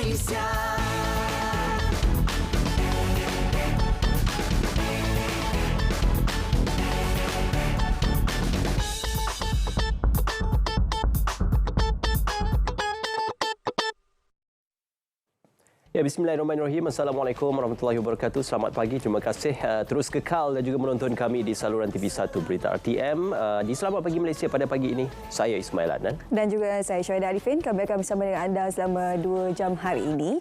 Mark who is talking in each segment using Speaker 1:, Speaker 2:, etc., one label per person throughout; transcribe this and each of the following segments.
Speaker 1: Indonesia.
Speaker 2: Ya, bismillahirrahmanirrahim. Assalamualaikum warahmatullahi wabarakatuh. Selamat pagi. Terima kasih terus kekal dan juga menonton kami di saluran TV1 Berita RTM. Di Selamat Pagi Malaysia pada pagi ini, saya Ismail Adnan.
Speaker 3: Dan juga saya Syahida Arifin. Kami akan bersama dengan anda selama 2 jam hari ini.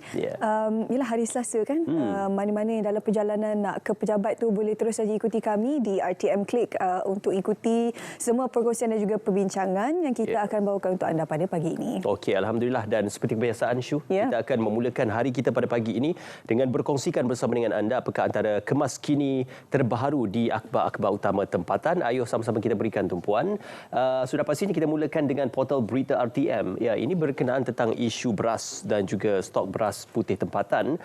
Speaker 3: Ialah hari Selasa kan. Mana-mana yang dalam perjalanan nak ke pejabat tu boleh terus saja ikuti kami di RTM Click untuk ikuti semua perkongsian dan juga perbincangan yang kita akan bawakan untuk anda pada pagi ini.
Speaker 2: Okey, Alhamdulillah. Dan seperti kebiasaan Syu, kita akan memulakan hari kita pada pagi ini dengan berkongsikan bersama dengan anda apakah antara kemas kini terbaru di akhbar-akhbar utama tempatan. Ayuh sama-sama kita berikan tumpuan. Sudah pastinya kita mulakan dengan portal Berita RTM. Ya, ini berkenaan tentang isu beras dan juga stok beras putih tempatan.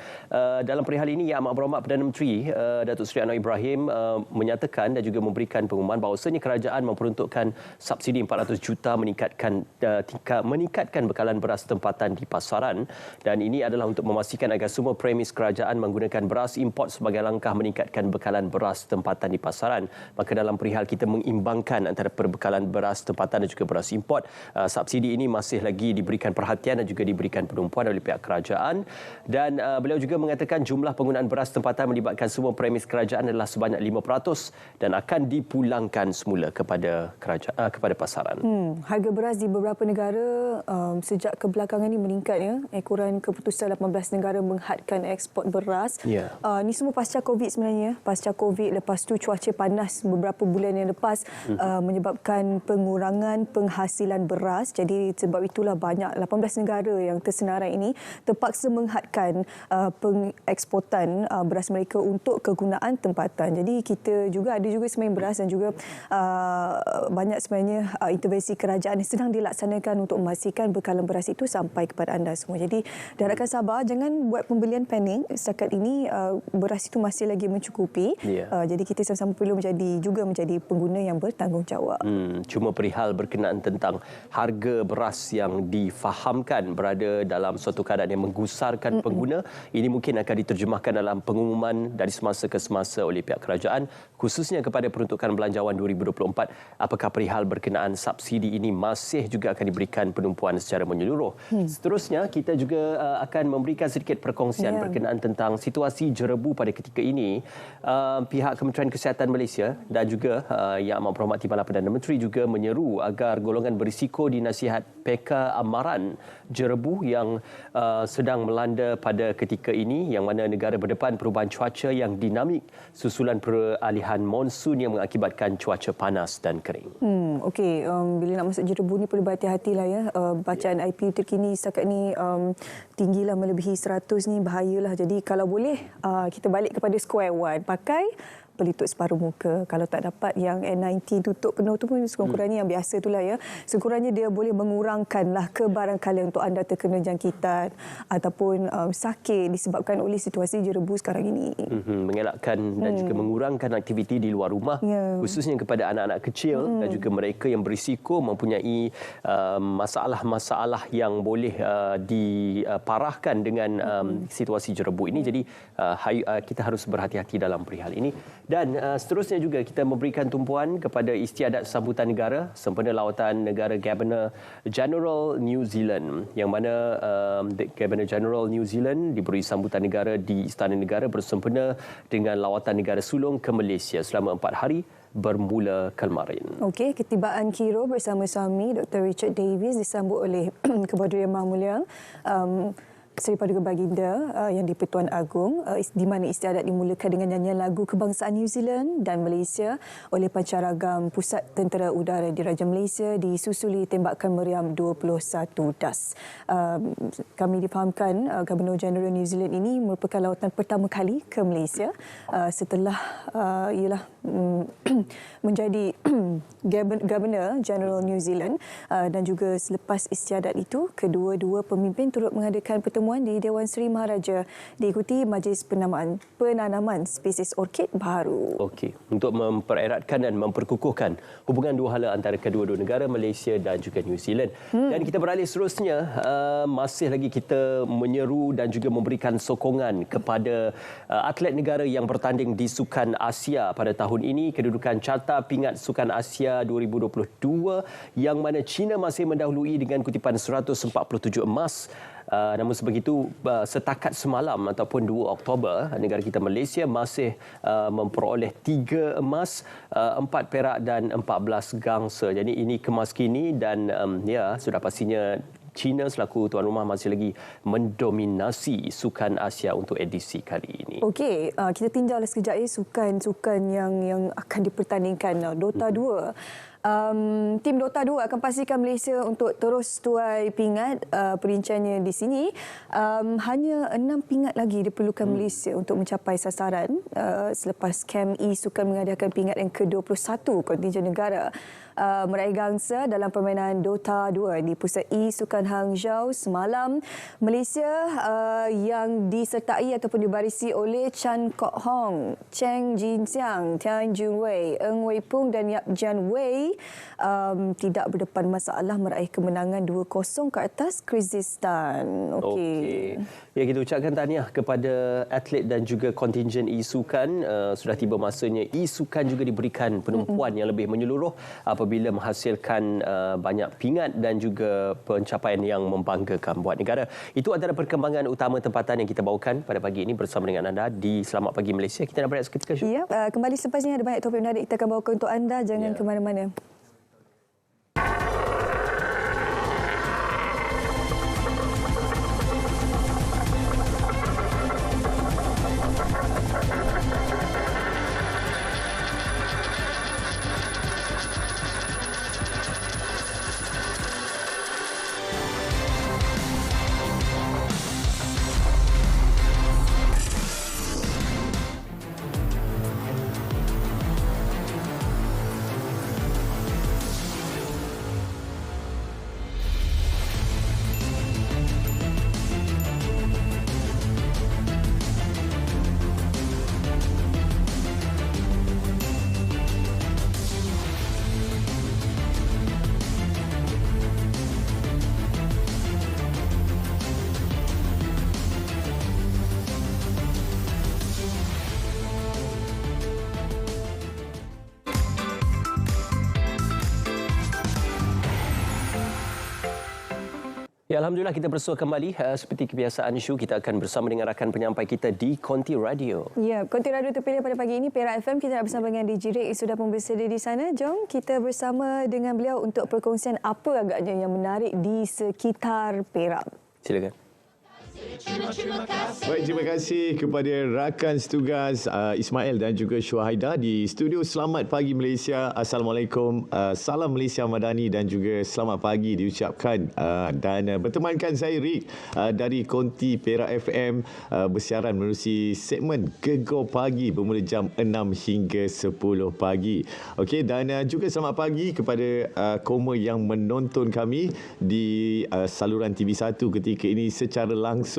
Speaker 2: Dalam perihal ini, Yang Amat Berhormat Perdana Menteri Datuk Seri Anwar Ibrahim menyatakan dan juga memberikan pengumuman bahawasanya kerajaan memperuntukkan subsidi 400 juta meningkatkan bekalan beras tempatan di pasaran, dan ini adalah untuk memastikan agar semua premis kerajaan menggunakan beras import sebagai langkah meningkatkan bekalan beras tempatan di pasaran. Maka dalam perihal kita mengimbangkan antara perbekalan beras tempatan dan juga beras import, subsidi ini masih lagi diberikan perhatian dan juga diberikan penumpuan oleh pihak kerajaan. Dan beliau juga mengatakan jumlah penggunaan beras tempatan melibatkan semua premis kerajaan adalah sebanyak 5% dan akan dipulangkan semula kepada kerajaan, kepada pasaran.
Speaker 3: Harga beras di beberapa negara sejak kebelakangan ini meningkat ya. Ekoran keputusan 18 negara menghadkan ekspor beras. Ini semua pasca COVID sebenarnya. Pasca COVID, lepas tu cuaca panas beberapa bulan yang lepas menyebabkan pengurangan penghasilan beras. Jadi sebab itulah banyak 18 negara yang tersenarai ini terpaksa menghadkan pengeksportan beras mereka untuk kegunaan tempatan. Jadi kita juga ada juga sebenarnya beras dan juga banyak sebenarnya intervensi kerajaan yang sedang dilaksanakan untuk memastikan bekalan beras itu sampai kepada anda semua. Jadi diharapkan sabar, jangan buat pembelian panik. Setakat ini beras itu masih lagi mencukupi. Jadi kita sama-sama perlu menjadi pengguna yang bertanggungjawab.
Speaker 2: Cuma perihal berkenaan tentang harga beras yang difahamkan berada dalam suatu keadaan yang menggusarkan pengguna, ini mungkin akan diterjemahkan dalam pengumuman dari semasa ke semasa oleh pihak kerajaan, khususnya kepada peruntukan belanjawan 2024. Apakah perihal berkenaan subsidi ini masih juga akan diberikan penumpuan secara menyeluruh. Seterusnya, kita juga akan memberikan sedikit perkongsian berkenaan tentang situasi jerebu pada ketika ini. Pihak Kementerian Kesihatan Malaysia dan juga Yang Amat Berhormat Timbalan Perdana Menteri juga menyeru agar golongan berisiko dinasihat peka amaran jerebu yang sedang melanda pada ketika ini, yang mana negara berdepan perubahan cuaca yang dinamik susulan peralihan monsun yang mengakibatkan cuaca panas dan kering.
Speaker 3: Okey, bila nak masuk jerebu ni perlu berhati-hatilah ya. Bacaan IPU terkini setakat ni tinggilah melebihi 100 ni, bahayalah. Jadi kalau boleh kita balik kepada square one, pakai pelitup separuh muka. Kalau tak dapat yang N90 tutup penuh tu pun sekurang-kurangnya yang biasa itulah ya. Sekurangnya dia boleh mengurangkanlah kebarangkalian untuk anda terkena jangkitan ataupun sakit disebabkan oleh situasi jerebu sekarang ini.
Speaker 2: Mengelakkan dan juga mengurangkan aktiviti di luar rumah, khususnya kepada anak-anak kecil dan juga mereka yang berisiko mempunyai masalah-masalah yang boleh diparahkan dengan situasi jerebu ini. Jadi kita harus berhati-hati dalam perihal ini. Dan seterusnya juga kita memberikan tumpuan kepada istiadat sambutan negara sempena lawatan negara Governor General New Zealand, yang mana Governor General New Zealand diberi sambutan negara di Istana Negara bersempena dengan lawatan negara sulung ke Malaysia selama 4 hari bermula kemarin. Okey,
Speaker 3: ketibaan Kiro bersama suami Dr. Richard Davis disambut oleh Kepada Yang Maha Mulia Seri Paduka Baginda Yang di-Pertuan Agong, di mana istiadat dimulakan dengan nyanyian lagu kebangsaan New Zealand dan Malaysia oleh Pancaragam Pusat Tentera Udara Diraja Malaysia, disusuli tembakan meriam 21 das. Kami difahamkan Governor General New Zealand ini merupakan lawatan pertama kali ke Malaysia setelah menjadi Governor General New Zealand, dan juga selepas istiadat itu kedua-dua pemimpin turut mengadakan pertemuan pertemuan di Dewan Seri Maharaja diikuti Majlis Penanaman Spesies Orkid baru.
Speaker 2: Okey, untuk mempereratkan dan memperkukuhkan hubungan dua hala antara kedua-dua negara, Malaysia dan juga New Zealand. Dan kita beralih seterusnya, masih lagi kita menyeru dan juga memberikan sokongan kepada atlet negara yang bertanding di Sukan Asia pada tahun ini. Kedudukan carta pingat Sukan Asia 2022 yang mana China masih mendahului dengan kutipan 147 emas. Namun sebegitu, setakat semalam ataupun 2 Oktober, negara kita Malaysia masih memperoleh 3 emas, 4 perak dan 14 gangsa. Jadi ini kemas kini dan sudah pastinya China selaku tuan rumah masih lagi mendominasi Sukan Asia untuk edisi kali ini.
Speaker 3: Okey, kita tinjau sekejap sukan-sukan yang akan dipertandingkan. Dota 2. Tim Dota 2 akan pastikan Malaysia untuk terus tuai pingat. Perinciannya di sini hanya 6 pingat lagi diperlukan Malaysia untuk mencapai sasaran selepas Kem E Sukan mengadakan pingat yang ke-21 kontingen negara meraih gangsa dalam permainan Dota 2 di Pusat E Sukan Hangzhou semalam. Malaysia yang disertai ataupun dibarisi oleh Chan Kok Hong, Cheng Jin Xiang, Tian Jun Wei, Ng Wei Pung dan Yap Jian Wei tidak berdepan masalah meraih kemenangan 2-0 ke atas Kyrgyzstan. Okey.
Speaker 2: Ya, kita ucapkan tahniah kepada atlet dan juga kontingen e-sukan. Sudah tiba masanya e-sukan juga diberikan penumpuan yang lebih menyeluruh apabila menghasilkan banyak pingat dan juga pencapaian yang membanggakan buat negara. Itu antara perkembangan utama tempatan yang kita bawakan pada pagi ini bersama dengan anda di Selamat Pagi Malaysia. Kita nak berehat seketika, Syuk.
Speaker 3: Ya, kembali selepas ini ada banyak topik menarik kita akan bawakan untuk anda. Jangan ke mana-mana.
Speaker 2: Ya, Alhamdulillah kita bersua kembali. Seperti kebiasaan Syu, kita akan bersama dengan rakan penyampai kita di Konti Radio.
Speaker 3: Ya, Konti Radio terpilih pada pagi ini, Perak FM. Kita nak bersama dengan DJ Rick yang sudah pun bersedia di sana. Jom kita bersama dengan beliau untuk perkongsian apa agaknya yang menarik di sekitar Perak.
Speaker 2: Silakan.
Speaker 1: Baik, terima kasih kepada rakan setugas Ismail dan juga Syuhaida di studio Selamat Pagi Malaysia. Assalamualaikum, salam Malaysia Madani dan juga selamat pagi diucapkan. Dan bertemankan saya Rick dari Konti Perak FM bersiaran menerusi segmen Gegar Pagi bermula jam 6 hingga 10 pagi. Okey, dan juga selamat pagi kepada Koma yang menonton kami di saluran TV1 ketika ini secara langsung,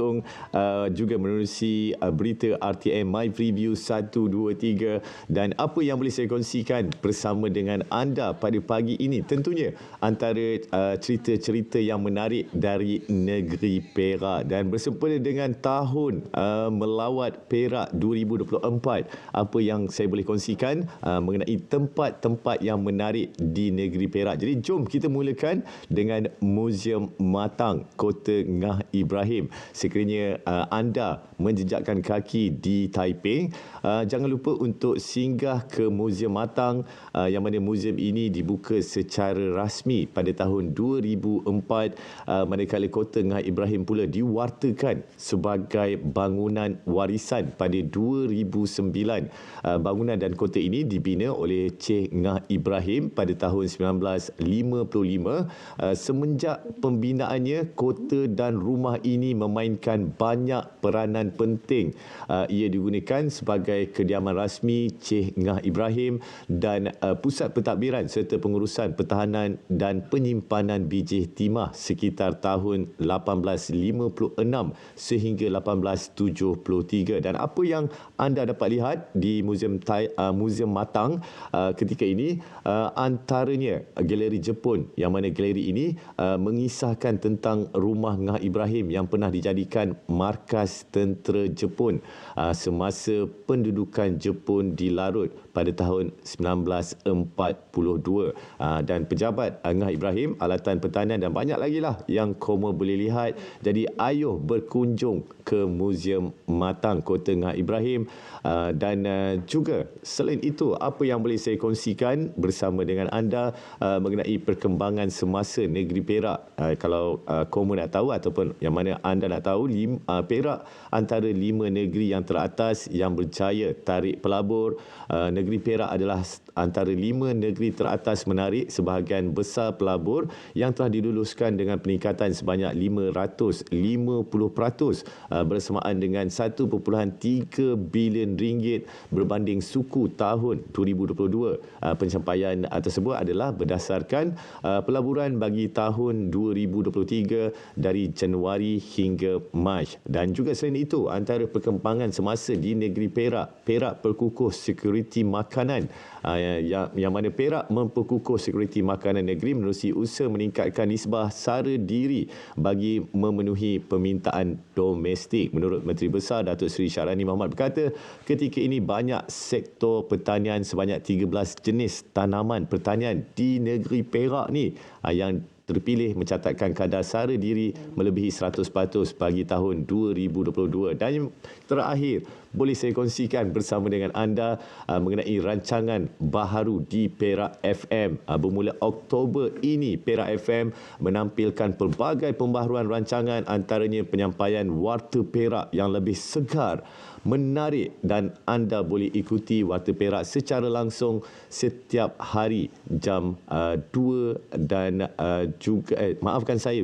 Speaker 1: juga menerusi berita RTM My Preview 1, 2, 3 dan apa yang boleh saya kongsikan bersama dengan anda pada pagi ini. Tentunya antara cerita-cerita yang menarik dari negeri Perak dan bersempena dengan tahun melawat Perak 2024. Apa yang saya boleh kongsikan mengenai tempat-tempat yang menarik di negeri Perak. Jadi jom kita mulakan dengan Muzium Matang Kota Ngah Ibrahim. Sekiranya anda menjejakkan kaki di Taiping, jangan lupa untuk singgah ke Muzium Matang, yang mana muzium ini dibuka secara rasmi pada tahun 2004, manakala Kota Ngah Ibrahim pula diwartakan sebagai bangunan warisan pada 2009. Bangunan dan kota ini dibina oleh Cik Ngah Ibrahim pada tahun 1955. Semenjak pembinaannya, kota dan rumah ini memainkan memainkan banyak peranan penting. Ia digunakan sebagai kediaman rasmi Cik Ngah Ibrahim dan pusat pentadbiran serta pengurusan pertahanan dan penyimpanan biji timah sekitar tahun 1856 sehingga 1873. Dan apa yang anda dapat lihat di Muzium Matang ketika ini antaranya galeri Jepun, yang mana galeri ini mengisahkan tentang rumah Ngah Ibrahim yang pernah dijadikan markas tentera Jepun semasa pendudukan Jepun di Larut pada tahun 1942. Dan pejabat Ngah Ibrahim, alatan pertanian dan banyak lagi lah yang kamu boleh lihat. Jadi ayuh berkunjung ke Muzium Matang Kota Ngah Ibrahim. Dan juga selain itu, apa yang boleh saya kongsikan bersama dengan anda mengenai perkembangan semasa negeri Perak. Kalau kamu nak tahu ataupun yang mana anda nak tahu, Perak antara 5 negeri yang teratas yang berjaya tarik pelabur. Negeri Perak adalah antara 5 negeri teratas menarik sebahagian besar pelabur yang telah diluluskan dengan peningkatan sebanyak 550% bersamaan dengan 1.3 bilion ringgit berbanding suku tahun 2022. Pencapaian tersebut adalah berdasarkan pelaburan bagi tahun 2023 dari Januari hingga Mac. Dan juga selain itu, antara perkembangan semasa di negeri Perak, Perak perkukuh sekuriti makanan, yang mana Perak memperkukuh sekuriti makanan negeri menerusi usaha meningkatkan nisbah sara diri bagi memenuhi permintaan domestik. Menurut Menteri Besar Datuk Seri Syarani Mahmud berkata, ketika ini banyak sektor pertanian sebanyak 13 jenis tanaman pertanian di negeri Perak ni yang terpilih mencatatkan kadar sara diri melebihi 100% bagi tahun 2022. Dan yang terakhir, boleh saya kongsikan bersama dengan anda mengenai rancangan baharu di Perak FM. Bermula Oktober ini, Perak FM menampilkan pelbagai pembaharuan rancangan, antaranya penyampaian Warta Perak yang lebih segar, menarik, dan anda boleh ikuti Warta Perak secara langsung setiap hari jam 2 dan juga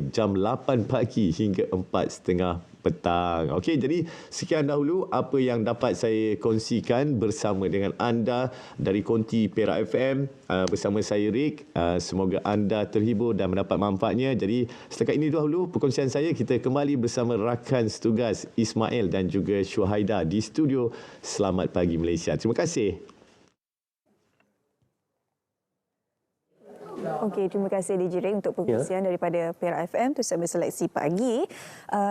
Speaker 1: jam 8 pagi hingga 4.30 petang. Okey, jadi sekian dahulu apa yang dapat saya kongsikan bersama dengan anda dari Konti Perak FM bersama saya Rick. Semoga anda terhibur dan mendapat manfaatnya. Jadi setakat ini dahulu perkongsian saya. Kita kembali bersama rakan setugas Ismail dan juga Syuhaida di studio Selamat Pagi Malaysia. Terima kasih.
Speaker 3: Okey, terima kasih DJ Ring untuk perkongsian daripada Perak FM tu saya Seleksi Pagi.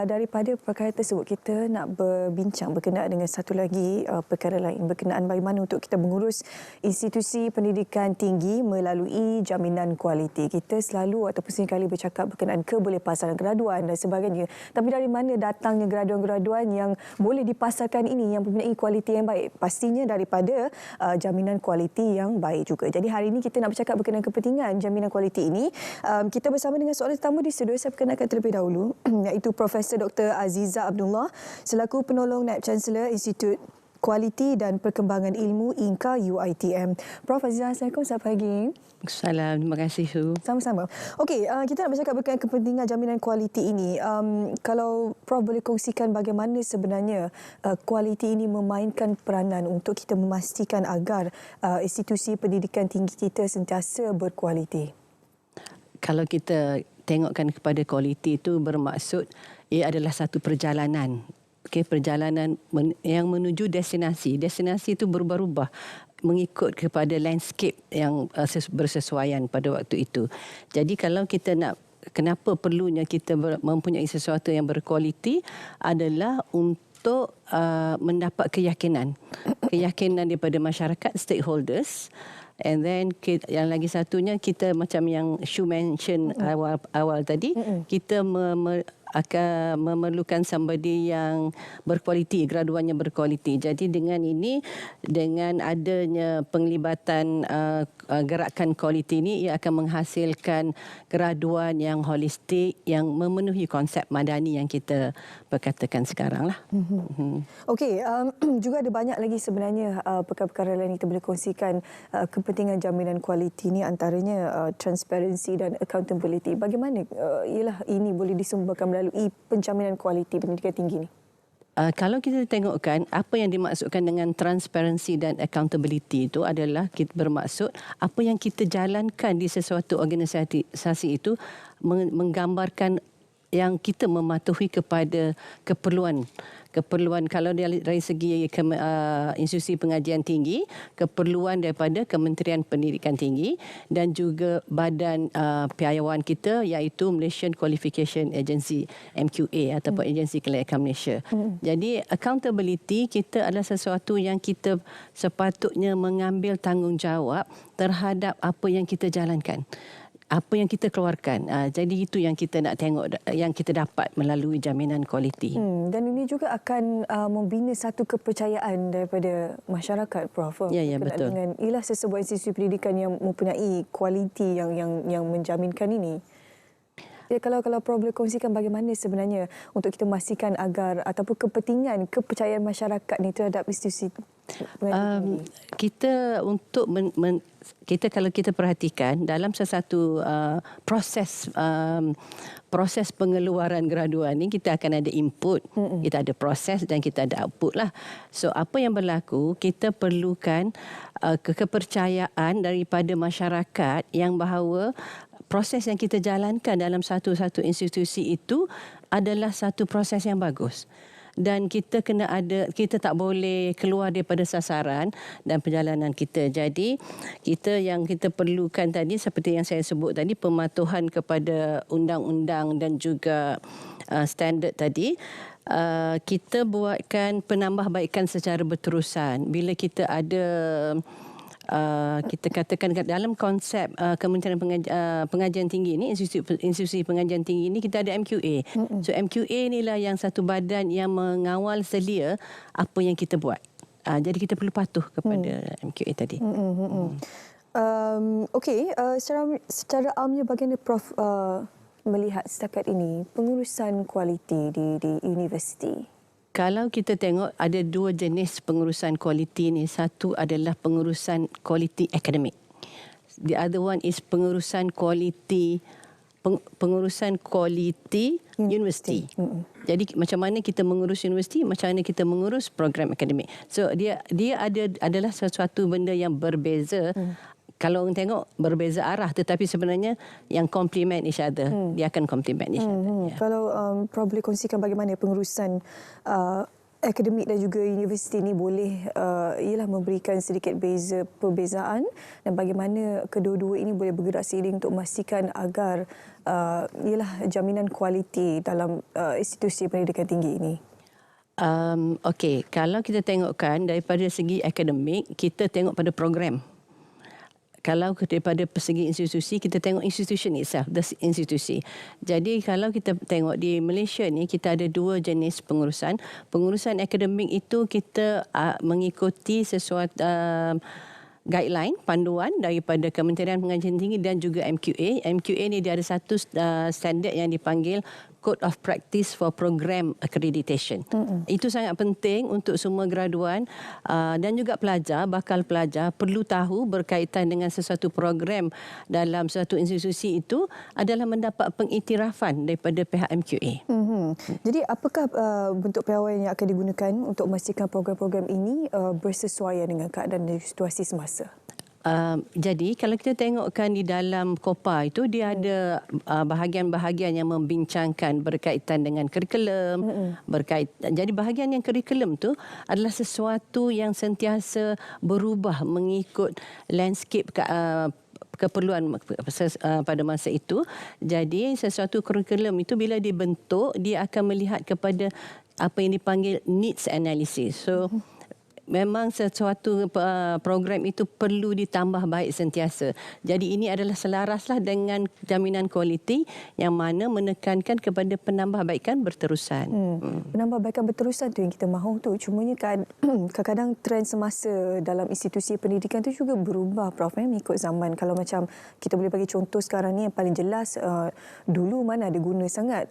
Speaker 3: Daripada perkara tersebut, kita nak berbincang berkenaan dengan satu lagi perkara lain berkenaan bagaimana untuk kita mengurus institusi pendidikan tinggi melalui jaminan kualiti. Kita selalu ataupun seringkali bercakap berkenaan kebolehpasaran graduan dan sebagainya. Tapi dari mana datangnya graduan-graduan yang boleh dipasarkan ini yang mempunyai kualiti yang baik? Pastinya daripada jaminan kualiti yang baik juga. Jadi hari ini kita nak bercakap berkenaan kepentingan jaminan kualiti ini. Kita bersama dengan seorang tetamu di studio. Saya perkenalkan terlebih dahulu, iaitu Profesor Dr. Aziza Abdullah selaku penolong Naib Chancellor Institut Kualiti dan Perkembangan Ilmu INKA UiTM. Prof Aziza, Assalamualaikum, selamat pagi.
Speaker 4: Salam, terima kasih Su.
Speaker 3: Sama-sama. Okey, kita nak bercakap berkenaan kepentingan jaminan kualiti ini. Kalau Prof boleh kongsikan bagaimana sebenarnya kualiti ini memainkan peranan untuk kita memastikan agar institusi pendidikan tinggi kita sentiasa berkualiti.
Speaker 4: Kalau kita tengokkan kepada kualiti itu bermaksud ia adalah satu perjalanan. Okey, perjalanan yang menuju destinasi. Destinasi itu berubah-ubah mengikut kepada landscape yang bersesuaian pada waktu itu. Jadi kalau kita nak, kenapa perlunya kita mempunyai sesuatu yang berkualiti adalah untuk mendapat keyakinan daripada masyarakat, stakeholders. And then yang lagi satunya, kita macam yang Shu mention awal tadi, kita akan memerlukan somebody yang berkualiti, graduannya berkualiti. Jadi dengan ini, dengan adanya penglibatan gerakan kualiti ini, ia akan menghasilkan graduan yang holistik, yang memenuhi konsep madani yang kita perkatakan sekarang lah.
Speaker 3: Okey, juga ada banyak lagi sebenarnya perkara-perkara lain yang kita boleh kongsikan kepentingan jaminan kualiti ini, antaranya transparansi dan accountability. Bagaimana ialah ini boleh disumberkan melalui penjaminan kualiti pendidikan tinggi ni?
Speaker 4: Kalau kita tengokkan apa yang dimaksudkan dengan transparansi dan accountability itu adalah kita bermaksud apa yang kita jalankan di sesuatu organisasi itu menggambarkan yang kita mematuhi kepada keperluan kalau dari segi institusi pengajian tinggi, keperluan daripada Kementerian Pendidikan Tinggi dan juga badan piawaian kita iaitu Malaysian Qualification Agency MQA ataupun Agensi Kelayakan Malaysia. Jadi accountability kita adalah sesuatu yang kita sepatutnya mengambil tanggungjawab terhadap apa yang kita jalankan, apa yang kita keluarkan. Jadi itu yang kita nak tengok, yang kita dapat melalui jaminan kualiti.
Speaker 3: Dan ini juga akan membina satu kepercayaan daripada masyarakat, Prof.
Speaker 4: Ya, betul.
Speaker 3: Dengan ialah sesebuah institusi pendidikan yang mempunyai kualiti yang menjaminkan ini. Ya, kalau Prof boleh kongsikan bagaimana sebenarnya untuk kita memastikan agar ataupun kepentingan kepercayaan masyarakat ni terhadap institusi pendidikan ini.
Speaker 4: Kita untuk kita kalau kita perhatikan dalam sesuatu proses pengeluaran graduan ni kita akan ada input, kita ada proses dan kita ada output lah. So apa yang berlaku, kita perlukan kepercayaan daripada masyarakat yang bahawa proses yang kita jalankan dalam satu-satu institusi itu adalah satu proses yang bagus. Dan kita kita tak boleh keluar daripada sasaran dan perjalanan kita. Jadi yang kita perlukan tadi seperti yang saya sebut tadi, pematuhan kepada undang-undang dan juga standard tadi. Kita buatkan penambahbaikan secara berterusan. Bila kita ada kita katakan dalam konsep Kementerian Pengajian Tinggi ini, institusi pengajian tinggi ini, kita ada MQA. So MQA inilah yang satu badan yang mengawal selia apa yang kita buat. Jadi kita perlu patuh kepada MQA tadi.
Speaker 3: Okey, secara amnya bagaimana Prof melihat setakat ini pengurusan kualiti di universiti?
Speaker 4: Kalau kita tengok ada dua jenis pengurusan kualiti ni. Satu adalah pengurusan kualiti akademik. The other one is pengurusan kualiti universiti. Jadi macam mana kita mengurus universiti, macam mana kita mengurus program akademik. So dia adalah sesuatu benda yang berbeza. Kalau orang tengok berbeza arah, tetapi sebenarnya yang complement each other. Dia akan complement each other.
Speaker 3: Kalau Prof boleh kongsikan bagaimana pengurusan akademik dan juga universiti ini boleh ialah memberikan sedikit perbezaan dan bagaimana kedua-dua ini boleh bergerak seiring untuk memastikan agar ialah jaminan kualiti dalam institusi pendidikan tinggi ini.
Speaker 4: Okey, kalau kita tengokkan daripada segi akademik, kita tengok pada program. Kalau daripada segi institusi, kita tengok institution itself, the institusi. Jadi kalau kita tengok di Malaysia ni, kita ada dua jenis pengurusan. Pengurusan akademik itu kita mengikuti sesuatu guideline, panduan daripada Kementerian Pengajian Tinggi dan juga MQA. MQA ni dia ada satu standard yang dipanggil Code of Practice for Program Accreditation. Itu sangat penting untuk semua graduan dan juga pelajar, bakal pelajar perlu tahu berkaitan dengan sesuatu program dalam suatu institusi itu adalah mendapat pengiktirafan daripada pihak MQA.
Speaker 3: Jadi apakah bentuk piawaian yang akan digunakan untuk memastikan program-program ini bersesuaian dengan keadaan dan situasi semasa?
Speaker 4: Jadi kalau kita tengokkan di dalam KOPA itu, dia ada bahagian-bahagian yang membincangkan berkaitan dengan kurikulum. Jadi bahagian yang kurikulum tu adalah sesuatu yang sentiasa berubah mengikut landscape keperluan pada masa itu. Jadi sesuatu kurikulum itu bila dibentuk, dia akan melihat kepada apa yang dipanggil needs analysis. So memang sesuatu program itu perlu ditambah baik sentiasa. Jadi ini adalah selaraslah dengan jaminan kualiti yang mana menekankan kepada penambahbaikan berterusan.
Speaker 3: Penambahbaikan berterusan tu yang kita mahu tu. Cumanya kan kadang-kadang trend semasa dalam institusi pendidikan tu juga berubah, Prof, mengikut zaman. Kalau macam kita boleh bagi contoh sekarang ni yang paling jelas, dulu mana ada guna sangat,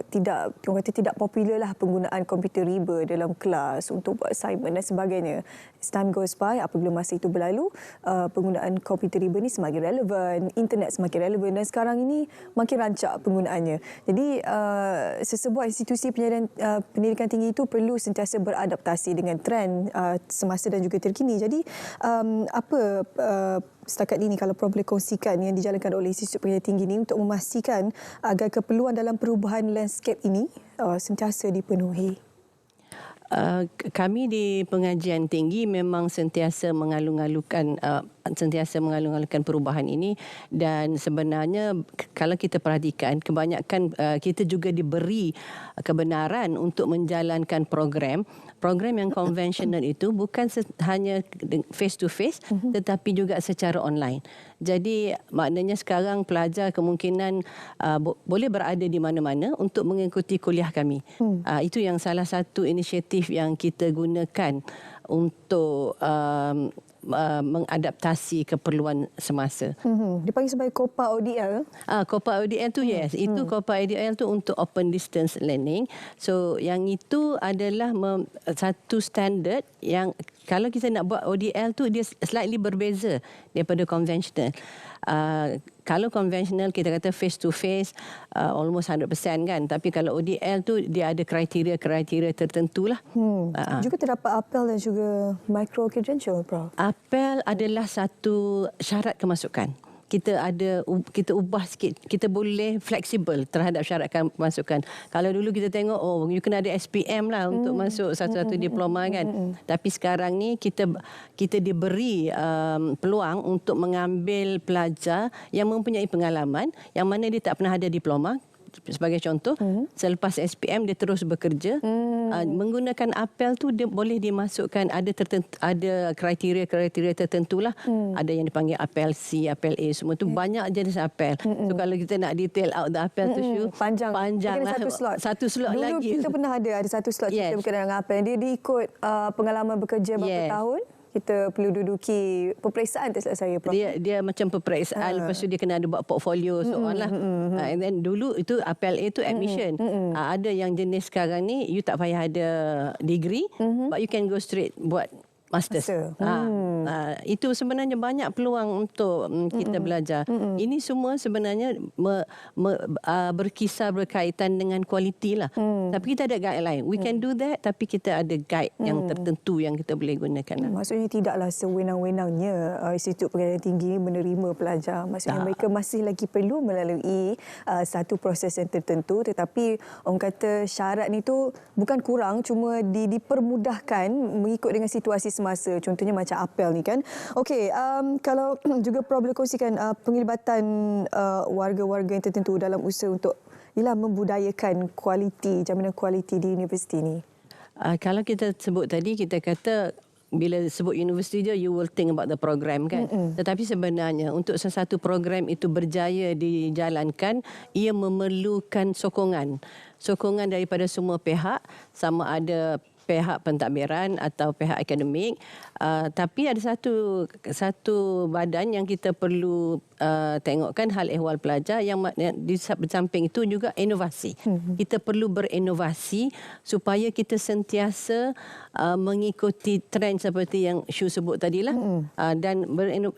Speaker 3: tidak popular lah penggunaan komputer riba dalam kelas untuk buat assignment dan sebagainya. sebagainya. As time goes by, apabila masa itu berlalu, penggunaan komputer riba ni semakin relevan, internet semakin relevan dan sekarang ini makin rancak penggunaannya. Jadi sesebuah institusi pendidikan tinggi itu perlu sentiasa beradaptasi dengan trend semasa dan juga terkini. Jadi apa setakat ini kalau Prof boleh kongsikan yang dijalankan oleh Institut Pendidikan Tinggi ini untuk memastikan agar keperluan dalam perubahan landscape ini sentiasa dipenuhi?
Speaker 4: Kami di pengajian tinggi memang sentiasa mengalung-alungkan perubahan ini, dan sebenarnya kalau kita perhatikan kebanyakan kita juga diberi kebenaran untuk menjalankan program yang konvensional itu bukan hanya face to face tetapi juga secara online. Jadi maknanya sekarang pelajar kemungkinan boleh berada di mana-mana untuk mengikuti kuliah kami. Itu yang salah satu inisiatif yang kita gunakan untuk mengadaptasi keperluan semasa.
Speaker 3: Dipanggil sebagai COPA ODL?
Speaker 4: COPA ODL tu yes. Itu COPA ODL tu untuk open distance learning. So yang itu adalah satu standard yang kalau kita nak buat ODL tu dia slightly berbeza daripada konvensional. Kalau konvensional kita kata face to face almost 100% kan, tapi kalau ODL tu dia ada kriteria tertentulah.
Speaker 3: Juga terdapat apel dan juga micro credential, Prof.
Speaker 4: Apel adalah satu syarat kemasukan. Kita ubah sikit, kita boleh fleksibel terhadap syarat kemasukan. Kalau dulu kita tengok you kena ada SPM lah untuk masuk satu-satu diploma kan. Tapi sekarang ni kita diberi peluang untuk mengambil pelajar yang mempunyai pengalaman yang mana dia tak pernah ada diploma. Sebagai contoh, selepas SPM dia terus bekerja. Menggunakan apel tu dia boleh dimasukkan ada kriteria tertentulah. Ada yang dipanggil apel C, apel A, semua tu banyak jenis apel. So kalau kita nak detail out the apel tu panjang lah. Satu slot
Speaker 3: dulu
Speaker 4: lagi.
Speaker 3: Dulu kita pernah ada satu slot kita berkenaan dengan apel. Dia diikut pengalaman bekerja berapa tahun. Kita perlu duduki peperiksaan, tak silap saya, Prof.
Speaker 4: Dia macam peperiksaan, lepas tu dia kena ada buat portfolio soal lah. And then dulu itu apel A tu admission. Ada yang jenis sekarang ni you tak payah ada degree, but you can go straight buat masters. Itu sebenarnya banyak peluang untuk kita belajar. Ini semua sebenarnya berkisar berkaitan dengan kualiti lah. Tapi kita ada guideline. We can do that, tapi kita ada guide yang tertentu yang kita boleh gunakan.
Speaker 3: Maksudnya tidaklah sewenang-wenangnya Institut Pendidikan Tinggi menerima pelajar. Maksudnya mereka masih lagi perlu melalui satu proses yang tertentu, tetapi orang kata syarat ni tu bukan kurang, cuma dipermudahkan mengikut dengan situasi semasa. Contohnya macam apel ni kan. Okey, kalau juga Prof boleh kongsikan penglibatan warga-warga yang tertentu dalam usaha untuk membudayakan jaminan kualiti di universiti ni.
Speaker 4: Kalau kita sebut tadi, kita kata bila sebut universiti je, you will think about the program kan. Tetapi sebenarnya untuk sesuatu program itu berjaya dijalankan, ia memerlukan sokongan daripada semua pihak, sama ada pihak pentadbiran atau pihak akademik. Tapi ada satu badan yang kita perlu tengokkan, hal ehwal pelajar, yang di samping itu juga inovasi. Kita perlu berinovasi supaya kita sentiasa mengikuti trend seperti yang Shu sebut tadilah. Dan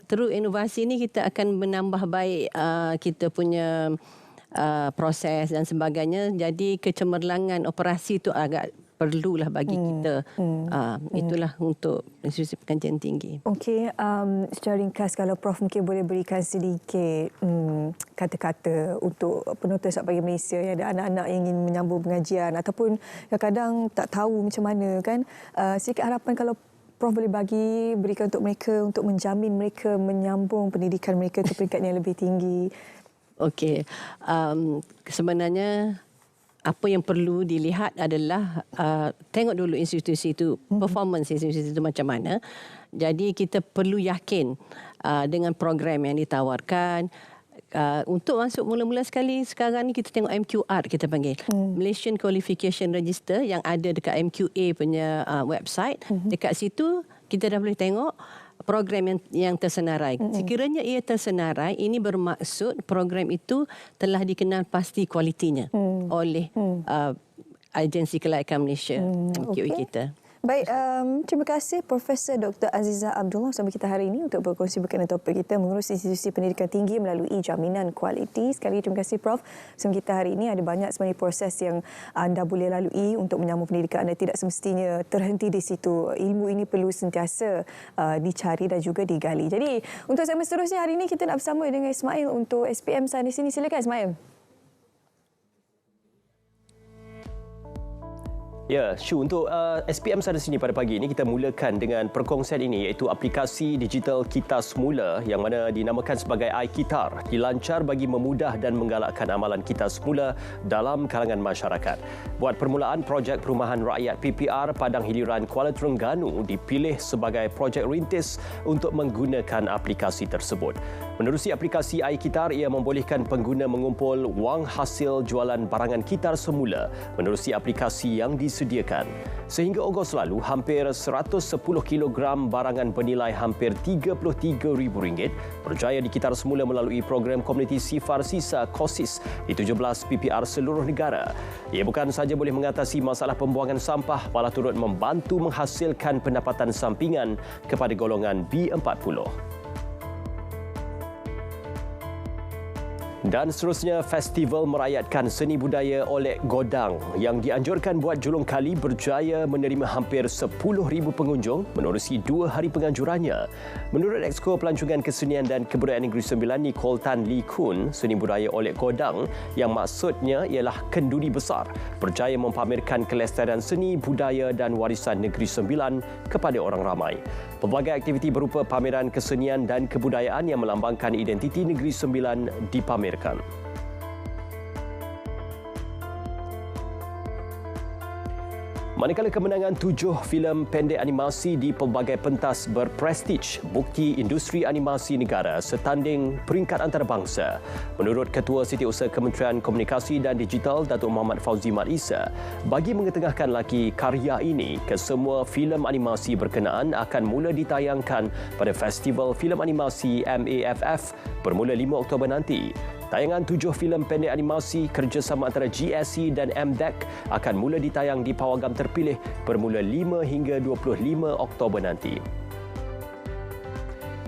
Speaker 4: terus inovasi ini kita akan menambah baik kita punya proses dan sebagainya. Jadi kecemerlangan operasi itu agak perlulah bagi kita. Itulah untuk institusi pengajian tinggi.
Speaker 3: Okey, secara ringkas kalau Prof mungkin boleh berikan sedikit kata-kata untuk penonton Sahabat Pagi Malaysia yang ada anak-anak yang ingin menyambung pengajian ataupun kadang-kadang tak tahu macam mana kan. Sedikit harapan kalau Prof boleh berikan untuk mereka, untuk menjamin mereka menyambung pendidikan mereka ke peringkat yang lebih tinggi. Okey,
Speaker 4: sebenarnya apa yang perlu dilihat adalah tengok dulu institusi itu, performance institusi itu macam mana. Jadi kita perlu yakin dengan program yang ditawarkan. Untuk masuk mula-mula sekali sekarang ni kita tengok MQR, kita panggil Malaysian Qualification Register yang ada dekat MQA punya website. Dekat situ kita dah boleh tengok program yang tersenarai. Sekiranya ia tersenarai, ini bermaksud program itu telah dikenal pasti kualitinya oleh Agensi Kelayakan Malaysia, MQA kita.
Speaker 3: Baik, terima kasih Profesor Dr. Azizah Abdullah bersama kita hari ini untuk berkongsi berkenaan topik kita mengurus institusi pendidikan tinggi melalui jaminan kualiti. Sekali lagi terima kasih Prof. Bersama kita hari ini ada banyak sebenarnya proses yang anda boleh lalui untuk menyambung pendidikan anda, tidak semestinya terhenti di situ. Ilmu ini perlu sentiasa dicari dan juga digali. Jadi untuk segmen seterusnya hari ini kita nak bersama dengan Ismail untuk SPM sana di sini. Silakan Ismail.
Speaker 2: Ya, Syu, untuk SPM sana sini pada pagi ini kita mulakan dengan perkongsian ini iaitu aplikasi digital Kita Semula yang mana dinamakan sebagai iKitar, dilancar bagi memudah dan menggalakkan amalan kita semula dalam kalangan masyarakat. Buat permulaan, projek perumahan rakyat PPR Padang Hiliran Kuala Terengganu dipilih sebagai projek rintis untuk menggunakan aplikasi tersebut. Menerusi aplikasi iKitar, ia membolehkan pengguna mengumpul wang hasil jualan barangan kitar semula menerusi aplikasi yang disediakan. Sehingga Ogos lalu, hampir 110 kilogram barangan bernilai hampir RM33,000 berjaya dikitar semula melalui program komuniti Sifar Sisa KOSIS di 17 PPR seluruh negara. Ia bukan sahaja boleh mengatasi masalah pembuangan sampah, malah turut membantu menghasilkan pendapatan sampingan kepada golongan B40. Dan seterusnya, festival merayatkan seni budaya Olek Godang yang dianjurkan buat julung kali berjaya menerima hampir 10,000 pengunjung menerusi 2 hari penganjurannya. Menurut Exko Pelancongan Kesenian dan Kebudayaan Negeri Sembilan Nicole Tan Lee Kun, seni budaya Olek Godang yang maksudnya ialah kenduri besar berjaya mempamerkan kelestarian seni, budaya dan warisan Negeri Sembilan kepada orang ramai. Pelbagai aktiviti berupa pameran kesenian dan kebudayaan yang melambangkan identiti Negeri Sembilan dipamerkan. Manakala kemenangan 7 filem pendek animasi di pelbagai pentas berprestij bukti industri animasi negara setanding peringkat antarabangsa. Menurut Ketua Setiausaha Kementerian Komunikasi dan Digital Datuk Muhammad Fauzi Mat Isa, bagi mengetengahkan laki karya ini, kesemua filem animasi berkenaan akan mula ditayangkan pada Festival Filem Animasi MAFF bermula 5 Oktober nanti. Tayangan 7 filem pendek animasi kerjasama antara GSC dan MDEC akan mula ditayang di pawagam terpilih bermula 5 hingga 25 Oktober nanti.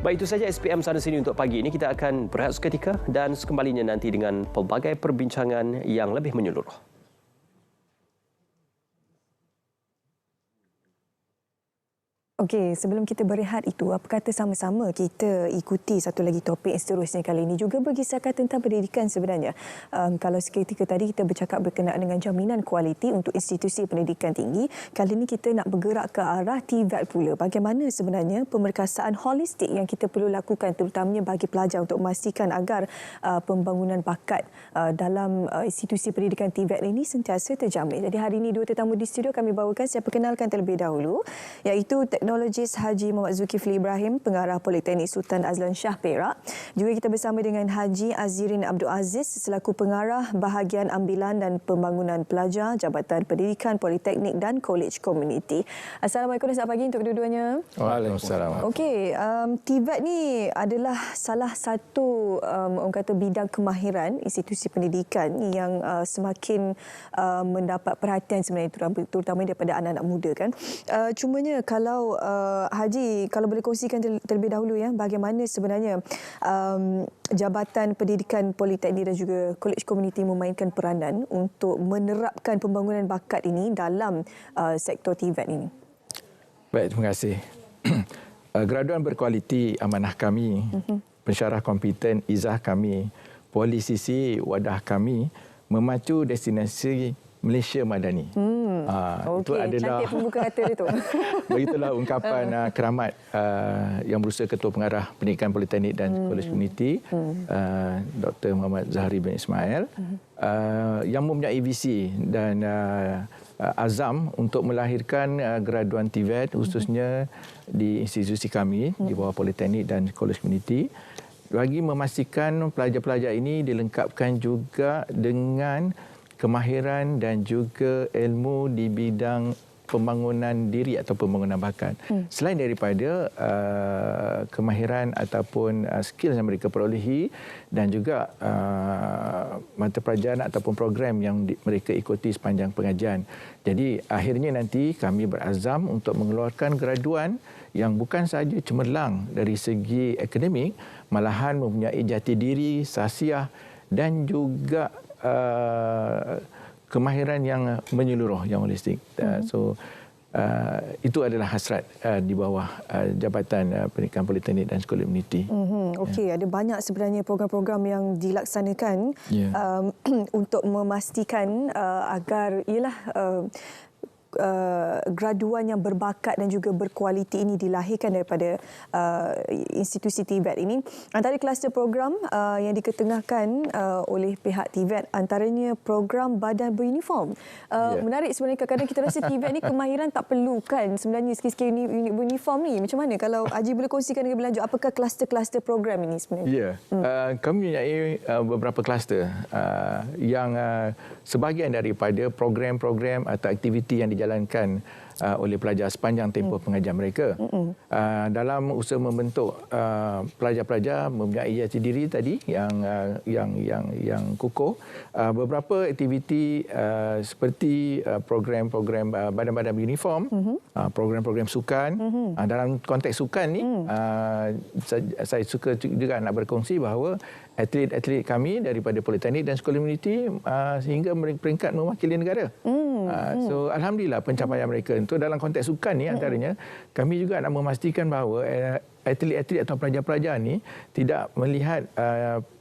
Speaker 2: Baik, itu saja SPM sana sini untuk pagi ini. Kita akan berehat seketika dan sekembalinya nanti dengan pelbagai perbincangan yang lebih menyeluruh.
Speaker 3: Okey, sebelum kita berehat itu, apa kata sama-sama kita ikuti satu lagi topik yang seterusnya kali ini juga berkisahkan tentang pendidikan sebenarnya. Kalau seketika tadi kita bercakap berkenaan dengan jaminan kualiti untuk institusi pendidikan tinggi, kali ini kita nak bergerak ke arah TVET pula. Bagaimana sebenarnya pemerkasaan holistik yang kita perlu lakukan terutamanya bagi pelajar untuk memastikan agar pembangunan bakat dalam institusi pendidikan TVET ini sentiasa terjamin. Jadi hari ini dua tetamu di studio kami bawakan, saya perkenalkan terlebih dahulu, iaitu Teknologis Haji Muhammad Zulkifli Ibrahim, Pengarah Politeknik Sultan Azlan Shah Perak. Juga kita bersama dengan Haji Azirin Abdul Aziz selaku Pengarah Bahagian Ambilan dan Pembangunan Pelajar Jabatan Pendidikan Politeknik dan College Community. Assalamualaikum dan selamat pagi untuk kedua-duanya.
Speaker 1: Waalaikumsalam.
Speaker 3: Okey, TVET ni adalah salah satu orang kata bidang kemahiran institusi pendidikan yang semakin mendapat perhatian sebenarnya terutama daripada anak-anak muda kan. Cumanya kalau Haji, kalau boleh kongsikan terlebih dahulu ya, bagaimana sebenarnya Jabatan Pendidikan Politeknik dan juga College Community memainkan peranan untuk menerapkan pembangunan bakat ini dalam sektor TVET ini.
Speaker 5: Baik, terima kasih. Graduan berkualiti amanah kami, pensyarah kompeten izah kami, polisisi wadah kami, memacu destinasi Malaysia Madani.
Speaker 3: Itu adalah cantik pembuka kata dia tu.
Speaker 5: Begitulah ungkapan keramat yang berusaha Ketua Pengarah Pendidikan Politeknik dan College Community, Dr. Muhammad Zahari bin Ismail, yang mempunyai visi dan azam untuk melahirkan graduan TVET khususnya di institusi kami di bawah Politeknik dan College Community, bagi memastikan pelajar-pelajar ini dilengkapkan juga dengan kemahiran dan juga ilmu di bidang pembangunan diri atau pembangunan bakat. Selain daripada kemahiran ataupun skill yang mereka perolehi dan juga mata pelajaran ataupun program yang mereka ikuti sepanjang pengajian. Jadi akhirnya nanti kami berazam untuk mengeluarkan graduan yang bukan sahaja cemerlang dari segi akademik, malahan mempunyai jati diri, sahsiah dan juga kemahiran yang menyeluruh, yang holistik. So itu adalah hasrat di bawah Jabatan Pendidikan Politeknik dan Sekolah Unity.
Speaker 3: Okey, ada banyak sebenarnya program-program yang dilaksanakan untuk memastikan agar graduan yang berbakat dan juga berkualiti ini dilahirkan daripada institusi TVET ini. Antara kluster program yang diketengahkan oleh pihak TVET antaranya program badan beruniform. Menarik sebenarnya, kadang-kadang kita rasa TVET ni kemahiran tak perlu kan sebenarnya sikit-sikit unit beruniform ni. Macam mana kalau Haji boleh kongsikan dengan lebih lanjut apakah kluster-kluster program ini sebenarnya?
Speaker 5: Kami mempunyai beberapa kluster yang sebahagian daripada program-program atau aktiviti yang dijalankan oleh pelajar sepanjang tempoh pengajian mereka. Dalam usaha membentuk pelajar-pelajar mempunyai jati diri tadi yang kukuh, beberapa aktiviti seperti program-program badan-badan uniform, program-program sukan. Dalam konteks sukan ni, saya suka juga nak berkongsi bahawa atlet-atlet kami daripada Politeknik dan Sekolah Unity sehingga peringkat mewakili negara. So alhamdulillah pencapaian mereka itu dalam konteks sukan ni antaranya kami juga nak memastikan bahawa atlet-atlet atau pelajar-pelajar ni tidak melihat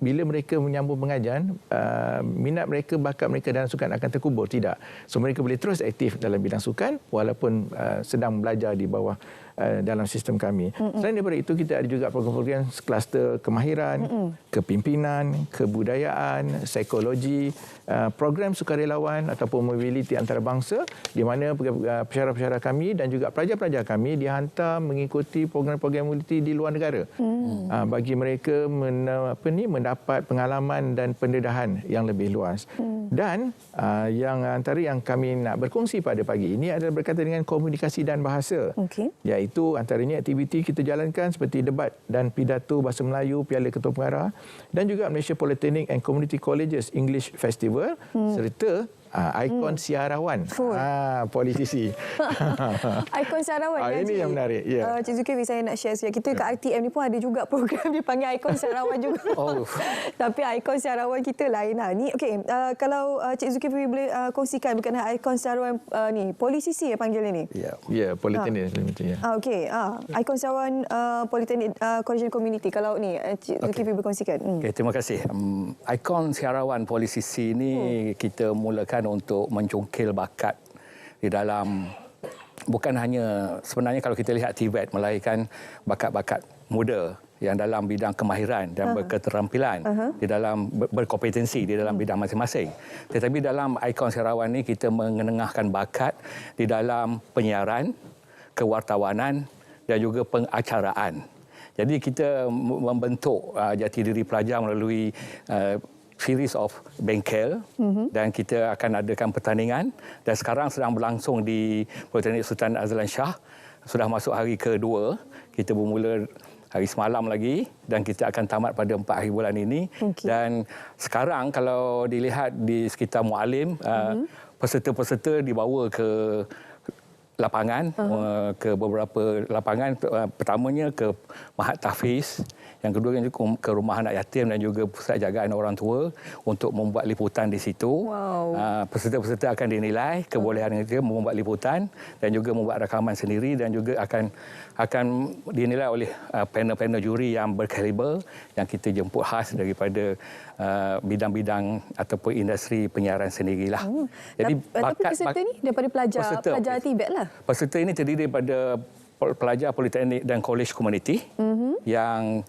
Speaker 5: bila mereka menyambung pengajian minat mereka, bakat mereka dalam sukan akan terkubur, tidak. So mereka boleh terus aktif dalam bidang sukan walaupun sedang belajar di bawah dalam sistem kami. Selain daripada itu, kita ada juga program-program kluster kemahiran, kepimpinan, kebudayaan, psikologi, program sukarelawan ataupun mobiliti antarabangsa di mana pensyarah-pensyarah kami dan juga pelajar-pelajar kami dihantar mengikuti program-program mobiliti di luar negara. Bagi mereka mendapat pengalaman dan pendedahan yang lebih luas. Dan yang antara yang kami nak berkongsi pada pagi ini adalah berkaitan dengan komunikasi dan bahasa. Iaitu antaranya aktiviti kita jalankan seperti debat dan pidato bahasa Melayu Piala Ketua Pengarah dan juga Malaysia Polytechnic and Community Colleges English Festival serta ikon siarawan, politisi.
Speaker 3: Ikon siarawan.
Speaker 5: Ini yang menarik.
Speaker 3: Cik Zulkifli, saya nak share sikit. Kita kat RTM ni pun ada juga program dipanggil ikon siarawan juga. Tapi ikon siarawan kita lain lah. Ni okey, kalau Cik Zulkifli boleh kongsikan berkenaan ikon siarawan ni, politisi ya panggil ni.
Speaker 5: Ya, Politeknik.
Speaker 3: Okey, ikon siarawan Politeknik College and Community. Kalau ni Cik Zulkifli berkongsikan.
Speaker 6: Okay, terima kasih. Ikon siarawan politisi ni kita mulakan untuk mencongkil bakat di dalam, bukan hanya sebenarnya kalau kita lihat TVET melahirkan bakat-bakat muda yang dalam bidang kemahiran dan berketerampilan di dalam berkompetensi di dalam bidang masing-masing. Tetapi dalam ikon siarawan ni kita mengenengahkan bakat di dalam penyiaran, kewartawanan dan juga pengacaraan. Jadi kita membentuk jati diri pelajar melalui series of bengkel dan kita akan adakan pertandingan dan sekarang sedang berlangsung di Politeknik Sultan Azlan Shah. Sudah masuk hari kedua. Kita bermula hari semalam lagi dan kita akan tamat pada 4 hari bulan ini. Dan sekarang kalau dilihat di sekitar Mualim, peserta-peserta dibawa ke lapangan, ke beberapa lapangan. Pertamanya ke Mahat Tahfiz, yang kedua ke Rumah Anak Yatim dan juga Pusat Jagaan Orang Tua untuk membuat liputan di situ. Peserta-peserta akan dinilai kebolehan mereka membuat liputan dan juga membuat rakaman sendiri dan juga akan dinilai oleh panel-panel juri yang berkaliber yang kita jemput khas daripada bidang-bidang ataupun industri penyiaran sendirilah.
Speaker 3: Jadi tapi peserta ni daripada pelajar TVET lah.
Speaker 6: Peserta ini terdiri daripada pelajar Politeknik dan College Community yang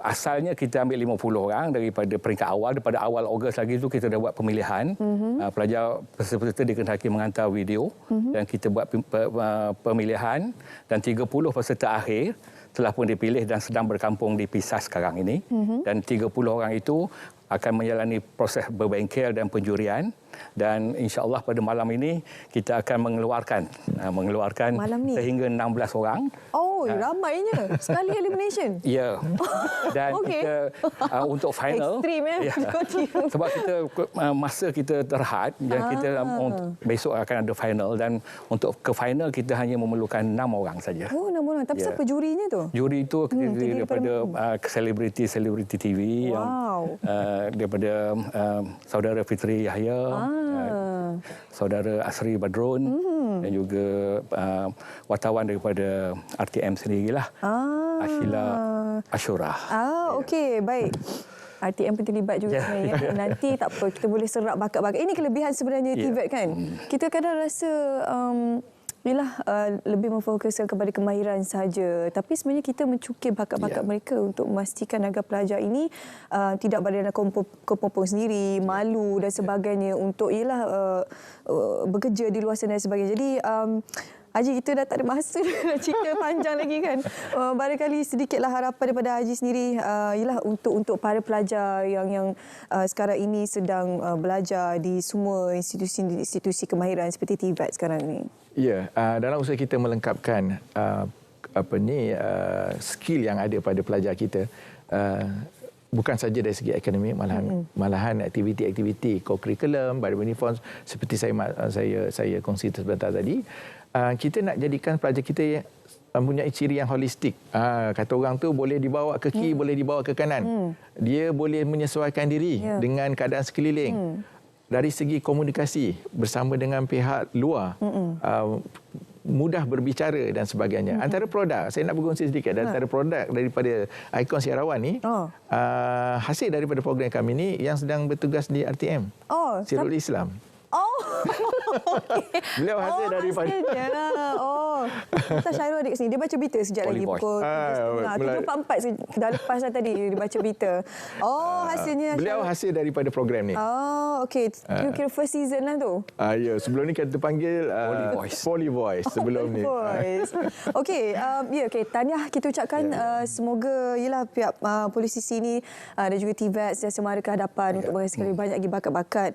Speaker 6: asalnya kita ambil 50 orang daripada peringkat awal. Daripada awal Ogos lagi tu kita dah buat pemilihan. Pelajar peserta dikehendaki menghantar video dan kita buat pemilihan dan 30 peserta akhir telah pun dipilih dan sedang berkampung di Pisah sekarang ini. Dan 30 orang itu akan menjalani proses berbengkel dan penjurian Dan insya-Allah pada malam ini kita akan mengeluarkan sehingga 16 orang.
Speaker 3: Oh, ramainya. Sekali elimination.
Speaker 6: Ya. Dan kita untuk final.
Speaker 3: Ekstrim ya.
Speaker 6: Sebab kita masa kita terhad dan kita besok akan ada final, dan untuk ke final kita hanya memerlukan 6 orang saja.
Speaker 3: Oh, 6 orang. Tapi siapa jurinya tu?
Speaker 6: Juri itu daripada selebriti TV yang daripada saudara Fitri Yahya, saudara Asri Badrun dan juga wartawan daripada RTM sendirilah, Ashila Ashura.
Speaker 3: Okey, baik. RTM pun terlibat juga sebenarnya. Nanti tak apa, kita boleh serap bakat-bakat. Ini kelebihan sebenarnya TVET kan. Kita kadang rasa lebih memfokuskan kepada kemahiran sahaja. Tapi sebenarnya kita mencukir bakat-bakat mereka untuk memastikan agar pelajar ini tidak berada dalam kompon sendiri, malu dan sebagainya untuk bekerja di luar sana dan sebagainya. Jadi Haji, kita dah tak ada masa nak cerita panjang lagi kan. Barangkali sedikitlah harapan daripada Haji sendiri untuk para pelajar yang sekarang ini sedang belajar di semua institusi kemahiran seperti TVET sekarang ini.
Speaker 5: Ya, dalam usaha kita melengkapkan skill yang ada pada pelajar kita, bukan saja dari segi akademik, malahan aktiviti-aktiviti co-curriculum, biodiversity seperti saya kongsi sebentar tadi. Kita nak jadikan pelajar kita mempunyai ciri yang holistik. Kata orang tu boleh dibawa ke kiri, boleh dibawa ke kanan. Dia boleh menyesuaikan diri dengan keadaan sekeliling. Dari segi komunikasi bersama dengan pihak luar, mudah berbicara dan sebagainya. Antara produk, saya nak berkongsi sedikit antara produk daripada Ikon Siarawan ni, hasil daripada program kami ni yang sedang bertugas di RTM. Sirul Islam. Beliau hasil daripada
Speaker 3: Ustaz Syairul adik sini, dia baca berita sejak lagi pukul 7.44 dah lepas tadi dia baca berita. Hasilnya
Speaker 5: beliau hasil daripada program ni.
Speaker 3: Okey, kira first season lah tu.
Speaker 5: Ya, sebelum ni kita panggil Poly Voice sebelum ni.
Speaker 3: Okey, tahniah kita ucapkan semoga pihak polisi ni dan juga TVET sentiasa mara ke hadapan untuk menghasilkan lebih banyak lagi bakat-bakat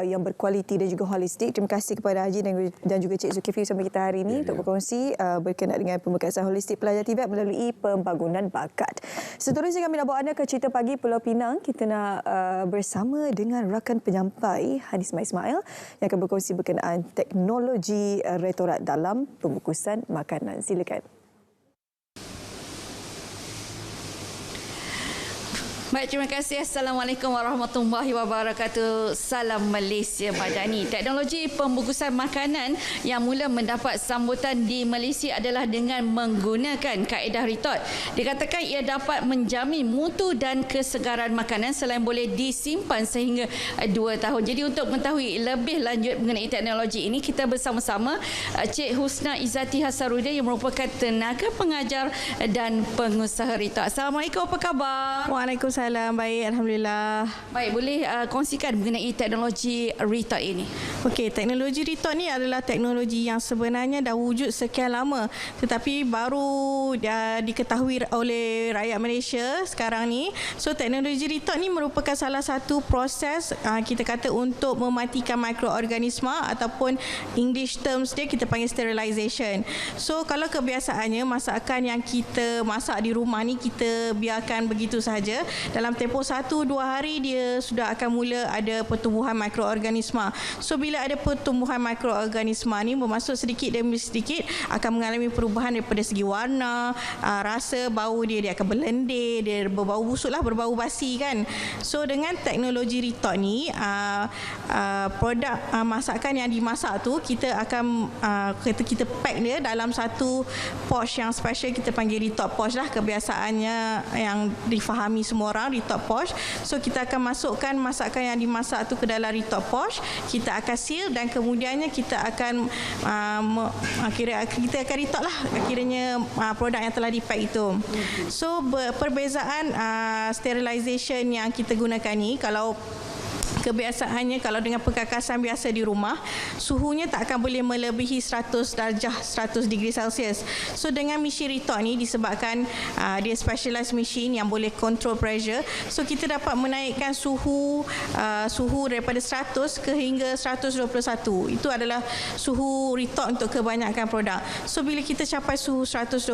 Speaker 3: yang berkualiti dan juga holistik. Terima kasih kepada Haji dan juga Cik Zulkifli bersama kita hari ini untuk berkongsi berkenaan dengan pembekasan holistik pelajar TVET melalui pembangunan bakat. Seterusnya kami nak bawa anda ke Cerita Pagi Pulau Pinang. Kita nak bersama dengan rakan penyampai Hanis Ismail yang akan berkongsi berkenaan teknologi rektorat dalam pembungkusan makanan. Silakan.
Speaker 7: Baik, terima kasih. Assalamualaikum warahmatullahi wabarakatuh. Salam Malaysia Madani. Teknologi pembungkusan makanan yang mula mendapat sambutan di Malaysia adalah dengan menggunakan kaedah RITOT. Dikatakan ia dapat menjamin mutu dan kesegaran makanan selain boleh disimpan sehingga 2 tahun. Jadi untuk mengetahui lebih lanjut mengenai teknologi ini, kita bersama-sama Cik Husna Izzati Hasaruddin yang merupakan tenaga pengajar dan pengusaha RITOT. Assalamualaikum, apa khabar?
Speaker 8: Waalaikumsalam. Baik, alhamdulillah.
Speaker 7: Baik, boleh kongsikan mengenai teknologi RITOT ini?
Speaker 8: Okey, teknologi RITOT ni adalah teknologi yang sebenarnya dah wujud sekian lama, tetapi baru diketahui oleh rakyat Malaysia sekarang ni. So teknologi RITOT ni merupakan salah satu proses kita kata untuk mematikan mikroorganisma, ataupun English terms dia kita panggil sterilization. So kalau kebiasaannya masakan yang kita masak di rumah ni kita biarkan begitu sahaja, dalam tempoh 1-2 hari dia sudah akan mula ada pertumbuhan mikroorganisma. So bila ada pertumbuhan mikroorganisma ni bermaksud sedikit demi sedikit akan mengalami perubahan daripada segi warna, rasa, bau dia akan berlendir, dia berbau busuk lah, berbau basi kan. So dengan teknologi RITOT ni produk masakan yang dimasak tu kita akan kita pack dia dalam satu pouch yang special, kita panggil RITOT pouch lah, kebiasaannya yang difahami semua orang, RITOT pouch. So kita akan masukkan masakan yang dimasak tu ke dalam RITOT pouch, kita akan seal dan kemudiannya kita akan kita akan RITOT lah kiranya produk yang telah dipack itu. So perbezaan sterilization yang kita gunakan ni, kalau kebiasaannya kalau dengan pekakasan biasa di rumah, suhunya tak akan boleh melebihi 100 darjah 100 degree Celsius. So dengan mesin Ritot ni disebabkan dia specialized machine yang boleh control pressure, so kita dapat menaikkan suhu daripada 100 ke hingga 121. Itu adalah suhu Ritot untuk kebanyakan produk. So bila kita capai suhu 121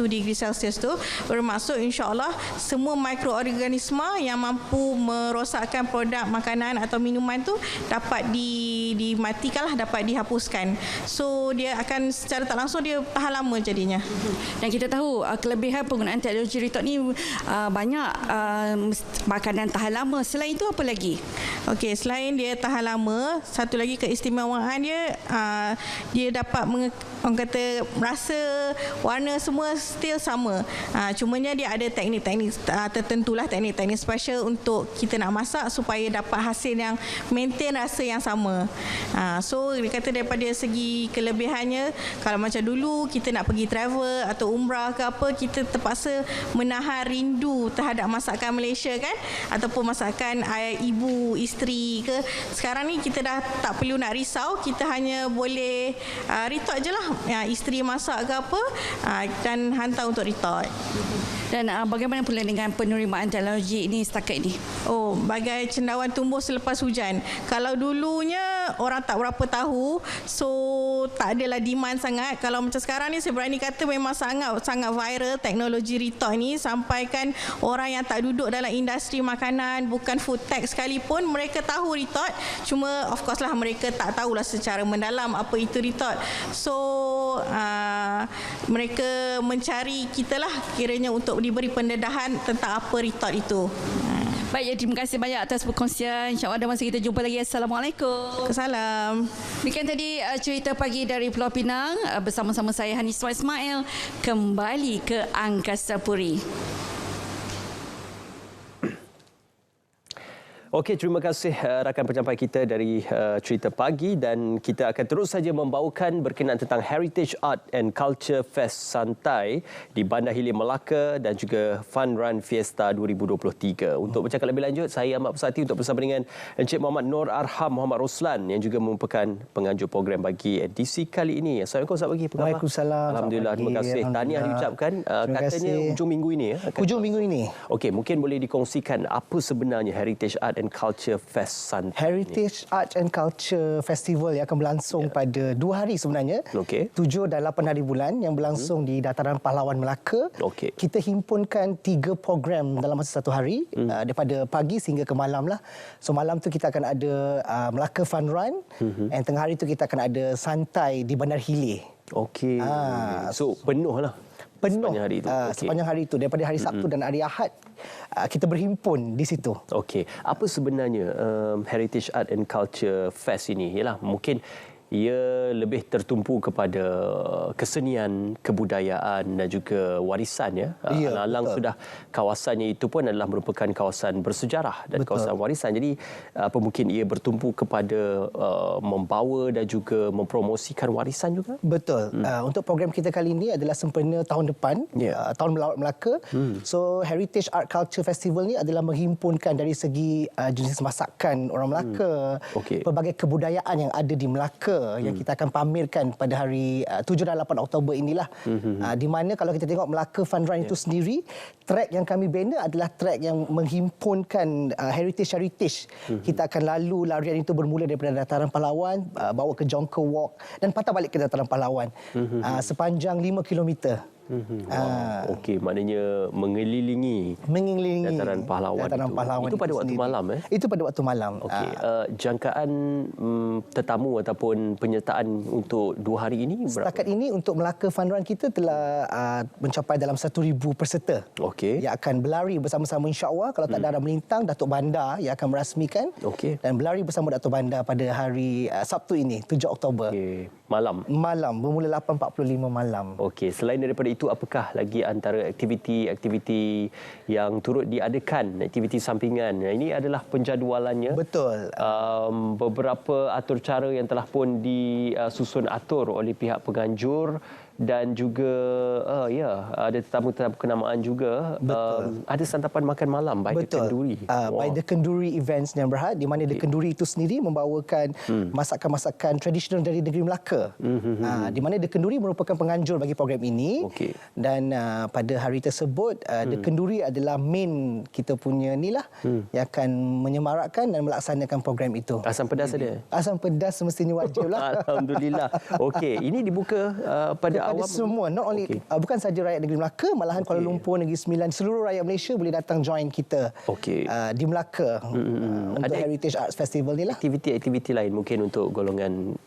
Speaker 8: degree Celsius tu, bermaksud insya-Allah semua mikroorganisma yang mampu merosakkan produk makanan atau minuman tu dapat dimatikanlah, dapat dihapuskan. So dia akan secara tak langsung dia tahan lama jadinya.
Speaker 7: Dan kita tahu kelebihan penggunaan teknologi Ritot ni banyak makanan tahan lama. Selain itu apa lagi?
Speaker 8: Okey, selain dia tahan lama, satu lagi keistimewaan dia, dia dapat orang kata rasa warna semua still sama. Cumanya dia ada teknik-teknik tertentulah, teknik-teknik special untuk kita nak masak supaya dapat hasil yang maintain rasa yang sama. So dia kata daripada segi kelebihannya, kalau macam dulu kita nak pergi travel atau umrah ke apa, kita terpaksa menahan rindu terhadap masakan Malaysia kan, ataupun masakan ibu, isteri ke. Sekarang ni kita dah tak perlu nak risau, kita hanya boleh Ritot je lah, isteri masak ke apa, dan hantar untuk Ritot.
Speaker 7: Dan bagaimana pula dengan penerimaan teknologi ini setakat ini?
Speaker 8: Oh, bagai cendawan tumbuh selepas hujan. Kalau dulunya orang tak berapa tahu, so tak adalah demand sangat. Kalau macam sekarang ni saya berani kata memang sangat viral teknologi Ritot ni, sampaikan orang yang tak duduk dalam industri makanan, bukan food tech sekalipun, mereka tahu Ritot. Cuma of course lah mereka tak tahulah secara mendalam apa itu Ritot. So mereka mencari kita lah kiranya untuk diberi pendedahan tentang apa Ritot itu.
Speaker 7: Baik, ya, terima kasih banyak atas perkongsian. InsyaAllah ada masa kita jumpa lagi. Assalamualaikum.
Speaker 8: Waalaikumsalam.
Speaker 7: Demikian tadi cerita pagi dari Pulau Pinang bersama-sama saya Haniswa Ismail, kembali ke Angkasa Puri.
Speaker 2: Okey, terima kasih rakan penyampai kita dari Cerita Pagi, dan kita akan terus saja membawakan berkenaan tentang Heritage Art and Culture Fest Santai di Bandar Hilir Melaka dan juga Fun Run Fiesta 2023. Untuk bercakap lebih lanjut, saya Ahmad Pesati untuk bersama dengan Encik Muhammad Nur Arham Muhammad Roslan yang juga merupakan penganjur program bagi edisi kali ini. Assalamualaikum, selamat pagi.
Speaker 9: Waalaikumsalam.
Speaker 2: Alhamdulillah, terima kasih. Tahniah diucapkan. Katanya hujung minggu ini.
Speaker 9: Hujung minggu ini.
Speaker 2: Okey, mungkin boleh dikongsikan apa sebenarnya Heritage Art and Culture Fest Santai.
Speaker 9: Heritage Art and Culture Festival yang akan berlangsung pada 2 hari sebenarnya.
Speaker 2: Okey.
Speaker 9: 7 dan 8 hari bulan yang berlangsung di Dataran Pahlawan Melaka.
Speaker 2: Okey.
Speaker 9: Kita himpunkan 3 program dalam masa 1 hari, daripada pagi sehingga ke malam lah. So malam tu kita akan ada Melaka Fun Run, dan tengah hari tu kita akan ada santai di Bandar Hilir.
Speaker 2: Okey. So penuh lah.
Speaker 9: Penuh
Speaker 2: sepanjang hari itu.
Speaker 9: Sepanjang hari itu, daripada hari Sabtu dan hari Ahad kita berhimpun di situ.
Speaker 2: Okey, apa sebenarnya Heritage Art and Culture Fest ini? Yalah, mungkin ia lebih tertumpu kepada kesenian, kebudayaan dan juga warisan ya. Alang-alang sudah kawasannya itu pun adalah merupakan kawasan bersejarah dan kawasan warisan. Jadi mungkin ia bertumpu kepada membawa dan juga mempromosikan warisan juga.
Speaker 9: Betul. Untuk program kita kali ini adalah sempena tahun depan, Tahun Melawat Melaka. So Heritage Art Culture Festival ni adalah menghimpunkan dari segi jenis masakan orang Melaka, pelbagai kebudayaan yang ada di Melaka yang kita akan pamerkan pada hari 7 dan 8 Oktober inilah. Di mana kalau kita tengok Melaka Fun Run itu sendiri, trek yang kami bina adalah trek yang menghimpunkan heritage. Kita akan lalu larian itu bermula daripada Dataran Pahlawan, bawa ke Jonker Walk dan patah balik ke Dataran Pahlawan sepanjang 5 kilometer.
Speaker 2: Okey, maknanya mengelilingi Dataran Pahlawan. Itu pada waktu malam
Speaker 9: Itu pada waktu malam.
Speaker 2: Okey, jangkaan tetamu ataupun penyertaan untuk 2 hari ini berapa?
Speaker 9: Setakat ini untuk Melaka Fun Run kita telah mencapai dalam 1,000 peserta.
Speaker 2: Okey.
Speaker 9: Yang akan berlari bersama-sama insya-Allah. Kalau tak ada arah melintang, Datuk Bandar yang akan merasmikan.
Speaker 2: Okey.
Speaker 9: Dan berlari bersama Datuk Bandar pada hari Sabtu ini, 7 Oktober.
Speaker 2: Okey. malam.
Speaker 9: Malam, bermula 8.45 malam.
Speaker 2: Okey, selain daripada itu, apakah lagi antara aktiviti-aktiviti yang turut diadakan, aktiviti sampingan? Ini adalah penjadualannya.
Speaker 9: Betul.
Speaker 2: Beberapa atur cara yang telah pun disusun atur oleh pihak penganjur dan juga ada tetamu-tetamu kenamaan juga. Ada santapan makan malam by The Kenduri.
Speaker 9: By The Kenduri Events yang berhad, di mana The Kenduri itu sendiri membawakan masakan-masakan tradisional dari negeri Melaka. Di mana The Kenduri merupakan penganjur bagi program ini. Dan pada hari tersebut The Kenduri adalah main kita punya ni lah yang akan menyemarakkan dan melaksanakan program itu.
Speaker 2: Asam pedas ada?
Speaker 9: Asam pedas semestinya wajib lah.
Speaker 2: Alhamdulillah. Okey, ini dibuka pada awam
Speaker 9: semua, not only bukan saja rakyat negeri Melaka, malahan Kuala Lumpur, Negeri Sembilan, seluruh rakyat Malaysia boleh datang join kita di Melaka untuk Heritage Arts Festival ni lah.
Speaker 2: Aktiviti-aktiviti lain mungkin untuk golongan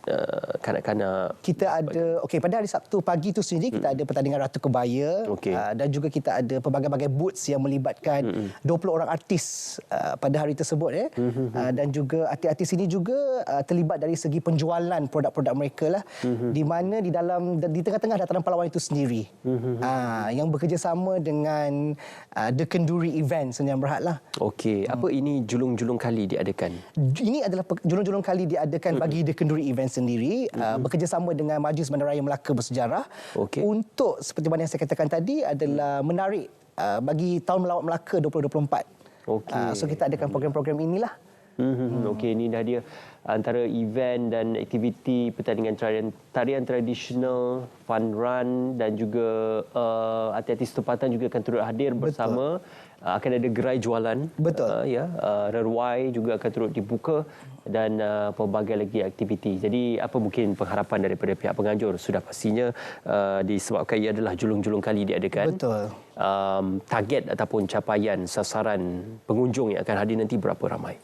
Speaker 2: kanak-kanak.
Speaker 9: Kita ada, pada hari Sabtu pagi tu sendiri kita ada pertandingan Ratu Kebaya, dan juga kita ada pelbagai-bagai booths yang melibatkan 20 orang artis pada hari tersebut. Dan juga artis-artis ini juga terlibat dari segi penjualan produk-produk mereka lah, di mana di tengah-tengah dataran Palawan itu sendiri yang bekerjasama dengan The Kenduri Events yang berhad lah.
Speaker 2: Okey, apa ini julung-julung kali diadakan?
Speaker 9: Ini adalah julung-julung kali diadakan bagi The Kenduri Events sendiri, bekerjasama dengan Majlis Bandaraya Melaka Bersejarah untuk, seperti mana yang saya katakan tadi, adalah menarik bagi Tahun Melawat Melaka 2024. So kita adakan program-program inilah.
Speaker 2: Okey, ini dah dia antara event dan aktiviti pertandingan tarian tradisional, fun run dan juga artis-artis tempatan juga akan turut hadir bersama. Akan ada gerai jualan. Reruai juga akan turut dibuka dan pelbagai lagi aktiviti. Jadi apa mungkin pengharapan daripada pihak penganjur? Sudah pastinya disebabkan ia adalah julung-julung kali diadakan. Target ataupun capaian sasaran pengunjung yang akan hadir nanti berapa ramai?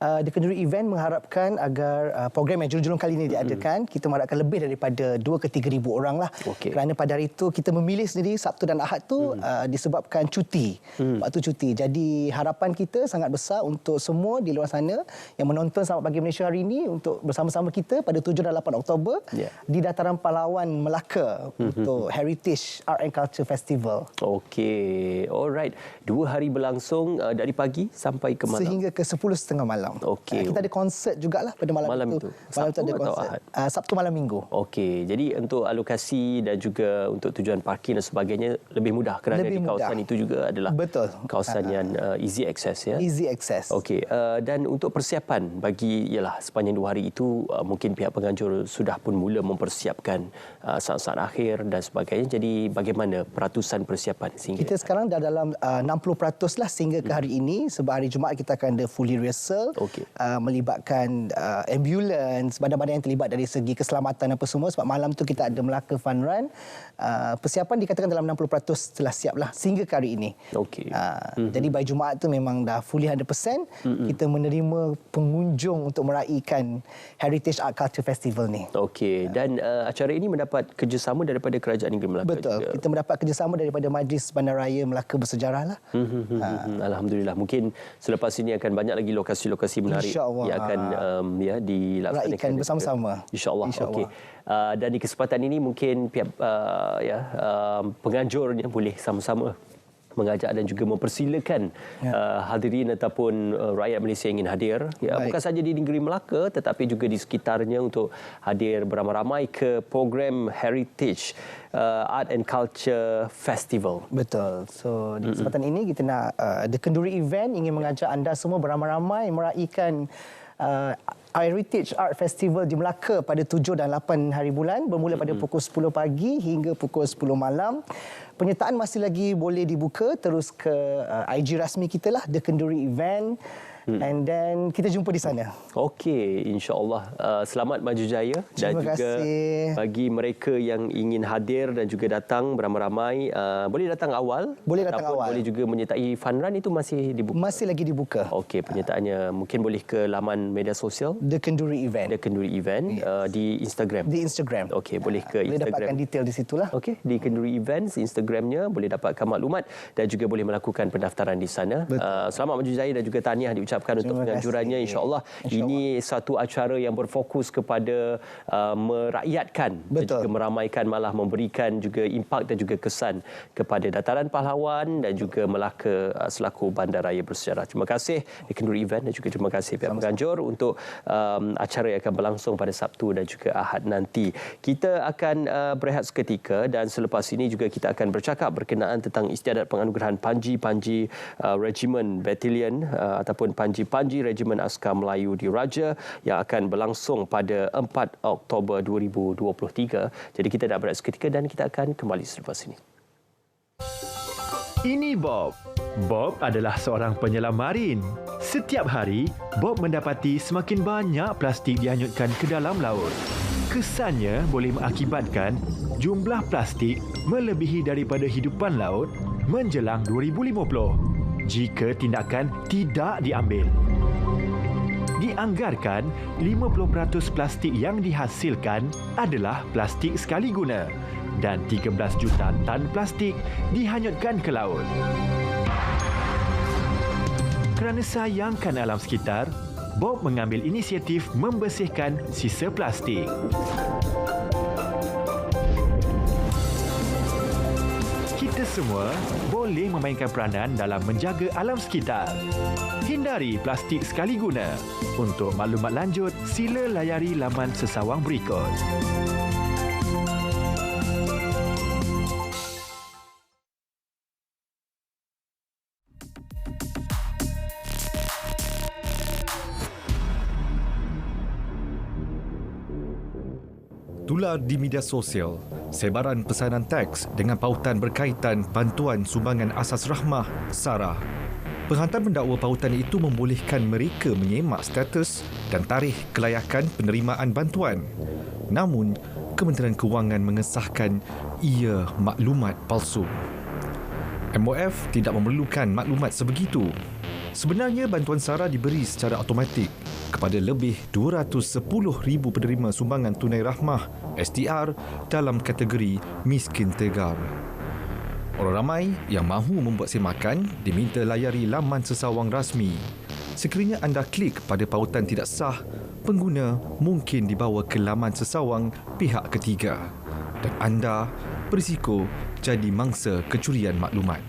Speaker 9: The Kenduri Event mengharapkan agar program yang julung-julung kali ini diadakan, kita mengharapkan lebih daripada 2 ke 3 ribu orang lah. Kerana pada hari itu kita memilih sendiri Sabtu dan Ahad tu disebabkan cuti. Waktu cuti. Jadi harapan kita sangat besar untuk semua di luar sana yang menonton Selamat Pagi Malaysia hari ini untuk bersama-sama kita pada 7 dan 8 Oktober di dataran Palawan Melaka untuk Heritage Art and Culture Festival.
Speaker 2: Okey, alright. 2 hari berlangsung dari pagi sampai ke malam.
Speaker 9: Sehingga ke 10.30 malam. Kita ada konsert jugalah pada malam itu. Malam itu ada konsert. Sabtu malam Minggu.
Speaker 2: Okey, jadi untuk alokasi dan juga untuk tujuan parking dan sebagainya lebih mudah kerana di kawasan itu juga adalah kawasan yang easy access ya.
Speaker 9: Easy access.
Speaker 2: Okey, dan untuk persiapan bagi sepanjang 2 hari itu mungkin pihak penganjur sudah pun mula mempersiapkan saat-saat akhir dan sebagainya. Jadi bagaimana peratusan persiapan sehingga
Speaker 9: kita sekarang dah dalam 60% lah sehingga ke hari ini, sebab hari Jumaat kita akan ada fully rehearsal. Melibatkan ambulans, badan-badan yang terlibat dari segi keselamatan apa semua, sebab malam tu kita ada Melaka Fun Run. Persiapan dikatakan dalam 60% telah siap lah sehingga ke hari ini. Jadi by Jumaat tu memang dah fully 100%. Kita menerima pengunjung untuk meraihkan Heritage Art Culture Festival ni.
Speaker 2: Okey, dan acara ini mendapat kerjasama daripada Kerajaan Negeri Melaka.
Speaker 9: Betul juga. Kita mendapat kerjasama daripada Majlis Bandaraya Melaka Bersejarah lah.
Speaker 2: Alhamdulillah, mungkin selepas ini akan banyak lagi lokasi-lokasi menarik yang akan dilaksanakan
Speaker 9: bersama-sama.
Speaker 2: InsyaAllah. Okey. Dan di kesempatan ini mungkin pihak penganjurnya boleh sama-sama mengajak dan juga mempersilakan hadirin ataupun rakyat Malaysia yang ingin hadir. Bukan saja di negeri Melaka tetapi juga di sekitarnya untuk hadir beramai-ramai ke program Heritage Art and Culture Festival.
Speaker 9: Betul. So di kesempatan ini kita nak The Kenduri Event ingin mengajak anda semua beramai-ramai meraihkan Heritage Art Festival di Melaka pada 7 dan 8 hari bulan, bermula pada pukul 10 pagi hingga pukul 10 malam. Penyertaan masih lagi boleh dibuka terus ke IG rasmi kita lah, The Kenduri Event. And then kita jumpa di sana.
Speaker 2: Okey, insya-Allah. Selamat maju jaya dan juga bagi mereka yang ingin hadir dan juga datang beramai-ramai, boleh datang awal.
Speaker 9: Boleh datang awal.
Speaker 2: Boleh juga menyertai fun run, itu masih dibuka.
Speaker 9: Masih lagi dibuka.
Speaker 2: Okey, penyertaannya mungkin boleh ke laman media sosial
Speaker 9: The Kenduri Event.
Speaker 2: The Kenduri Event di Instagram.
Speaker 9: Di Instagram.
Speaker 2: Okey, boleh ke
Speaker 9: boleh
Speaker 2: Instagram.
Speaker 9: Boleh dapatkan detail di situlah.
Speaker 2: Okey, di Kenduri Events Instagramnya boleh dapatkan maklumat dan juga boleh melakukan pendaftaran di sana. Selamat maju jaya dan juga tahniah diucapkan ucapkan untuk penganjurannya. InsyaAllah ini satu acara yang berfokus kepada merakyatkan dan juga meramaikan, malah memberikan juga impak dan juga kesan kepada Dataran Pahlawan dan juga Melaka selaku bandaraya bersejarah. Terima kasih di Kenduri Event dan juga terima kasih pihak penganjur untuk acara yang akan berlangsung pada Sabtu dan juga Ahad nanti. Kita akan berehat seketika dan selepas ini juga kita akan bercakap berkenaan tentang istiadat penganugerahan Panji-Panji Regimen Batalion ataupun Panji-Panji Regimen Askar Melayu Diraja yang akan berlangsung pada 4 Oktober 2023. Jadi kita dah berehat seketika dan kita akan kembali selepas ini.
Speaker 10: Ini Bob. Bob adalah seorang penyelam marin. Setiap hari, Bob mendapati semakin banyak plastik dihanyutkan ke dalam laut. Kesannya boleh mengakibatkan jumlah plastik melebihi daripada hidupan laut menjelang 2050 jika tindakan tidak diambil. Dianggarkan 50% plastik yang dihasilkan adalah plastik sekali guna dan 13 juta tan plastik dihanyutkan ke laut. Kerana sayangkan alam sekitar, Bob mengambil inisiatif membersihkan sisa plastik. Kita semua boleh memainkan peranan dalam menjaga alam sekitar. Hindari plastik sekali guna. Untuk maklumat lanjut, sila layari laman sesawang berikut.
Speaker 11: Tular di media sosial, sebaran pesanan teks dengan pautan berkaitan bantuan sumbangan asas rahmah SARA. Penghantar mendakwa pautan itu membolehkan mereka menyemak status dan tarikh kelayakan penerimaan bantuan. Namun, Kementerian Kewangan mengesahkan ia maklumat palsu. MOF tidak memerlukan maklumat sebegitu. Sebenarnya bantuan SARA diberi secara automatik kepada lebih 210,000 penerima sumbangan tunai rahmah STR dalam kategori miskin tegar. Orang ramai yang mahu membuat semakan diminta layari laman sesawang rasmi. Sekiranya anda klik pada pautan tidak sah, pengguna mungkin dibawa ke laman sesawang pihak ketiga dan anda berisiko jadi mangsa kecurian maklumat.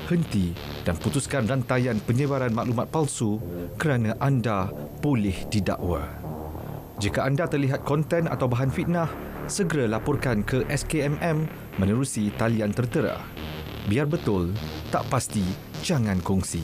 Speaker 11: Henti dan putuskan rantaian penyebaran maklumat palsu kerana anda boleh didakwa. Jika anda terlihat konten atau bahan fitnah, segera laporkan ke SKMM menerusi talian tertera. Biar betul, tak pasti, jangan kongsi.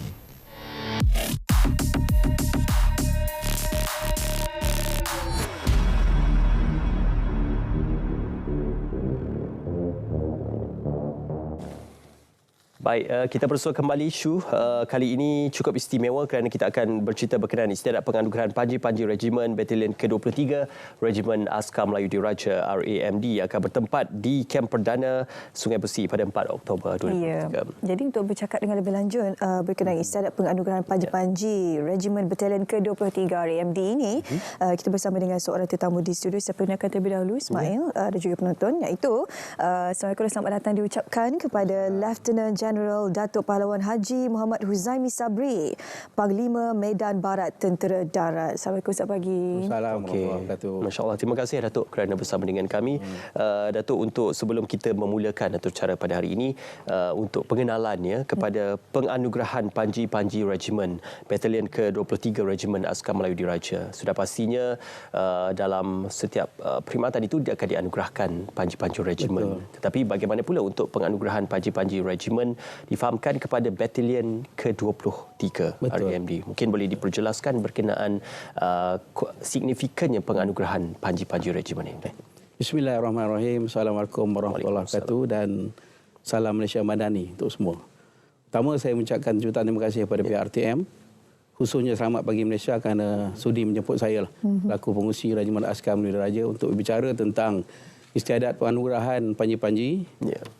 Speaker 2: Baik, kita bersua kembali isu kali ini cukup istimewa kerana kita akan bercerita berkenaan istiadat penganugerahan Panji-Panji Regimen Batalion ke-23 Regimen Askar Melayu Diraja RAMD yang akan bertempat di Kem Perdana Sungai Besi pada 4 Oktober 2023.
Speaker 3: Ya. Jadi untuk bercakap dengan lebih lanjut berkenaan istiadat penganugerahan Panji-Panji Regimen Batalion ke-23 RAMD ini, kita bersama dengan seorang tetamu di studio. Saya perkenalkan terlebih dahulu Ismail dan juga penonton, iaitu Assalamualaikum, selamat datang diucapkan kepada Lieutenant General Datuk Pahlawan Haji Muhammad Huzaimi Sabri, Panglima Medan Barat Tentera Darat. Assalamualaikum, selamat pagi.
Speaker 2: Assalamualaikum. Masya-Allah, terima kasih Datuk kerana bersama dengan kami. Datuk, untuk sebelum kita memulakan acara pada hari ini, untuk pengenalannya kepada penganugerahan Panji-Panji Regimen Batalion ke-23 Regimen Askar Melayu Diraja. Sudah pastinya dalam setiap perkhidmatan itu dia akan dianugerahkan Panji-Panji Regimen. Tetapi bagaimana pula untuk penganugerahan Panji-Panji Regimen difahamkan kepada Batalion ke-23 RAMD? Mungkin boleh diperjelaskan berkenaan signifikannya penganugerahan Panji-Panji Regimen ini.
Speaker 12: Bismillahirrahmanirrahim. Assalamualaikum warahmatullahi wabarakatuh dan salam Malaysia Madani untuk semua. Pertama, saya mengucapkan jutaan terima kasih kepada pihak RTM, khususnya Selamat Pagi Malaysia kerana sudi menjemput saya selaku pengurusi Regimen Askar Melayu Diraja untuk berbicara tentang istiadat penganugerahan Panji-Panji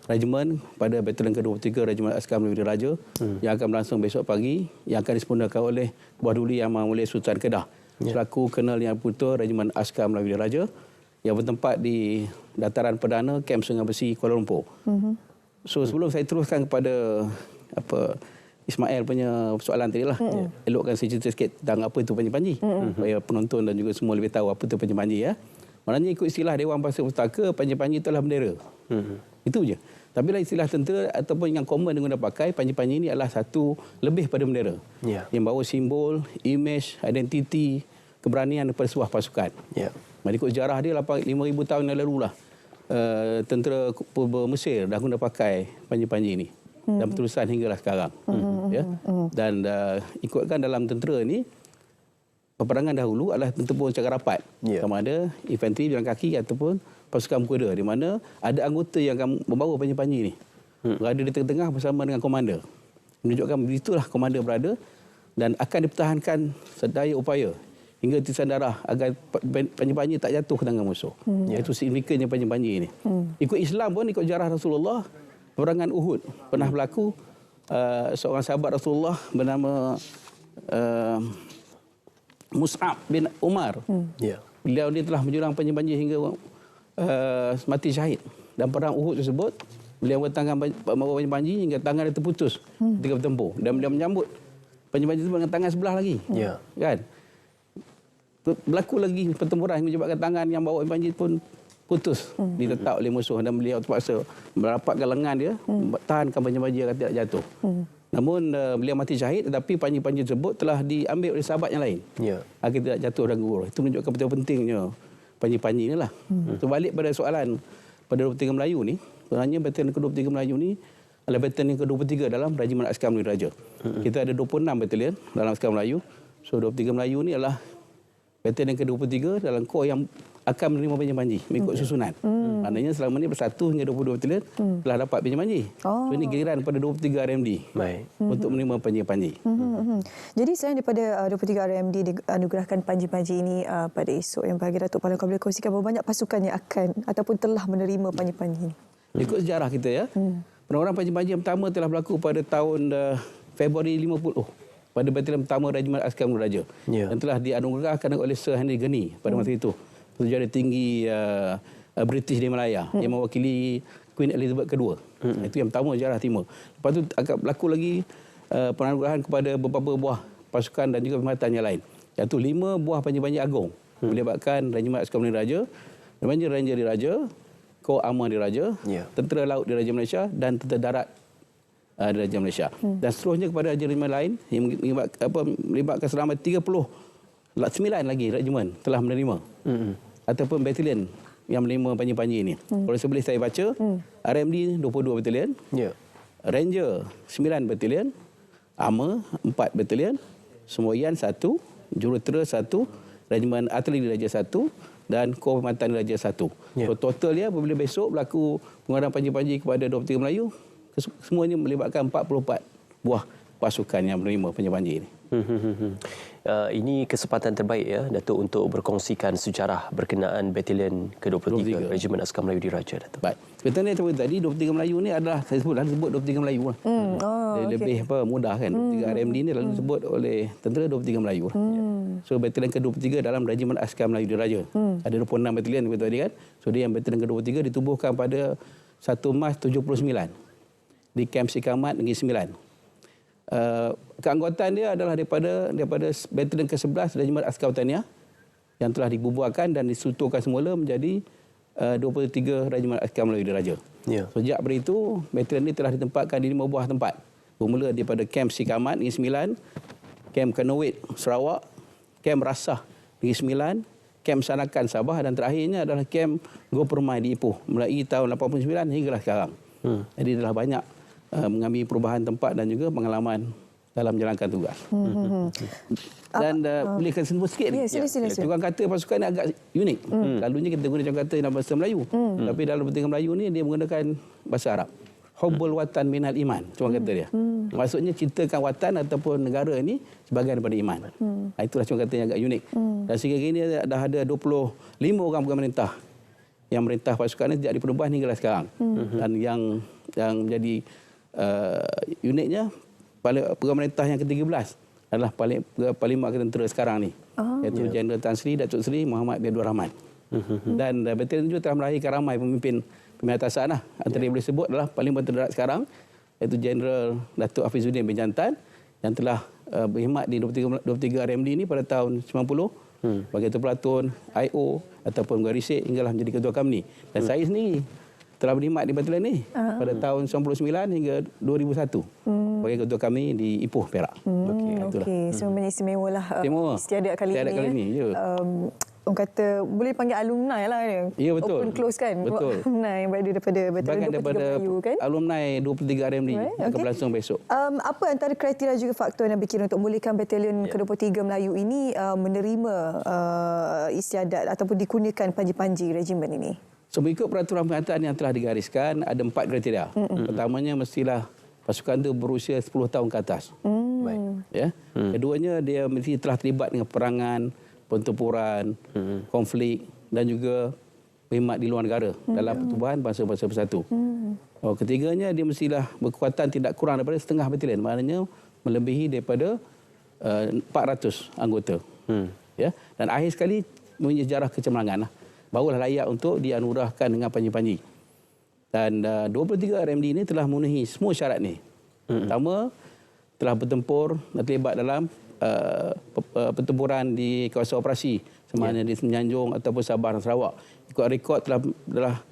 Speaker 12: Regimen pada Batalion ke-23 Regimen Askar Melayu Diraja yang akan berlangsung besok pagi, yang akan disempurnakan oleh Buah Duli Yang Maha Mulia Sultan Kedah selaku Kenal Yang Putra Regimen Askar Melayu Diraja yang bertempat di Dataran Perdana Kem Sungai Besi, Kuala Lumpur. So sebelum saya teruskan kepada Ismail punya soalan tadi lah. Elokkan saya cerita sikit tentang apa itu panji-panji. Supaya penonton dan juga semua lebih tahu apa itu panji-panji ya. Maknanya ikut istilah Dewan Pasukan Pustaka, panji-panji itu adalah bendera. Itu je. Tapi lah istilah tentera ataupun yang common dengan pakai, panji-panji ini adalah satu lebih pada bendera. Yang bawa simbol, image, identiti, keberanian daripada sebuah pasukan. Ikut sejarah dia 5,000 tahun yang lalu lah. Tentera purba Mesir dah guna pakai panji-panji ini. Dan berterusan hinggalah sekarang. Dan ikutkan dalam tentera ni, peperangan dahulu adalah tempur secara rapat. Sama ada infanteri berjalan kaki ataupun pasukan berkuda, di mana ada anggota yang akan membawa panji-panji ni. Berada di tengah-tengah bersama dengan komander. Menunjukkan begitulah komander berada dan akan dipertahankan sedaya upaya hingga titisan darah agar panji-panji tak jatuh ke tangan musuh. Itu signifikannya panji-panji ini. Ikut Islam pun, ikut sejarah Rasulullah, peperangan Uhud pernah berlaku. Seorang sahabat Rasulullah bernama Mus'ab bin Umar. Beliau dia telah menjurang panji-panji hingga mati syahid. Dan perang Uhud tersebut, beliau membawa panji-panji hingga tangan dia terputus ketika bertempur. Dan beliau menyambut panji-panji itu dengan tangan sebelah lagi. Kan? Berlaku lagi pertempuran menyebabkan tangan yang bawa panji pun putus, diletak oleh musuh dan beliau terpaksa merapatkan lengan dia, tahankan panji-panji agar tidak jatuh. Namun beliau mati syahid, tetapi panji-panji tersebut telah diambil oleh sahabat yang lain agar tidak jatuh dan gugur. Itu menunjukkan betapa pentingnya panji-panji inilah. Balik pada soalan pada 23 Melayu ni, sebenarnya batalion ke-23 Melayu ni adalah batalion ke-23 dalam Regimen Askar Melayu Diraja. Kita ada 26 batalion dalam Askar Melayu. So 23 Melayu ni adalah batalion ke-23 dalam kor yang akan menerima panji-panji mengikut susunan. Maknanya selama ni bersatu hingga 22 batalion telah dapat panji-panji. So ini giliran pada 23 RMD untuk menerima panji-panji.
Speaker 3: Jadi selain daripada 23 RMD dianugerahkan panji-panji ini pada esok yang bahagia, Datuk Pala, kau boleh kongsikan berapa banyak pasukan yang akan ataupun telah menerima panji-panji ini?
Speaker 12: Ikut sejarah kita ya, penawaran panji-panji yang pertama telah berlaku pada tahun Februari 50. Pada batalion pertama Regimen Askar Melayu Diraja. Dan telah dianugerahkan oleh Sir Henry Gurney pada masa itu. Penjara tinggi British di Malaya yang mewakili Queen Elizabeth II. Itu yang pertama sejarah timur. Lepas tu akan berlaku lagi penganugerahan kepada beberapa buah pasukan dan juga perkhidmatan yang lain. Iaitu 5 buah panji-panji agung melibatkan Regimen Askar Melayu Diraja, Ranger Diraja, Kor Armor Diraja, Tentera Laut Diraja Malaysia dan Tentera Darat Diraja Malaysia. Dan seterusnya kepada regimen lain yang melibatkan selama 39 lagi regimen telah menerima ataupun batalion yang menerima panji-panji ini. Kalau boleh saya baca, RMD 22 batalion, Ranger 9 batalion, Armor 4 batalion, Semoyan 1, Jurutera 1, Regimen Artillery Diraja 1 dan Kor Perkhidmatan Diraja 1. So total dia apabila besok berlaku pengurangan panji-panji kepada 23 Melayu, semuanya melibatkan 44 buah pasukan yang menerima panji-panji ini.
Speaker 2: Ini kesempatan terbaik ya, Datuk, untuk berkongsikan sejarah berkenaan batalion ke-23 Regimen Askar Melayu Diraja, Datuk.
Speaker 12: Baik. Seperti yang saya tadi, 23 Melayu ni adalah, saya sebut 23 Melayu lah. Lebih mudah kan. 23 RMD ni lalu disebut oleh tentera 23 Melayu. So batalion ke-23 dalam Regimen Askar Melayu Diraja. Ada 26 batalion seperti tadi kan. So dia yang batalion ke-23 ditubuhkan pada 1 Mac 79 di Kamp Sikamat Negeri Sembilan. Keanggotaan dia adalah daripada batalion ke-11 Regimen Askar Wataniah yang telah dibubuhkan dan disuturkan semula menjadi 23 Regimen Askar Melayu Diraja. Sejak dari itu, batalion ini telah ditempatkan di 5 buah tempat. Bermula daripada Kamp Sikamat Negeri Sembilan, Kamp Kanowit Sarawak, Kamp Rasah Negeri Sembilan, Kamp Sanakan Sabah dan terakhirnya adalah Kamp Go Permai di Ipoh mulai tahun 89 hinggalah sekarang. Jadi telah banyak mengambil perubahan tempat dan juga pengalaman dalam menjalankan tugas. Dan boleh saya sebut sikit ni. Tukang kata pasukan ni agak unik. Lalunya kita guna tukang kata dalam bahasa Melayu. Tapi dalam bahasa Melayu ni dia menggunakan bahasa Arab. Hubbul watan minal iman, tukang kata dia. Maksudnya cintakan watan ataupun negara ini sebahagian daripada iman. Itulah tukang kata yang agak unik. Dan sehingga kini dah ada 25 orang pemerintah yang merintah pasukan ini sejak di perubahan hingga sekarang. Dan yang menjadi uniknya, pemerintah yang ke-13 adalah Panglima Tentera sekarang ni, iaitu Jeneral Tan Sri Datuk Seri Muhammad bin Abdul Rahman. Dan batalion itu telah melahirkan ramai pemimpin atasan lah. Antara yang boleh sebut adalah Panglima Tentera sekarang, iaitu Jeneral Datuk Hafizuddin bin Jantan yang telah berkhidmat di 23 RMD ini pada tahun 90 sebagai Ketua Pelatun, IO ataupun Garisik hinggalah menjadi Ketua Kamni. Dan saya sendiri telah berkhidmat di batalion ini pada tahun 99 hingga 2001 sebagai Ketua Kamni di Ipoh, Perak.
Speaker 3: Okey, sebenarnya istimewa lah istiadat kali ini.
Speaker 12: Ya.
Speaker 3: Orang kata boleh panggil alumni lah dia.
Speaker 12: Ya, betul.
Speaker 3: Open close kan.
Speaker 12: Betul.
Speaker 3: Alumni yang berada daripada batalion 23 Melayu kan.
Speaker 12: Alumni 23 RMD akan berlangsung besok.
Speaker 3: Apa antara kriteria juga faktor yang berkira untuk membolehkan batalion ke-23 Melayu ini menerima istiadat ataupun dikurniakan panji-panji regimen ini?
Speaker 12: So, mengikut peraturan pengantaraan yang telah digariskan, ada 4 kriteria. Pertamanya mestilah pasukan itu berusia 10 tahun ke atas. Ya. Keduanya dia mesti telah terlibat dengan perangan, pertempuran, konflik dan juga berkhidmat di luar negara dalam Pertubuhan Bangsa-Bangsa Bersatu. Ketiganya dia mestilah berkekuatan tidak kurang daripada setengah batalion, maknanya melebihi daripada 400 anggota. Ya. Dan akhir sekali mempunyai sejarah kecemerlangan. Barulah layak untuk dianugerahkan dengan panji-panji. Dan 23 RMD ini telah memenuhi semua syarat ni. Pertama, telah bertempur dan terlibat dalam pertempuran di kawasan operasi sama ada di Semenanjung ataupun Sabah dan Sarawak. Ikut rekod telah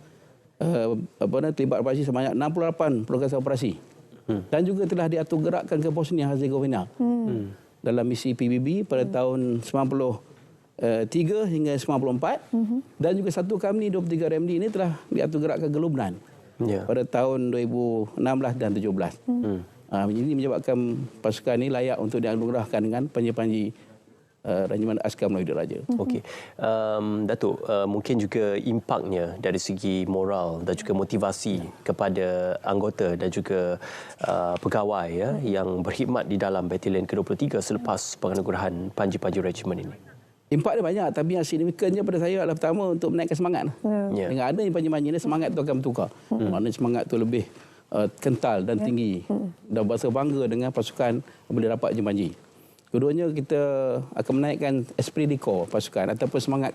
Speaker 12: terlibat operasi sebanyak 68 perluasan operasi. Dan juga telah diatur gerakkan ke Bosnia Herzegovina dalam misi PBB pada tahun 93 hingga 94 dan juga satu Kamni 23 RMD ini telah diatur gerakkan ke Lubnan pada tahun 2016 dan 2017. Ini menyebabkan pasukan ini layak untuk dianugerahkan dengan panji-panji Regimen Askar Melayu Diraja.
Speaker 2: Okey. Datuk, mungkin juga impaknya dari segi moral dan juga motivasi kepada anggota dan juga pegawai yang berkhidmat di dalam batalion ke-23 selepas penganugerahan panji-panji regimen ini.
Speaker 12: Impak dia banyak, tapi yang signifikannya pada saya adalah pertama untuk menaikkan semangat. Dengan adanya panji-panji ini, semangat itu akan bertukar. Maknanya semangat itu lebih kental dan tinggi dan berasa bangga dengan pasukan boleh dapat panji. Keduanya kita akan menaikkan esprit de corps pasukan ataupun semangat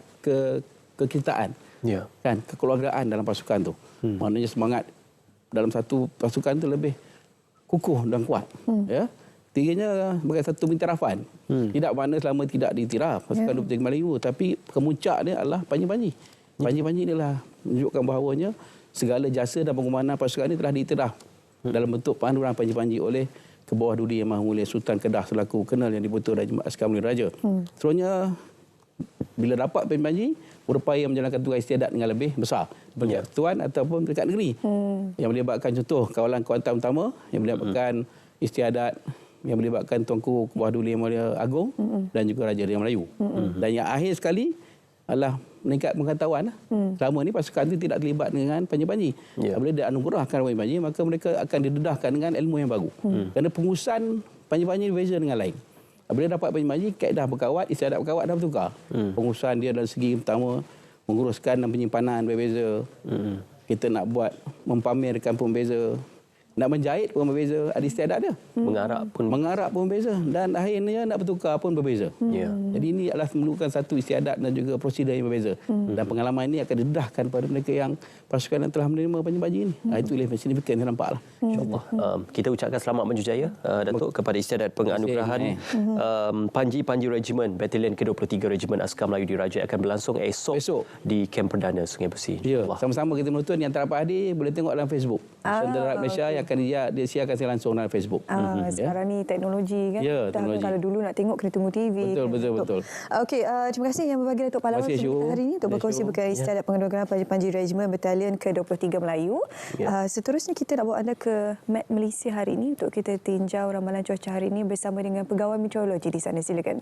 Speaker 12: kekitaan. Kan, kekeluargaan dalam pasukan tu. Maknanya semangat dalam satu pasukan tu lebih kukuh dan kuat. Ya. Tiganya sebagai satu bintirafan. Tidak mana selama tidak diiktiraf pasukan 23 Melayu, tapi kemuncak dia adalah panji-panji. Panji-panji inilah menunjukkan bahawanya segala jasa dan pengorbanan pasukan ini telah diiktiraf dalam bentuk penganugerahan panji-panji oleh Kebawah Duli Yang Maha Mulia Sultan Kedah selaku Kenal yang Dipertua Regimen Askar Melayu Diraja. Seterusnya, bila dapat panji-panji, berupaya menjalankan tugas istiadat dengan lebih besar daripada Tuan ataupun dekat negeri. Yang melibatkan contoh kawalan Kuantan Utama, yang melibatkan istiadat, yang melibatkan Tuanku Kebawah Duli Yang Mulia Agong dan juga Raja Riau Melayu. Dan yang akhir sekali adalah meningkat pengetahuan. Selama ini pasukan itu tidak terlibat dengan panji-panji. Apabila dia anugerahkan panji-panji, maka mereka akan didedahkan dengan ilmu yang baru. Kerana pengurusan panji-panji berbeza dengan lain. Apabila dapat panji-panji, kaedah berkawat, istiadat berkawat dah bertukar. Pengurusan dia dari segi pertama, menguruskan dan penyimpanan berbeza. Kita nak buat, mempamerkan pun berbeza. Nak menjahit pun berbeza, ada istiadat dia. Mengarap pun berbeza. Dan akhirnya nak bertukar pun berbeza. Jadi ini adalah memerlukan satu istiadat dan juga prosedur yang berbeza. Dan pengalaman ini akan didedahkan pada mereka yang pasukan yang telah menerima panji-panji ini. Itu lebih signifikan saya nampaklah.
Speaker 2: InsyaAllah. Kita ucapkan selamat menjujaya Datuk kepada istiadat penganugerahan panji-panji regimen batalion ke-23 Regimen Askar Melayu Diraja akan berlangsung esok di Kem Perdana Sungai Besi.
Speaker 12: Sama-sama kita menonton. Yang tak dapat hadir boleh tengok dalam Facebook. Tentera Malaysia yang akan dia siarkan saya langsung dalam Facebook.
Speaker 3: Sekarang ni teknologi kan.
Speaker 12: Teknologi.
Speaker 3: Kalau dulu nak tengok kena tunggu TV.
Speaker 12: Betul.
Speaker 3: Okey, terima kasih yang berbagi Datuk Pahlawan kita hari ini untuk berkongsi berkait istiadat penganugerahan panji-panji regimen batalion ke-23 Melayu. Seterusnya kita nak bawa anda ke Met Malaysia hari ini untuk kita tinjau ramalan cuaca hari ini bersama dengan pegawai meteorologi di sana. Silakan.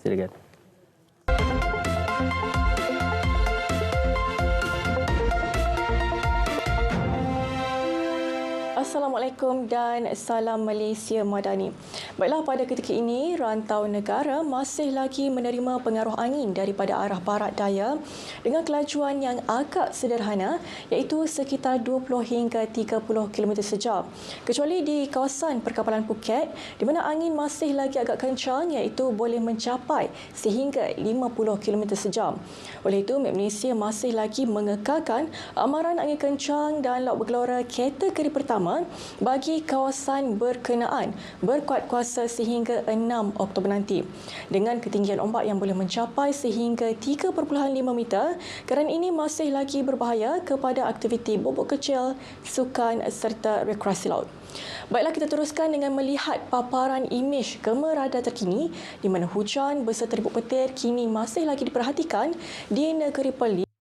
Speaker 13: Assalamualaikum dan salam Malaysia Madani. Baiklah, pada ketika ini, rantau negara masih lagi menerima pengaruh angin daripada arah barat daya dengan kelajuan yang agak sederhana iaitu sekitar 20 hingga 30 km sejam. Kecuali di kawasan perkapalan Phuket di mana angin masih lagi agak kencang iaitu boleh mencapai sehingga 50 km sejam. Oleh itu, Met Malaysia masih lagi mengekalkan amaran angin kencang dan laut bergelora kategori pertama bagi kawasan berkenaan berkuat kuasa sehingga 6 Oktober nanti. Dengan ketinggian ombak yang boleh mencapai sehingga 3.5 meter, keadaan ini masih lagi berbahaya kepada aktiviti bobok kecil, sukan serta rekreasi laut. Baiklah, kita teruskan dengan melihat paparan imej gambar radar terkini di mana hujan beserta ribut petir kini masih lagi diperhatikan di negeri Perlis,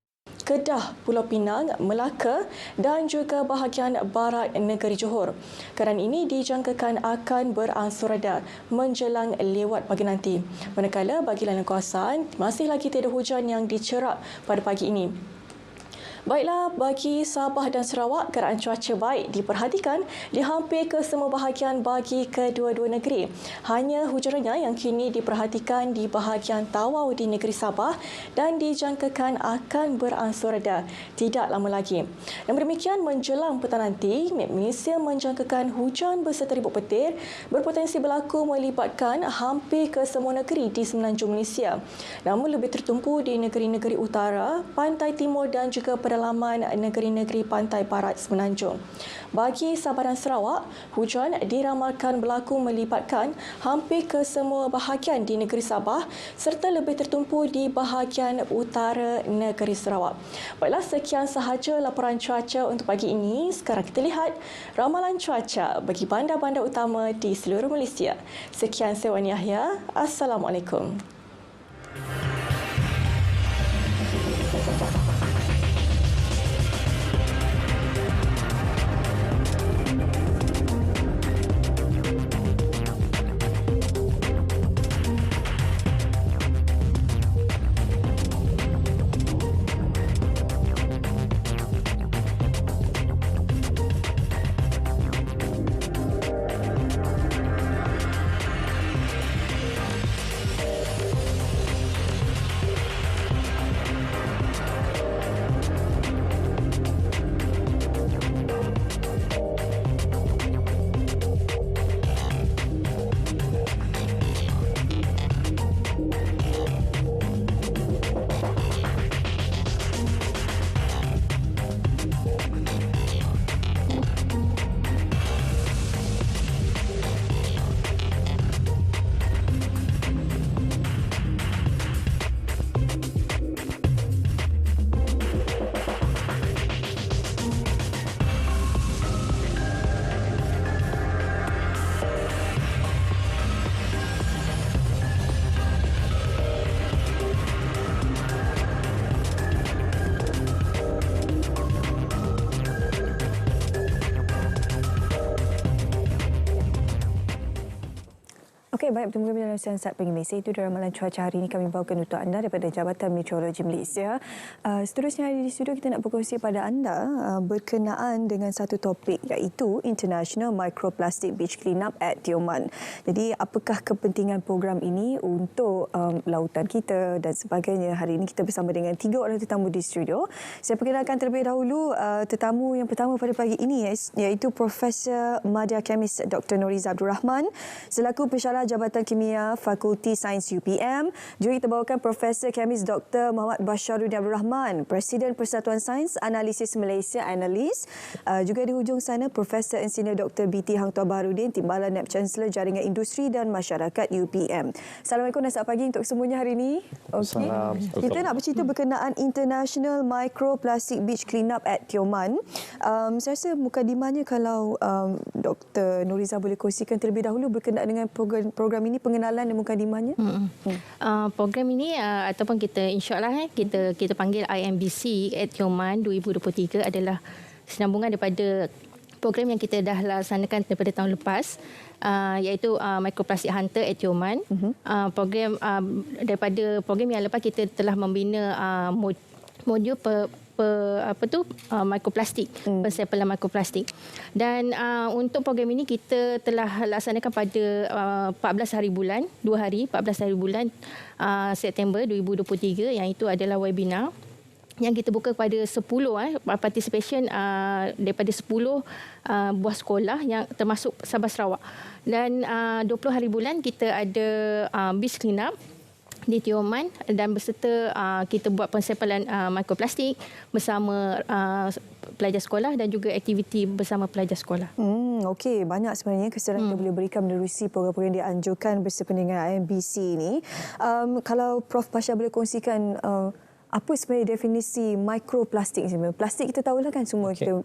Speaker 13: Kedah, Pulau Pinang, Melaka dan juga bahagian barat negeri Johor. Keadaan ini dijangkakan akan berangsur reda menjelang lewat pagi nanti. Manakala bagi lain kawasan masih lagi tiada hujan yang dicerak pada pagi ini. Baiklah, bagi Sabah dan Sarawak, keadaan cuaca baik diperhatikan di hampir ke semua bahagian bagi kedua-dua negeri. Hanya hujan renyah yang kini diperhatikan di bahagian Tawau di negeri Sabah dan dijangkakan akan berangsur reda tidak lama lagi. Dan demikian menjelang petang nanti, Met Malaysia menjangkakan hujan beserta ribut petir berpotensi berlaku melibatkan hampir ke semua negeri di semenanjung Malaysia. Namun lebih tertumpu di negeri-negeri utara, pantai timur dan juga pedalaman negeri-negeri pantai barat semenanjung. Bagi Sabah dan Sarawak, hujan diramalkan berlaku melibatkan hampir ke semua bahagian di negeri Sabah serta lebih tertumpu di bahagian utara negeri Sarawak. Baiklah, sekian sahaja laporan cuaca untuk pagi ini. Sekarang kita lihat ramalan cuaca bagi bandar-bandar utama di seluruh Malaysia. Sekian, saya Wan Yahya. Assalamualaikum. Okey, baik, bertemu kami dalam Siasat Pagi Malaysia. Itu ramalan cuaca hari ini kami bawakan untuk anda daripada Jabatan Meteorologi Malaysia. Seterusnya hari di studio kita nak berkongsi pada anda berkenaan dengan satu topik iaitu International Microplastic Beach Cleanup at Tioman. Jadi, apakah kepentingan program ini untuk lautan kita dan sebagainya. Hari ini kita bersama dengan 3 orang tetamu di studio. Saya perkenalkan terlebih dahulu tetamu yang pertama pada pagi ini iaitu Profesor Madya Kemis Dr. Noriza Abdul Rahman selaku Pensyarah Jabatan Kimia Fakulti Sains UPM. Juga kita bawakan Profesor Kemis Dr. Muhammad Basharuddin Abdul Rahman, Presiden Persatuan Sains Analisis Malaysia, Analis. Juga di hujung sana Profesor Insinyur Dr. BT Hang Tuah Baharudin, Timbalan Naib Chancellor Jaringan Industri dan Masyarakat UPM. Assalamualaikum dan selamat pagi untuk semuanya hari ini. Okey. Kita nak bercerita berkenaan International Microplastic Beach Cleanup at Tioman. Saya rasa mukadimahnya kalau Dr. Noriza boleh kongsikan terlebih dahulu berkenaan dengan program ini, pengenalan dan mukadimahnya.
Speaker 14: Program ini ataupun kita insyaAllah kita panggil IMBC at Tioman 2023 adalah sinambungan daripada program yang kita dah laksanakan daripada tahun lepas, iaitu Microplastic Hunter at Tioman. Program daripada program yang lepas kita telah membina modul mikroplastik, pensampalan mikroplastik. Dan untuk program ini kita telah laksanakan pada 14 hari bulan, 2 hari 14 hari bulan September 2023, yang itu adalah webinar yang kita buka kepada 10 participation daripada 10 buah sekolah yang termasuk Sabah Sarawak. Dan 20 hari bulan kita ada beach clean up di Tioman dan berserta kita buat pensampalan mikroplastik bersama pelajar sekolah dan juga aktiviti bersama pelajar sekolah.
Speaker 3: Okey, banyak sebenarnya kesedaran kita boleh berikan menerusi program-program yang dianjurkan bersama dengan IMBC ini. Kalau Prof Pasha boleh kongsikan apa sebenarnya definisi mikroplastik sebenarnya? Plastik kita tahulah kan semua kita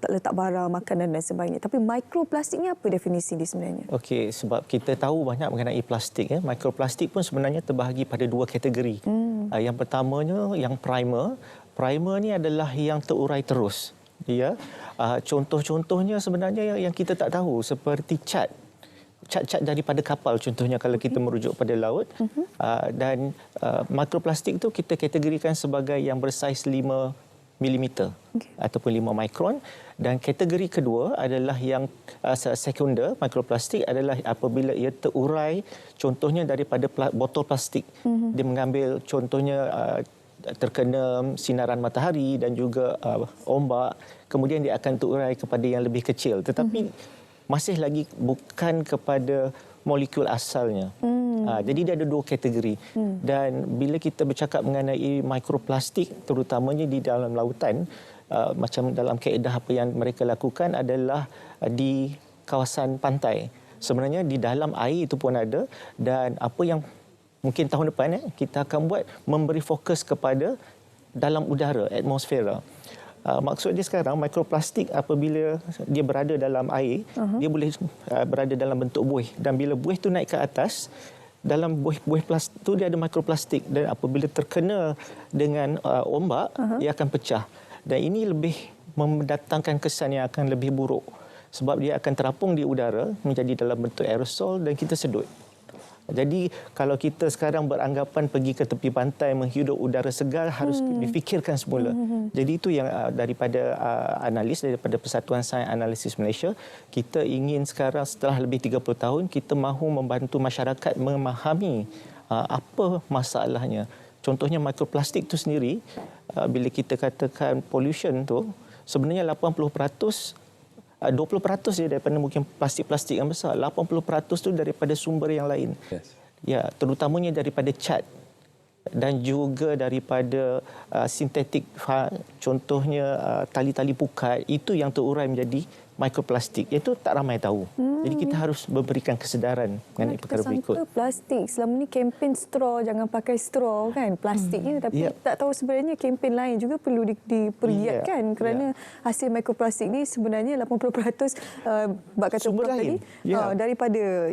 Speaker 3: letak barang, makanan dan sebagainya. Tapi mikroplastik ni apa definisi dia sebenarnya?
Speaker 15: Okey, sebab kita tahu banyak mengenai plastik. Mikroplastik pun sebenarnya terbahagi pada 2 kategori. Yang pertamanya, yang primer. Primer ni adalah yang terurai terus. Contoh-contohnya sebenarnya yang kita tak tahu seperti cat daripada kapal, contohnya kalau kita merujuk pada laut. Dan mikroplastik itu kita kategorikan sebagai yang bersaiz 5 mm ataupun 5 mikron. Dan kategori kedua adalah yang sekunder mikroplastik adalah apabila ia terurai, contohnya daripada botol plastik. Dia mengambil contohnya terkena sinaran matahari dan juga ombak, kemudian dia akan terurai kepada yang lebih kecil. Tetapi masih lagi bukan kepada molekul asalnya. Jadi dia ada 2 kategori. Dan bila kita bercakap mengenai mikroplastik, terutamanya di dalam lautan, macam dalam kaedah apa yang mereka lakukan adalah di kawasan pantai. Sebenarnya di dalam air itu pun ada, dan apa yang mungkin tahun depan kita akan buat memberi fokus kepada dalam udara, atmosfera. Maksud dia sekarang mikroplastik apabila dia berada dalam air, dia boleh berada dalam bentuk buih, dan bila buih tu naik ke atas, dalam buih plastik tu dia ada mikroplastik, dan apabila terkena dengan ombak ia akan pecah, dan ini lebih mendatangkan kesan yang akan lebih buruk sebab dia akan terapung di udara menjadi dalam bentuk aerosol dan kita sedut. Jadi kalau kita sekarang beranggapan pergi ke tepi pantai menghirup udara segar, harus difikirkan semula. Jadi itu yang daripada analis daripada Persatuan Sains Analisis Malaysia, kita ingin sekarang setelah lebih 30 tahun kita mahu membantu masyarakat memahami apa masalahnya. Contohnya mikroplastik itu sendiri, bila kita katakan pollution tu, sebenarnya 20% je daripada mungkin plastik-plastik yang besar. 80% tu daripada sumber yang lain. Ya, terutamanya daripada cat dan juga daripada sintetik, contohnya tali-tali pukat, itu yang terurai menjadi mikroplastik. Itu tak ramai tahu. Jadi kita harus memberikan kesedaran mengenai perkara berikut.
Speaker 3: Plastik. Selama ni kempen straw, jangan pakai straw kan, plastiknya. Tapi tak tahu sebenarnya kempen lain juga perlu dipergiatkan kerana hasil mikroplastik ni sebenarnya 80% bak kata Prof tadi daripada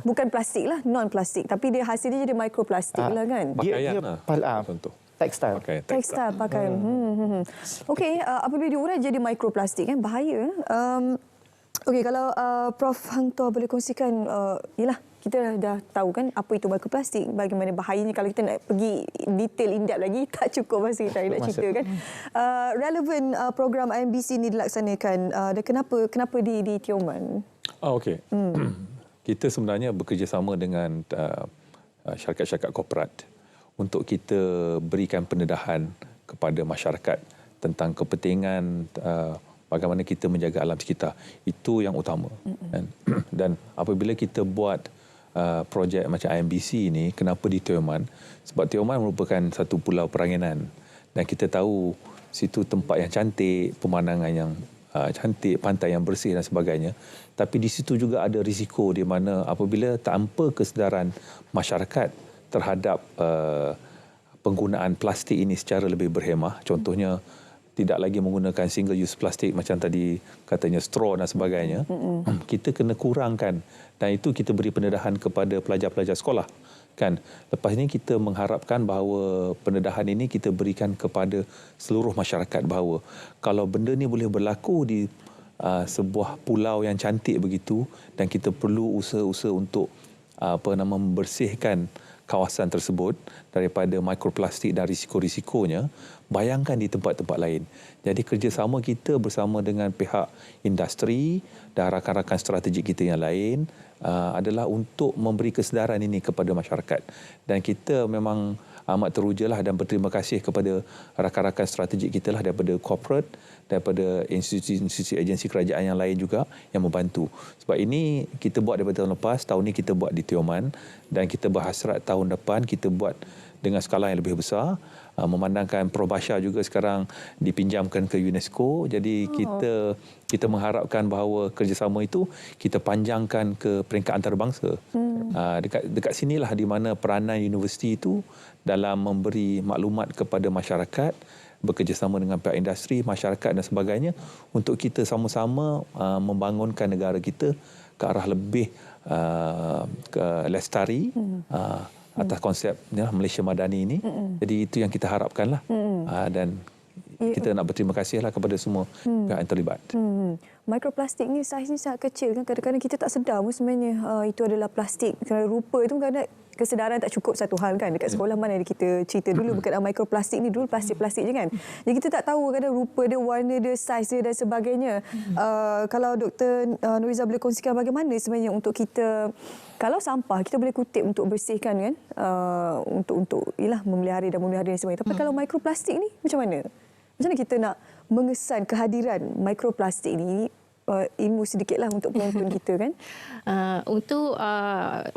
Speaker 3: bukan plastik lah, non plastik, tapi dia hasilnya jadi mikroplastik lah kan.
Speaker 16: Pakaian contoh.
Speaker 3: Tekstil pakaian. Okey, apabila diurai jadi mikroplastik kan bahaya. Okey, kalau Prof Hang Tuah boleh kongsikan, kita dah tahu kan apa itu mikroplastik, bagaimana bahayanya. Kalau kita nak pergi detail in-depth lagi tak cukup masa kita nak cerita kan. Relevan program IMBC ini dilaksanakan dan kenapa di Tioman?
Speaker 16: Okey. Kita sebenarnya bekerjasama dengan syarikat-syarikat korporat untuk kita berikan pendedahan kepada masyarakat tentang kepentingan bagaimana kita menjaga alam sekitar. Itu yang utama. Dan apabila kita buat projek macam IMBC ini, kenapa di Tioman? Sebab Tioman merupakan satu pulau peranginan. Dan kita tahu situ tempat yang cantik, pemandangan yang cantik, pantai yang bersih dan sebagainya. Tapi di situ juga ada risiko di mana apabila tanpa kesedaran masyarakat terhadap penggunaan plastik ini secara lebih berhemah, contohnya tidak lagi menggunakan single use plastik macam tadi katanya straw dan sebagainya, kita kena kurangkan, dan itu kita beri pendedahan kepada pelajar-pelajar sekolah kan. Lepas ini kita mengharapkan bahawa pendedahan ini kita berikan kepada seluruh masyarakat bahawa kalau benda ni boleh berlaku di sebuah pulau yang cantik begitu, dan kita perlu usaha-usaha untuk membersihkan kawasan tersebut daripada mikroplastik dan risiko-risikonya, bayangkan di tempat-tempat lain. Jadi kerjasama kita bersama dengan pihak industri dan rakan-rakan strategik kita yang lain adalah untuk memberi kesedaran ini kepada masyarakat. Dan kita memang amat terujalah dan berterima kasih kepada rakan-rakan strategik kita lah daripada corporate, daripada institusi-institusi agensi kerajaan yang lain juga yang membantu. Sebab ini kita buat daripada tahun lepas, tahun ini kita buat di Tioman dan kita berhasrat tahun depan kita buat dengan skala yang lebih besar. Memandangkan Probasha juga sekarang dipinjamkan ke UNESCO. Jadi kita mengharapkan bahawa kerjasama itu kita panjangkan ke peringkat antarabangsa. Dekat sinilah di mana peranan universiti itu dalam memberi maklumat kepada masyarakat, bekerjasama dengan pihak industri, masyarakat dan sebagainya untuk kita sama-sama membangunkan negara kita ke arah lebih lestari atas konsep Malaysia Madani ini. Jadi itu yang kita harapkanlah. Dan kita nak berterima kasihlah kepada semua pihak yang terlibat.
Speaker 3: Mikroplastik ni saiznya sangat kecil kan, kadang-kadang kita tak sedar pun sebenarnya itu adalah plastik. Kerana rupa itu kadang-kadang kesedaran tak cukup satu hal kan. Dekat sekolah mana kita cerita dulu berkenaan mikroplastik ni, dulu plastik-plastik je kan. Jadi kita tak tahu kadang rupa dia, warna dia, saiz dia dan sebagainya. Kalau Dr. Nuriza boleh kongsikan bagaimana sebenarnya untuk kita, kalau sampah kita boleh kutip untuk bersihkan kan, untuk memelihara dan memelihara dan sebagainya. Tapi kalau mikroplastik ni macam mana? Macam mana kita nak mengesan kehadiran mikroplastik ni? Ilmu sedikitlah untuk penonton kita kan.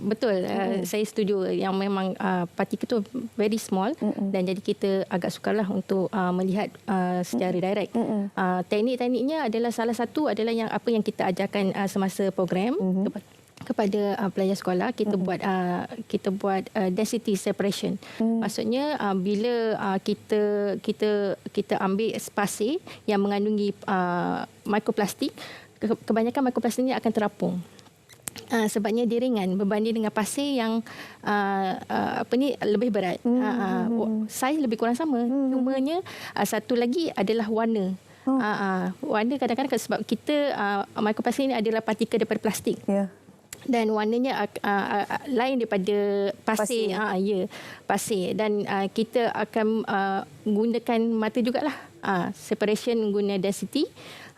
Speaker 14: Betul, saya setuju yang memang partikel tu very small dan jadi kita agak sukarlah untuk melihat secara direct. Teknik-tekniknya adalah salah satu adalah yang apa yang kita ajarkan semasa program kepada pelajar sekolah. Kita buat density separation. Maksudnya bila kita ambil pasir yang mengandungi mikroplastik, kebanyakan mikroplastik ini akan terapung. Sebabnya dia ringan berbanding dengan pasir yang lebih berat. Saiz lebih kurang sama. Cumanya satu lagi adalah warna. Warna kadang-kadang sebab kita mikroplastik ini adalah partikel daripada plastik. Dan warnanya lain daripada pasir. Pasir. Dan kita akan gunakan mata jugalah. Separation guna density,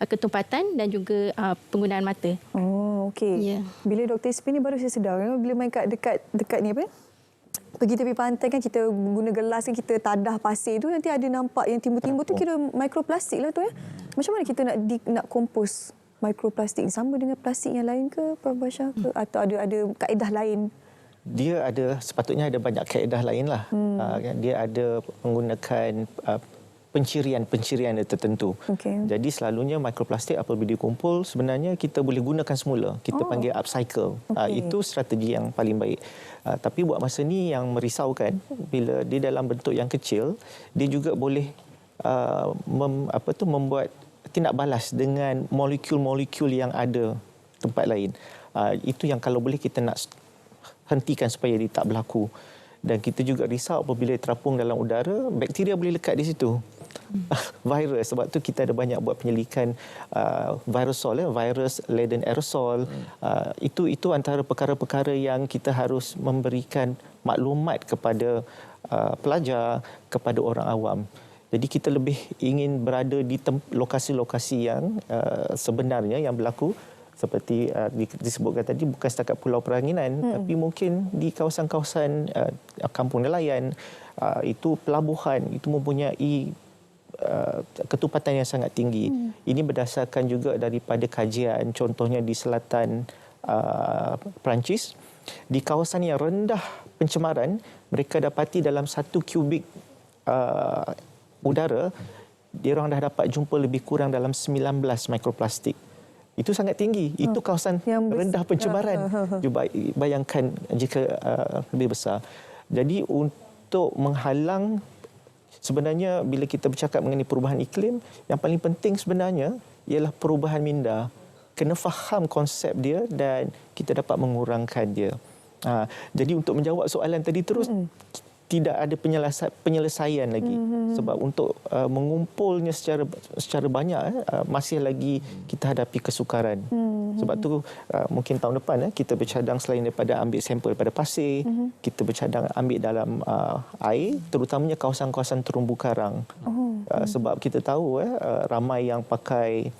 Speaker 14: ketumpatan dan juga penggunaan mata.
Speaker 3: Oh, okey. Bila Dr. Ispi ni baru saya sedar, bila main dekat ni apa? Pergi tepi pantai kan, kita guna gelas kan, kita tadah pasir tu, nanti ada nampak yang timbul-timbul tu kira mikroplastik lah tu ya. Macam mana kita nak kompos mikroplastik sama dengan plastik yang lain ke, Prof. Basha? Atau ada kaedah lain?
Speaker 15: Dia sepatutnya ada banyak kaedah lain lah. Dia ada menggunakan pencirian tertentu. Jadi selalunya mikroplastik apabila dikumpul sebenarnya kita boleh gunakan semula. Kita panggil upcycle. Itu strategi yang paling baik. Tapi buat masa ni yang merisaukan, bila dia dalam bentuk yang kecil, dia juga boleh membuat tindak balas dengan molekul-molekul yang ada tempat lain. Itu yang kalau boleh kita nak hentikan supaya dia tak berlaku. Dan kita juga risau apabila terapung dalam udara, bakteria boleh lekat di situ. Virus, sebab tu kita ada banyak buat penyelidikan virus laden aerosol. Itu antara perkara-perkara yang kita harus memberikan maklumat kepada pelajar, kepada orang awam. Jadi kita lebih ingin berada di lokasi-lokasi yang sebenarnya yang berlaku, seperti disebutkan tadi, bukan setakat Pulau Peranginan, tapi mungkin di kawasan-kawasan kampung nelayan, itu pelabuhan, itu mempunyai ketupatan yang sangat tinggi. Ini berdasarkan juga daripada kajian, contohnya di selatan Perancis, di kawasan yang rendah pencemaran, mereka dapati dalam 1 kubik udara, dia orang dah dapat jumpa lebih kurang dalam 19 mikroplastik. Itu sangat tinggi. Itu kawasan yang rendah pencemaran. Bayangkan jika lebih besar. Jadi untuk menghalang, sebenarnya bila kita bercakap mengenai perubahan iklim, yang paling penting sebenarnya ialah perubahan minda. Kena faham konsep dia dan kita dapat mengurangkan dia. Jadi untuk menjawab soalan tadi terus, tidak ada penyelesaian lagi. Sebab untuk mengumpulnya secara banyak masih lagi kita hadapi kesukaran. Sebab tu mungkin tahun depan kita bercadang selain daripada ambil sampel pada pasir, kita bercadang ambil dalam air, terutamanya kawasan-kawasan terumbu karang. Sebab kita tahu ramai yang pakai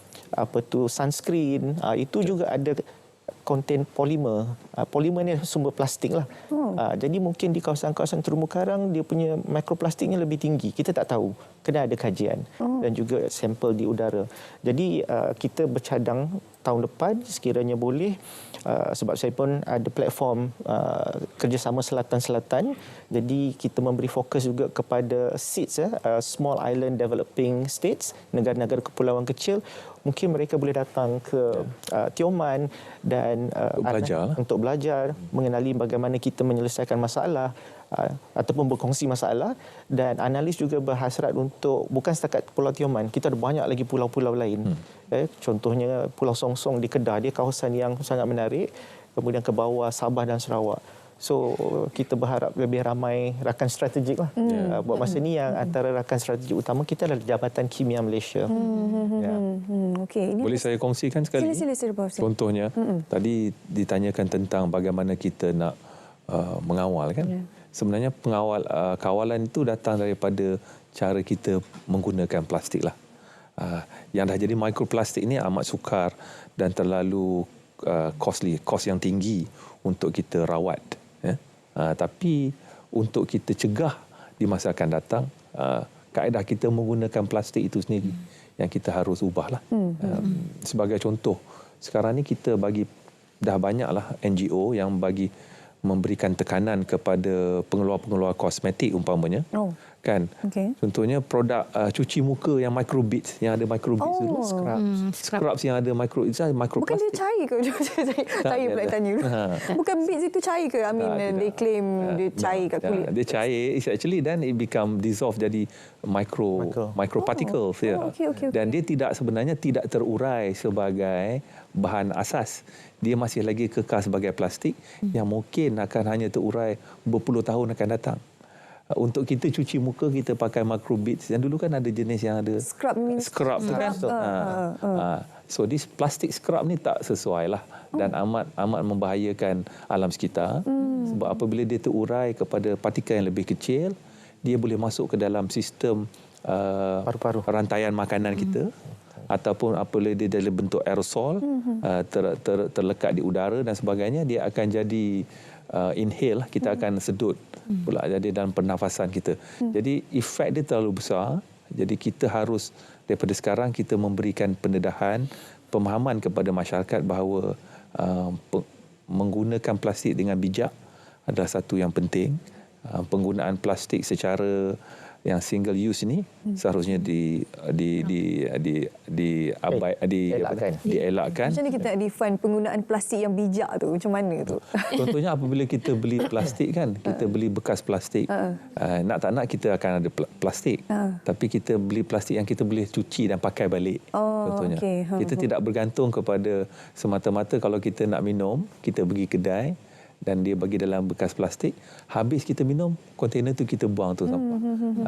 Speaker 15: sunscreen, itu juga ada konten polimer. Polimer ni sumber plastik lah. Jadi mungkin di kawasan-kawasan terumbu karang dia punya mikroplastiknya lebih tinggi. Kita tak tahu. Kena ada kajian dan juga sampel di udara. Jadi kita bercadang tahun depan sekiranya boleh, sebab saya pun ada platform kerjasama Selatan-Selatan. Jadi kita memberi fokus juga kepada SEEDS, Small Island Developing States, negara-negara kepulauan kecil. Mungkin mereka boleh datang ke Tioman dan untuk belajar mengenali bagaimana kita menyelesaikan masalah ataupun berkongsi masalah, dan analis juga berhasrat untuk bukan setakat Pulau Tioman, kita ada banyak lagi pulau-pulau lain. Contohnya Pulau Songsong di Kedah, dia kawasan yang sangat menarik, kemudian ke bawah Sabah dan Sarawak. So kita berharap lebih ramai rakan strategik lah. Buat masa ni yang antara rakan strategik utama kita adalah Jabatan Kimia Malaysia.
Speaker 3: Okay, ini
Speaker 16: boleh saya kongsikan sekali?
Speaker 3: Sila.
Speaker 16: Contohnya, tadi ditanyakan tentang bagaimana kita nak mengawal kan. Sebenarnya kawalan itu datang daripada cara kita menggunakan plastik lah. Yang dah jadi mikroplastik ini amat sukar dan terlalu costly, kos yang tinggi untuk kita rawat. Tapi untuk kita cegah di masa akan datang, kaedah kita menggunakan plastik itu sendiri yang kita harus ubahlah. Sebagai contoh, sekarang ni kita dah banyaklah NGO yang memberikan tekanan kepada pengeluar-pengeluar kosmetik umpamanya. Kan? Contohnya produk cuci muka yang microbeads, yang ada microbeads dulu, scrubs yang ada microplastik.
Speaker 3: Bukan dia cair ke? Saya pula tanya. Bukan beads itu cair ke? They claim dia cair kat kulit.
Speaker 16: Dia cair, it's actually then it become dissolve jadi microparticles. Dan dia sebenarnya tidak terurai sebagai bahan asas. Dia masih lagi kekal sebagai plastik yang mungkin akan hanya terurai berpuluh tahun akan datang. Untuk kita cuci muka, kita pakai microbeads. Yang dulu kan ada jenis yang ada scrub tu kan. So this plastic scrub ni tak sesuai lah dan amat membahayakan alam sekitar. Sebab apabila dia terurai kepada partikel yang lebih kecil, dia boleh masuk ke dalam sistem rantaian makanan kita. Ataupun apabila dia dalam bentuk aerosol, terlekat di udara dan sebagainya, dia akan jadi inhale, kita akan sedut pula jadi dalam pernafasan kita. Jadi efek dia terlalu besar. Jadi kita harus daripada sekarang kita memberikan pendedahan, pemahaman kepada masyarakat bahawa menggunakan plastik dengan bijak adalah satu yang penting. Penggunaan plastik secara yang single use ni seharusnya dielakkan.
Speaker 3: Macam mana kita define penggunaan plastik yang bijak tu? Macam mana tu?
Speaker 16: Contohnya apabila kita beli plastik kan, kita beli bekas plastik. Nak tak nak kita akan ada plastik. Tapi kita beli plastik yang kita boleh cuci dan pakai balik. Contohnya. Kita tidak bergantung kepada semata-mata kalau kita nak minum, kita pergi kedai dan dia bagi dalam bekas plastik, habis kita minum, kontainer tu kita buang tu sampah.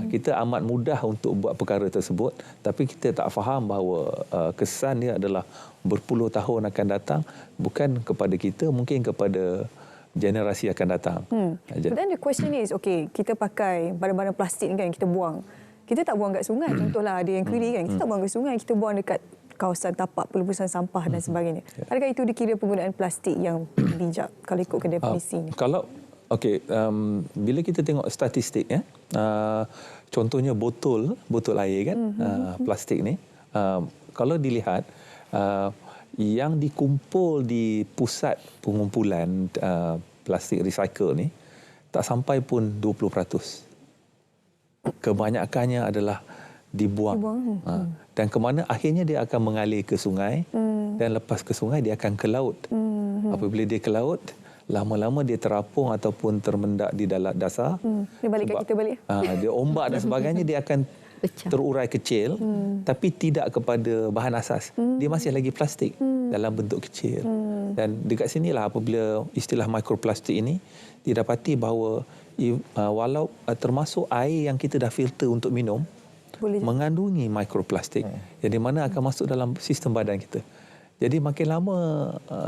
Speaker 16: Kita amat mudah untuk buat perkara tersebut, tapi kita tak faham bahawa kesan dia adalah berpuluh tahun akan datang, bukan kepada kita, mungkin kepada generasi akan datang.
Speaker 3: But then the question is, okay, kita pakai barang-barang plastik ni kan, kita buang. Kita tak buang kat sungai. Contohlah ada yang query kan, kita tak buang kat sungai, kita buang dekat kawasan tapak pelepasan sampah dan sebagainya. Adakah itu dikira penggunaan plastik yang bijak kalau ikutkan definisi ini?
Speaker 16: Bila kita tengok statistik contohnya botol air kan, plastik ni, kalau dilihat yang dikumpul di pusat pengumpulan plastik recycle ni tak sampai pun 20%. Kebanyakannya adalah dibuang. Dan ke mana akhirnya dia akan mengalir ke sungai dan lepas ke sungai dia akan ke laut. Apabila dia ke laut, lama-lama dia terapung ataupun termendak di dalam dasar.
Speaker 3: Dia balik kat kita balik.
Speaker 16: Dia ombak dan sebagainya, dia akan terurai kecil tapi tidak kepada bahan asas. Dia masih lagi plastik dalam bentuk kecil. Dan dekat sinilah apabila istilah mikroplastik ini didapati bahawa walau termasuk air yang kita dah filter untuk minum mengandungi mikroplastik. Jadi mana akan masuk dalam sistem badan kita. Jadi makin lama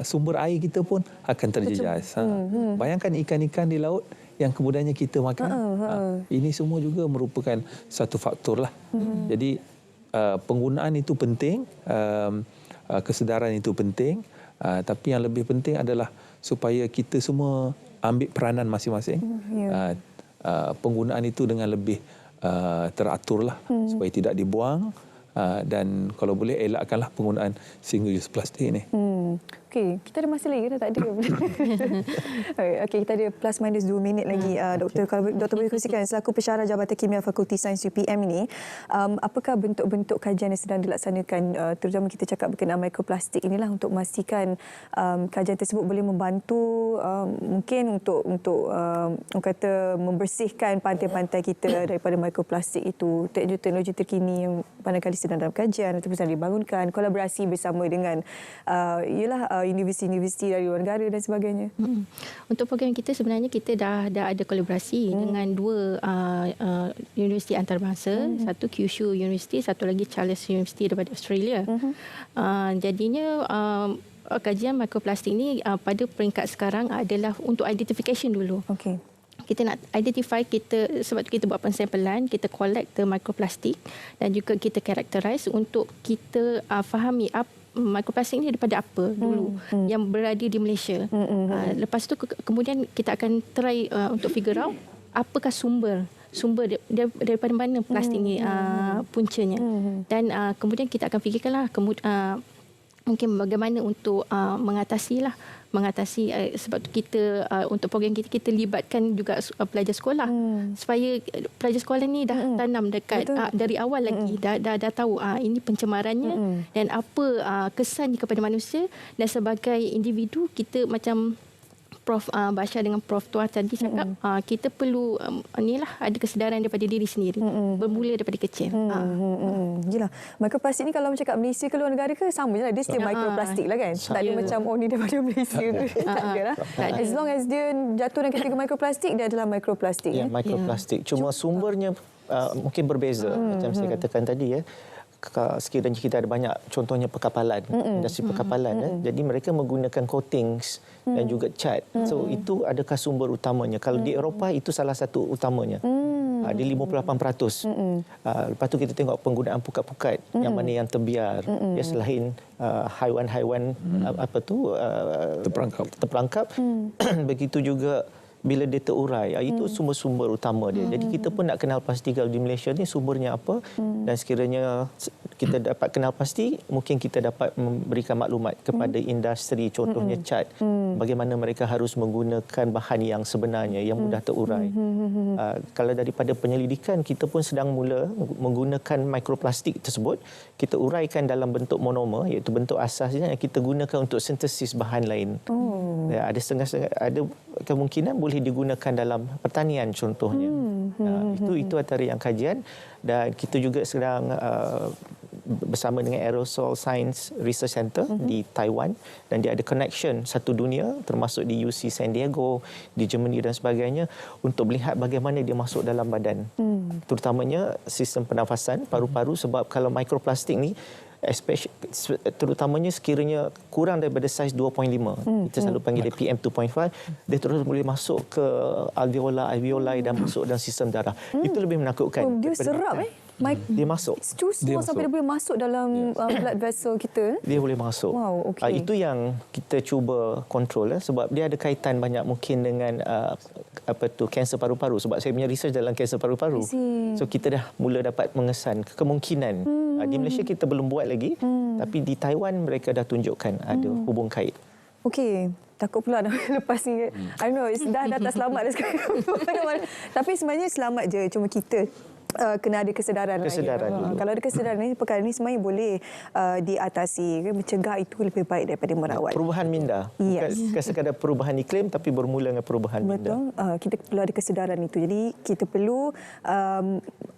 Speaker 16: sumber air kita pun akan terjejas. Bayangkan ikan-ikan di laut yang kemudiannya kita makan. Ini semua juga merupakan satu faktor lah. Jadi penggunaan itu penting, kesedaran itu penting, tapi yang lebih penting adalah supaya kita semua ambil peranan masing-masing. Penggunaan itu dengan lebih teraturlah supaya tidak dibuang, dan kalau boleh elakkanlah penggunaan single use plastik ini.
Speaker 3: Okey, kita ada masa lagi ke tak ada? Okey, kita ada plus minus 2 minit lagi. Doktor, kalau Doktor boleh kongsikan selaku pensyarah Jabatan Kimia Fakulti Sains UPM ini, apakah bentuk-bentuk kajian yang sedang dilaksanakan, terutama kita cakap berkenaan mikroplastik inilah, untuk memastikan kajian tersebut boleh membantu mungkin untuk kata membersihkan pantai-pantai kita daripada mikroplastik itu. Teknologi terkini yang barangkali sedang dalam kajian ataupun sedang dibangunkan, kolaborasi bersama dengan universiti-universiti dari luar negara dan sebagainya.
Speaker 14: Untuk program kita sebenarnya kita dah ada kolaborasi dengan dua universiti antarabangsa, satu Kyushu University, satu lagi Charles University daripada Australia. Jadinya kajian mikroplastik ini pada peringkat sekarang adalah untuk identification dulu.
Speaker 3: Okey.
Speaker 14: Kita nak identify, sebab kita buat pensampelan, kita collect the mikroplastik dan juga kita characterize untuk kita fahami mikroplastik ini daripada apa dulu yang berada di Malaysia. Lepas tu kemudian kita akan try untuk figure out apakah sumber daripada mana plastik ini puncanya. Dan kemudian kita akan fikirkanlah mungkin bagaimana untuk mengatasi sebab tu kita untuk program kita libatkan juga pelajar sekolah supaya pelajar sekolah ni dah tanam dekat dari awal lagi dah tahu ini pencemarannya dan apa kesannya kepada manusia, dan sebagai individu kita macam Prof Basha dengan Prof Tuah tadi cakap, kita perlu ada kesedaran daripada diri sendiri, bermula daripada kecil.
Speaker 3: Yelah, mikroplastik ni kalau cakap Malaysia ke luar negara ke sama je lah, dia still mikroplastik lah kan. Tak ada macam ni daripada Malaysia ke. Tak ada lah. As long as dia jatuh dalam kategori mikroplastik, dia adalah mikroplastik.
Speaker 15: Ya, mikroplastik. Cuma sumbernya mungkin berbeza. Macam saya katakan tadi, sekiranya kita ada banyak, contohnya perkapalan, industri perkapalan, jadi mereka menggunakan coatings dan juga cat. So itu adakah sumber utamanya? Kalau di Eropah itu salah satu utamanya. Dia 58%. Lepas tu kita tengok penggunaan pukat-pukat yang mana yang terbiar, selain haiwan-haiwan terperangkap. Begitu juga bila dia terurai, itu sumber-sumber utama dia. Jadi kita pun nak kenal pasti kalau di Malaysia ni sumbernya apa, dan sekiranya kita dapat kenal pasti, mungkin kita dapat memberikan maklumat kepada industri, contohnya cat, bagaimana mereka harus menggunakan bahan yang sebenarnya yang mudah terurai. Kalau daripada penyelidikan, kita pun sedang mula menggunakan mikroplastik tersebut, kita uraikan dalam bentuk monomer, iaitu bentuk asasnya yang kita gunakan untuk sintesis bahan lain. Ada setengah-setengah, ada kemungkinan boleh digunakan dalam pertanian contohnya. Itu antara yang kajian, dan kita juga sedang bersama dengan Aerosol Science Research Center di Taiwan, dan dia ada connection satu dunia termasuk di UC San Diego, di Germany dan sebagainya, untuk melihat bagaimana dia masuk dalam badan. Terutamanya sistem pernafasan, paru-paru, sebab kalau mikroplastik ni terutamanya sekiranya kurang daripada saiz 2.5, kita selalu panggil dia PM 2.5, dia terus boleh masuk ke alveoli dan masuk dalam sistem darah. Itu lebih menakutkan.
Speaker 3: Dia serap
Speaker 15: dia masuk.
Speaker 3: Sampai dia boleh masuk dalam blood vessel kita.
Speaker 15: Dia boleh masuk.
Speaker 3: Wow, okay.
Speaker 15: Itu yang kita cuba kontrol, sebab dia ada kaitan banyak mungkin dengan kanser paru-paru, sebab saya punya research dalam kanser paru-paru. So kita dah mula dapat mengesan kemungkinan. Di Malaysia kita belum buat lagi, tapi di Taiwan mereka dah tunjukkan ada hubung kait.
Speaker 3: Okey, takut pula dah lepas ni. I don't know, dah tak selamat dah sekarang. Tapi sebenarnya selamat je, cuma kita kena ada kesedaran
Speaker 2: dulu.
Speaker 3: Kalau ada kesedaran ni, perkara ni sebenarnya boleh diatasi. Mencegah itu lebih baik daripada merawat.
Speaker 2: Perubahan minda. Bukan sekadar perubahan iklim, tapi bermula dengan perubahan minda.
Speaker 3: Kita perlu ada kesedaran itu. Jadi kita perlu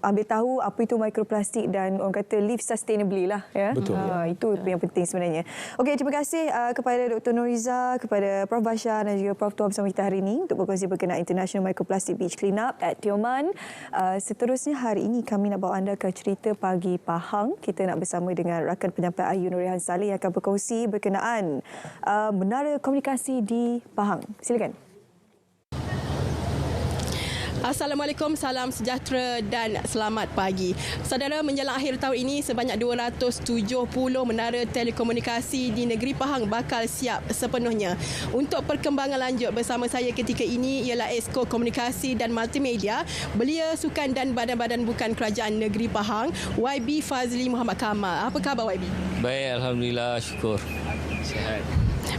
Speaker 3: ambil tahu apa itu mikroplastik dan orang kata live sustainably lah. Ya?
Speaker 2: Betul.
Speaker 3: Itu yang penting sebenarnya. Okey, terima kasih kepada Dr. Nuriza, kepada Prof. Bashar dan juga Prof. Tuah bersama kita hari ini untuk berkongsi berkenaan International Microplastic Beach Cleanup at Tioman. Seterusnya hari ini kami nak bawa anda ke cerita Pagi Pahang. Kita nak bersama dengan rakan penyampai Ayu Nurihan Saleh yang akan berkongsi berkenaan menara komunikasi di Pahang. Silakan.
Speaker 8: Assalamualaikum, salam sejahtera dan selamat pagi. Saudara, menjelang akhir tahun ini sebanyak 270 menara telekomunikasi di negeri Pahang bakal siap sepenuhnya. Untuk perkembangan lanjut bersama saya ketika ini ialah Esko Komunikasi dan Multimedia, Belia Sukan dan Badan-Badan Bukan Kerajaan Negeri Pahang, YB Fazli Muhammad Kamal. Apa khabar YB?
Speaker 17: Baik, alhamdulillah, syukur. Sihat.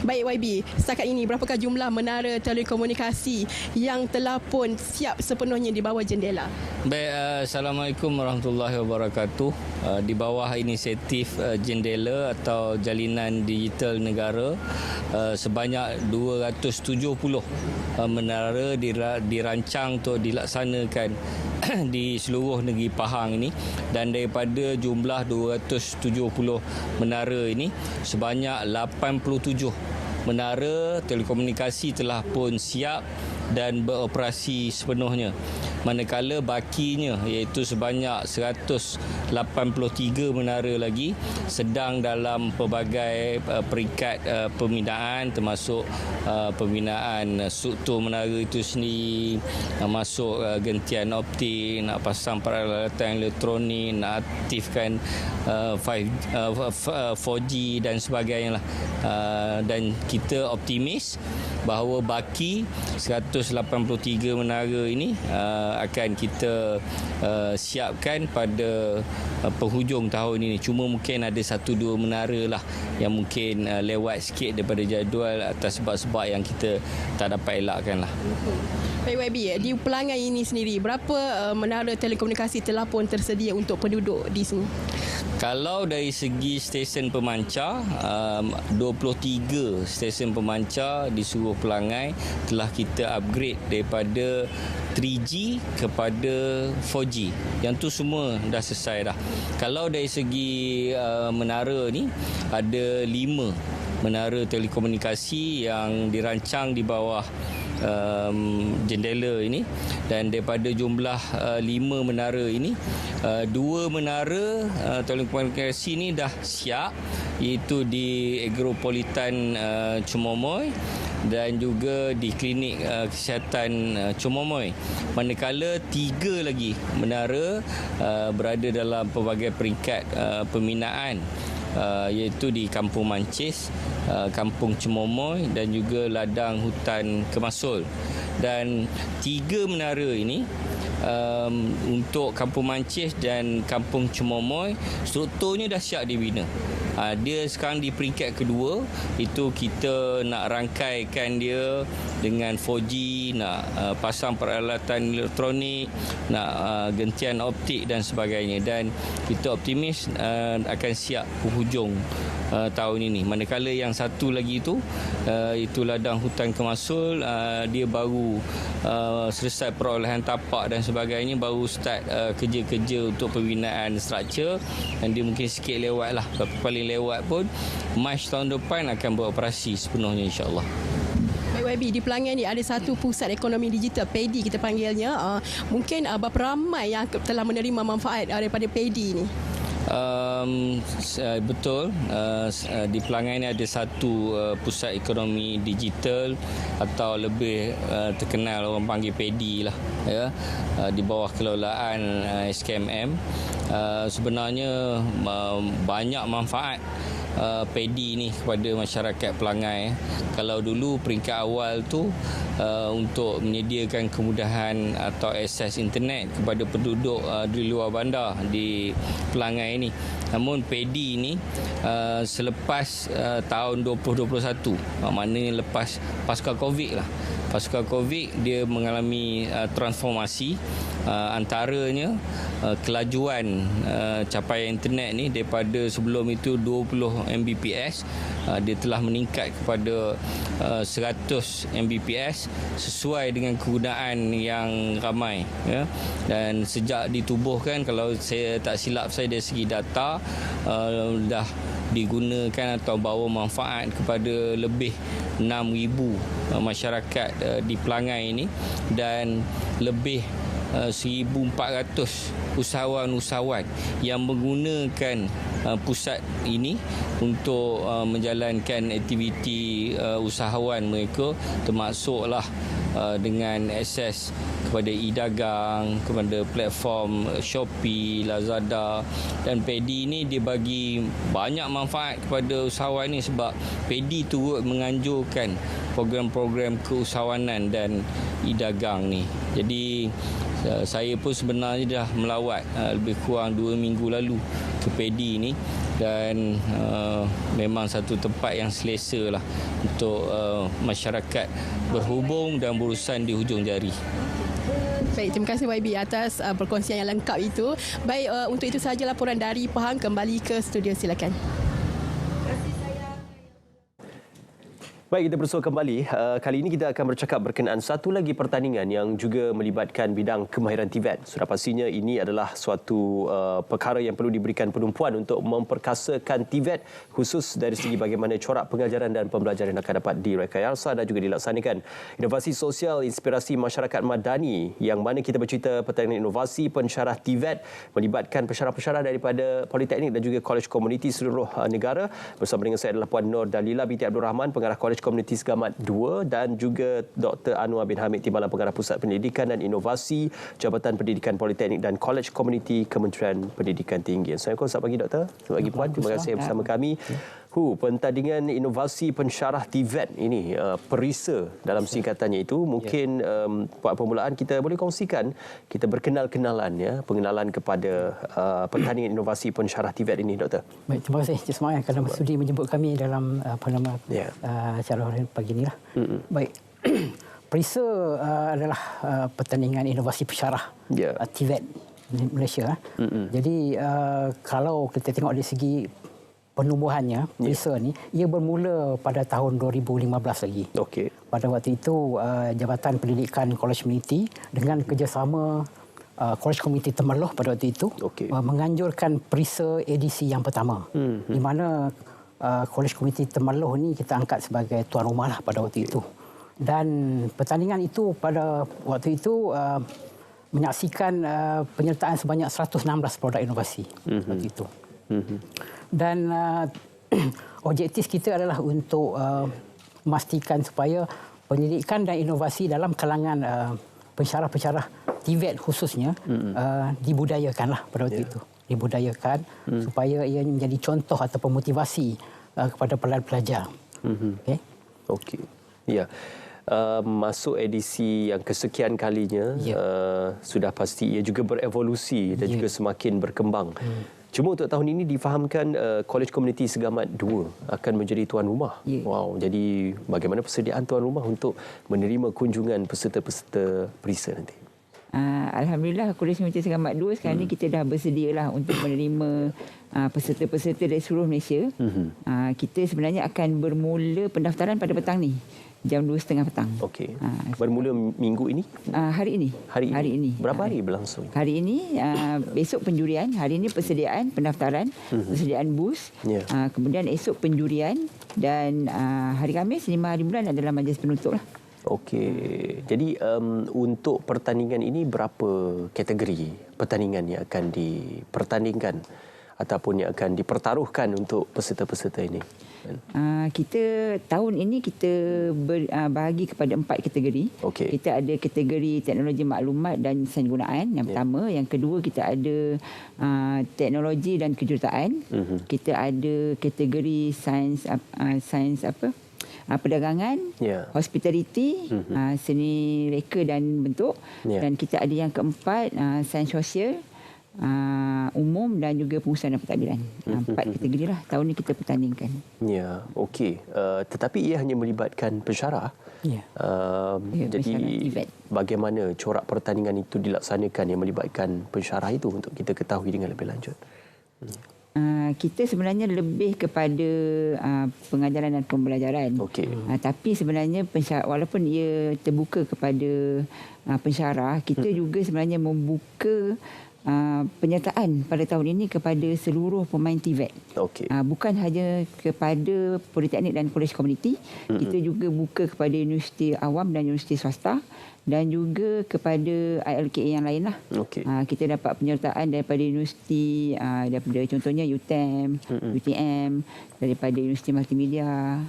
Speaker 8: Baik YB, setakat ini berapakah jumlah menara telekomunikasi yang telah pun siap sepenuhnya di bawah jendela?
Speaker 17: Baik, Assalamualaikum warahmatullahi wabarakatuh. Di bawah inisiatif Jendela atau Jalinan Digital Negara, sebanyak 270 menara dirancang untuk dilaksanakan di seluruh negeri Pahang ini, dan daripada jumlah 270 menara ini sebanyak 87 menara telekomunikasi telah pun siap dan beroperasi sepenuhnya, manakala bakinya iaitu sebanyak 183 menara lagi sedang dalam pelbagai peringkat pembinaan, termasuk pembinaan struktur menara itu sendiri, masuk gentian optik, nak pasang peralatan elektronik, nak aktifkan 4G dan sebagainya lah. Dan kita optimis bahawa baki 183 menara ini akan kita siapkan pada penghujung tahun ini. Cuma mungkin ada 1-2 menara lah yang mungkin lewat sikit daripada jadual atas sebab-sebab yang kita tak dapat elakkan lah.
Speaker 8: Baik YB, di Pelangai ini sendiri berapa menara telekomunikasi telah pun tersedia untuk penduduk di sini?
Speaker 17: Kalau dari segi stesen pemancar, 23 stesen pemancar di seluruh Pelangai telah kita upgrade daripada 3G kepada 4G. Yang tu semua dah selesai dah. Kalau dari segi menara ni, ada 5 menara telekomunikasi yang dirancang di bawah jendela ini, dan daripada jumlah 5 menara ini, 2 menara telekomunikasi ini dah siap, iaitu di Agropolitan Comomoy dan juga di Klinik Kesihatan Comomoy, manakala 3 lagi menara berada dalam pelbagai peringkat pembinaan, iaitu di Kampung Mancis, Kampung Comomoy dan juga Ladang Hutan Kemasul. Dan 3 menara ini, untuk Kampung Mancis dan Kampung Comomoy, strukturnya dah siap dibina. Dia sekarang di peringkat kedua, itu kita nak rangkaikan dia dengan 4G, nak pasang peralatan elektronik, nak gentian optik dan sebagainya, dan kita optimis akan siap penghujung tahun ini. Manakala yang satu lagi itu Ladang Hutan Kemasul, dia baru selesai perolehan tapak dan sebagainya, baru start kerja-kerja untuk pembinaan struktur, dan dia mungkin sikit lewat lah, paling lewat pun Mac tahun depan akan beroperasi sepenuhnya, insya-Allah.
Speaker 8: YB, di Pelangai ni ada satu pusat ekonomi digital, PADI kita panggilnya. Mungkin berapa ramai yang telah menerima manfaat daripada PADI ni?
Speaker 17: Betul, di Pelangai ini ada satu pusat ekonomi digital, atau lebih terkenal orang panggil PADI lah, ya, di bawah kelolaan SKMM. Sebenarnya banyak manfaat PADI ni kepada masyarakat Pelangai. Kalau dulu peringkat awal tu untuk menyediakan kemudahan atau akses internet kepada penduduk di luar bandar di Pelangai ini, Namun pedi ini selepas tahun 2021, maknanya lepas pasca Covid lah. Pasca Covid dia mengalami transformasi, antaranya kelajuan capaian internet ni daripada sebelum itu 20 Mbps dia telah meningkat kepada 100 Mbps sesuai dengan kegunaan yang ramai, ya. Dan sejak ditubuhkan, kalau saya tak silap saya dari segi data dah digunakan atau bawa manfaat kepada lebih 6,000 masyarakat di pelangai ini, dan lebih 1,400 usahawan-usahawan yang menggunakan pusat ini untuk menjalankan aktiviti usahawan mereka, termasuklah dengan akses kepada e-dagang, kepada platform Shopee, Lazada, dan Pedi ini dia bagi banyak manfaat kepada usahawan ini sebab Pedi turut menganjurkan program-program keusahawanan dan e-dagang ni. Jadi saya pun sebenarnya dah melawat lebih kurang 2 minggu lalu ke Pedi ni, dan memang satu tempat yang selesa lah untuk masyarakat berhubung dan berurusan di hujung jari.
Speaker 18: Baik, terima kasih YB atas perkongsian yang lengkap itu. Baik, untuk itu sahaja laporan dari Pahang. Kembali ke studio, silakan.
Speaker 2: Baik, kita bersua kembali. Kali ini kita akan bercakap berkenaan satu lagi pertandingan yang juga melibatkan bidang kemahiran TVET. Sudah pastinya ini adalah suatu perkara yang perlu diberikan penumpuan untuk memperkasakan TVET, khusus dari segi bagaimana corak pengajaran dan pembelajaran akan dapat direkayasa dan juga dilaksanakan. Inovasi sosial inspirasi masyarakat madani, yang mana kita bercerita pertandingan inovasi pensyarah TVET melibatkan pensyarah-pensyarah daripada Politeknik dan juga Kolej Komuniti seluruh negara. Bersama dengan saya adalah Puan Nur Dalila binti Abdul Rahman, pengarah Kolej Komuniti Segamat 2, dan juga Dr. Anwar bin Hamid Timbalan, pengarah Pusat Pendidikan dan Inovasi Jabatan Pendidikan Politeknik dan Kolej Komuniti Kementerian Pendidikan Tinggi. Assalamualaikum, selamat pagi Doktor. Selamat pagi Puan, terima kasih bersama kami. Pertandingan inovasi pensyarah TVET ini, perisa dalam singkatannya itu, mungkin buat permulaan kita boleh kongsikan, kita berkenal-kenalan, ya, pengenalan kepada pertandingan inovasi pensyarah TVET ini, Doktor.
Speaker 19: Baik, terima kasih Encik Ismail kerana sudi menjemput kami dalam acara pagi ini lah. Baik, perisa adalah pertandingan inovasi pensyarah TVET di Malaysia. Jadi kalau kita tengok dari segi penubuhannya, perisa ni, ia bermula pada tahun 2015 lagi.
Speaker 2: Okey.
Speaker 19: Pada waktu itu, Jabatan Pendidikan Kolej Komuniti dengan kerjasama Kolej Komuniti Temerloh pada waktu itu menganjurkan perisa edisi yang pertama, di mana Kolej Komuniti Temerloh ni kita angkat sebagai tuan rumah lah pada waktu itu. Dan pertandingan itu pada waktu itu menyaksikan penyertaan sebanyak 116 produk inovasi waktu itu. Dan objektif kita adalah untuk memastikan supaya pendidikan dan inovasi dalam kalangan pensyarah-pensyarah TVET khususnya dibudayakanlah pada waktu itu. Dibudayakan supaya ia menjadi contoh atau motivasi kepada pelajar-pelajar.
Speaker 2: Okey. Ya. Masuk edisi yang kesekian kalinya, sudah pasti ia juga berevolusi dan juga semakin berkembang. Cuma untuk tahun ini difahamkan Kolej Komuniti Segamat 2 akan menjadi tuan rumah. Wow, jadi bagaimana persediaan tuan rumah untuk menerima kunjungan peserta-peserta perisa nanti?
Speaker 20: Alhamdulillah, Kolej Komuniti Segamat 2 sekarang ni kita dah bersedialah untuk menerima peserta-peserta dari seluruh Malaysia. Kita sebenarnya akan bermula pendaftaran pada petang ni, jam 2.30 petang.
Speaker 2: Okey. Bermula minggu ini?
Speaker 20: Hari ini.
Speaker 2: Hari ini. Berapa hari berlangsung?
Speaker 20: Hari ini, besok penjurian. Hari ini persediaan pendaftaran, persediaan bus. Kemudian esok penjurian, dan hari Khamis 5 hari bulan adalah majlis penutup lah.
Speaker 2: Okey. Jadi untuk pertandingan ini berapa kategori pertandingan yang akan dipertandingkan ataupun yang akan dipertaruhkan untuk peserta-peserta ini?
Speaker 20: Kita tahun ini kita bahagi kepada 4 kategori. Kita ada kategori teknologi maklumat dan sains gunaan yang pertama. Yang kedua kita ada teknologi dan kejuruteraan. Kita ada kategori sains perdagangan, hospitality, seni reka dan bentuk. Dan kita ada yang keempat sains sosial, umum dan juga pengurusan dan pentadbiran. 4 kategori lah tahun ni kita pertandingkan.
Speaker 2: Ya, okey. Tetapi ia hanya melibatkan pensyarah.
Speaker 20: Ya.
Speaker 2: Jadi bagaimana corak pertandingan itu dilaksanakan yang melibatkan pensyarah itu untuk kita ketahui dengan lebih lanjut?
Speaker 20: Kita sebenarnya lebih kepada pengajaran dan pembelajaran. Tapi sebenarnya walaupun ia terbuka kepada pensyarah, kita juga sebenarnya membuka penyertaan pada tahun ini kepada seluruh pemain TVET. Bukan hanya kepada politeknik dan kolej komuniti, kita juga buka kepada universiti awam dan universiti swasta dan juga kepada ILKA yang lain lah. Kita dapat penyertaan daripada universiti, daripada contohnya UTM, UTM, daripada Universiti Multimedia,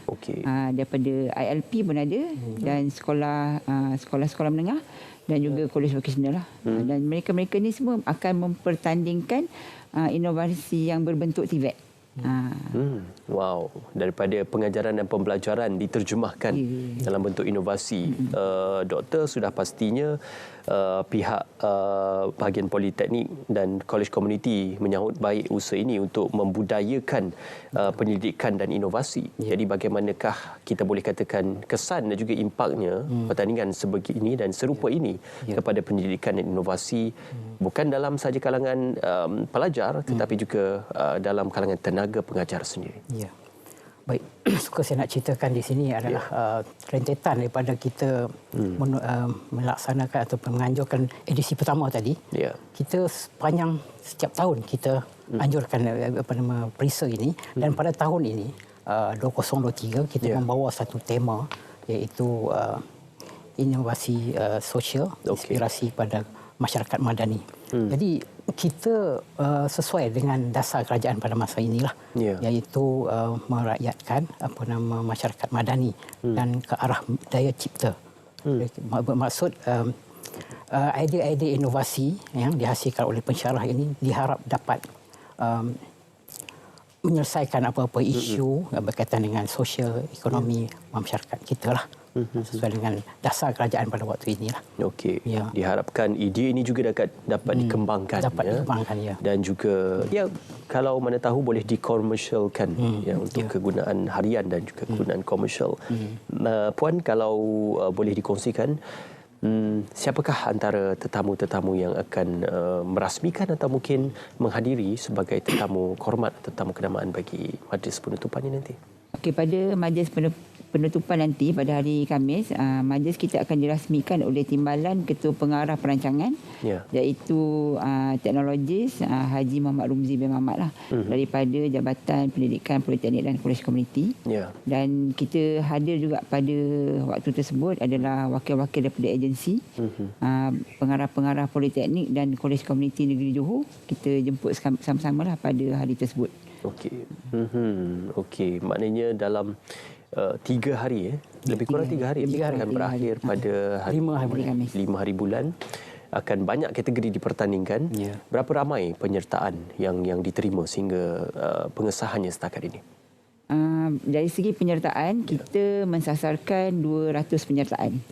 Speaker 20: daripada ILP pun ada, dan sekolah-sekolah menengah dan juga kolej vokasional lah. Dan mereka-mereka ni semua akan mempertandingkan inovasi yang berbentuk TVET.
Speaker 2: Wow, daripada pengajaran dan pembelajaran diterjemahkan dalam bentuk inovasi. Doktor, sudah pastinya pihak bahagian politeknik dan kolej komuniti menyambut baik usaha ini untuk membudayakan pendidikan dan inovasi. Jadi bagaimanakah kita boleh katakan kesan dan juga impaknya pertandingan sebegini dan serupa ini kepada pendidikan dan inovasi, bukan dalam sahaja kalangan pelajar tetapi juga dalam kalangan tenaga pengajar sendiri.
Speaker 19: Ya. Baik, suka saya nak ceritakan di sini adalah rentetan daripada kita melaksanakan atau menganjurkan edisi pertama tadi. Kita sepanjang setiap tahun kita anjurkan perisa ini, dan pada tahun ini 2023 kita membawa satu tema iaitu inovasi sosial, inspirasi pada masyarakat madani. Jadi kita sesuai dengan dasar kerajaan pada masa inilah, iaitu merakyatkan masyarakat madani dan ke arah daya cipta. Bermaksud idea-idea inovasi yang dihasilkan oleh pensyarah ini diharap dapat menyelesaikan apa-apa isu berkaitan dengan sosial, ekonomi masyarakat kita lah. Sesuai dengan dasar kerajaan pada waktu inilah.
Speaker 2: Diharapkan idea ini juga dapat dikembangkan. Dan juga kalau mana tahu boleh dikomersialkan untuk kegunaan harian dan juga kegunaan komersial. Puan, kalau boleh dikongsikan, siapakah antara tetamu-tetamu yang akan merasmikan atau mungkin menghadiri sebagai tetamu kehormat atau tetamu kenamaan bagi majlis penutupan ini nanti?
Speaker 20: Pada majlis penutupan nanti pada hari Khamis, majlis kita akan dirasmikan oleh Timbalan Ketua Pengarah Perancangan, iaitu teknologis Haji Muhammad Rumzi bin Muhammad lah, daripada Jabatan Pendidikan Politeknik dan Kolej Komuniti. Dan kita hadir juga pada waktu tersebut adalah wakil-wakil daripada agensi, pengarah-pengarah Politeknik dan Kolej Komuniti Negeri Johor. Kita jemput sama-sama lah pada hari tersebut.
Speaker 2: Okey, maknanya dalam 3 hari, lebih kurang 3 hari akan berakhir pada hari 5 hari bulan. Akan banyak kategori dipertandingkan. Berapa ramai penyertaan yang diterima sehingga pengesahannya setakat ini?
Speaker 20: Dari segi penyertaan, kita mensasarkan 200 penyertaan.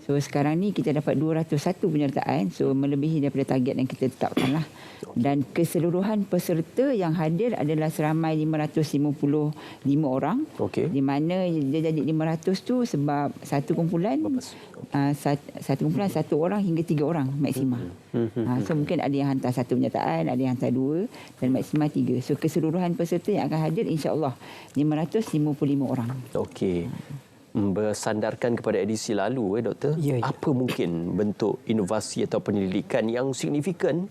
Speaker 20: So sekarang ni kita dapat 201 penyertaan, so melebihi daripada target yang kita tetapkan lah. Dan keseluruhan peserta yang hadir adalah seramai 555 orang. Di mana dia jadi 500 tu sebab satu kumpulan satu orang hingga 3 orang maksima. So mungkin ada yang hantar 1 penyertaan, ada yang hantar 2 dan maksima 3. So keseluruhan peserta yang akan hadir insya-Allah 555 orang.
Speaker 2: Bersandarkan kepada edisi lalu, Doktor, apa mungkin bentuk inovasi atau penyelidikan yang signifikan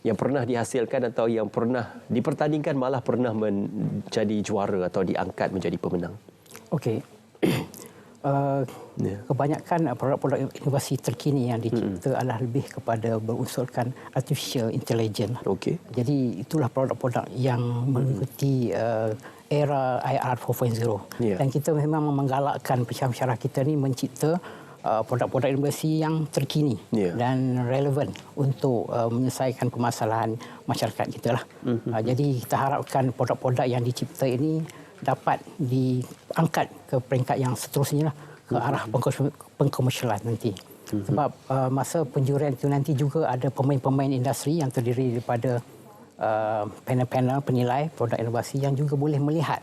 Speaker 2: yang pernah dihasilkan atau yang pernah dipertandingkan malah pernah menjadi juara atau diangkat menjadi pemenang?
Speaker 19: Kebanyakan produk-produk inovasi terkini yang dicipta adalah lebih kepada berunsurkan artificial intelligence. Jadi itulah produk-produk yang mengikuti era IR 4.0. Dan kita memang menggalakkan pensyarah kita ni mencipta produk-produk inovasi yang terkini dan relevan untuk menyelesaikan permasalahan masyarakat kita lah. Jadi kita harapkan produk-produk yang dicipta ini dapat diangkat ke peringkat yang seterusnya lah, ke arah pengkomersialan nanti. Sebab masa penjurian itu nanti juga ada pemain-pemain industri yang terdiri daripada panel-panel penilai produk inovasi yang juga boleh melihat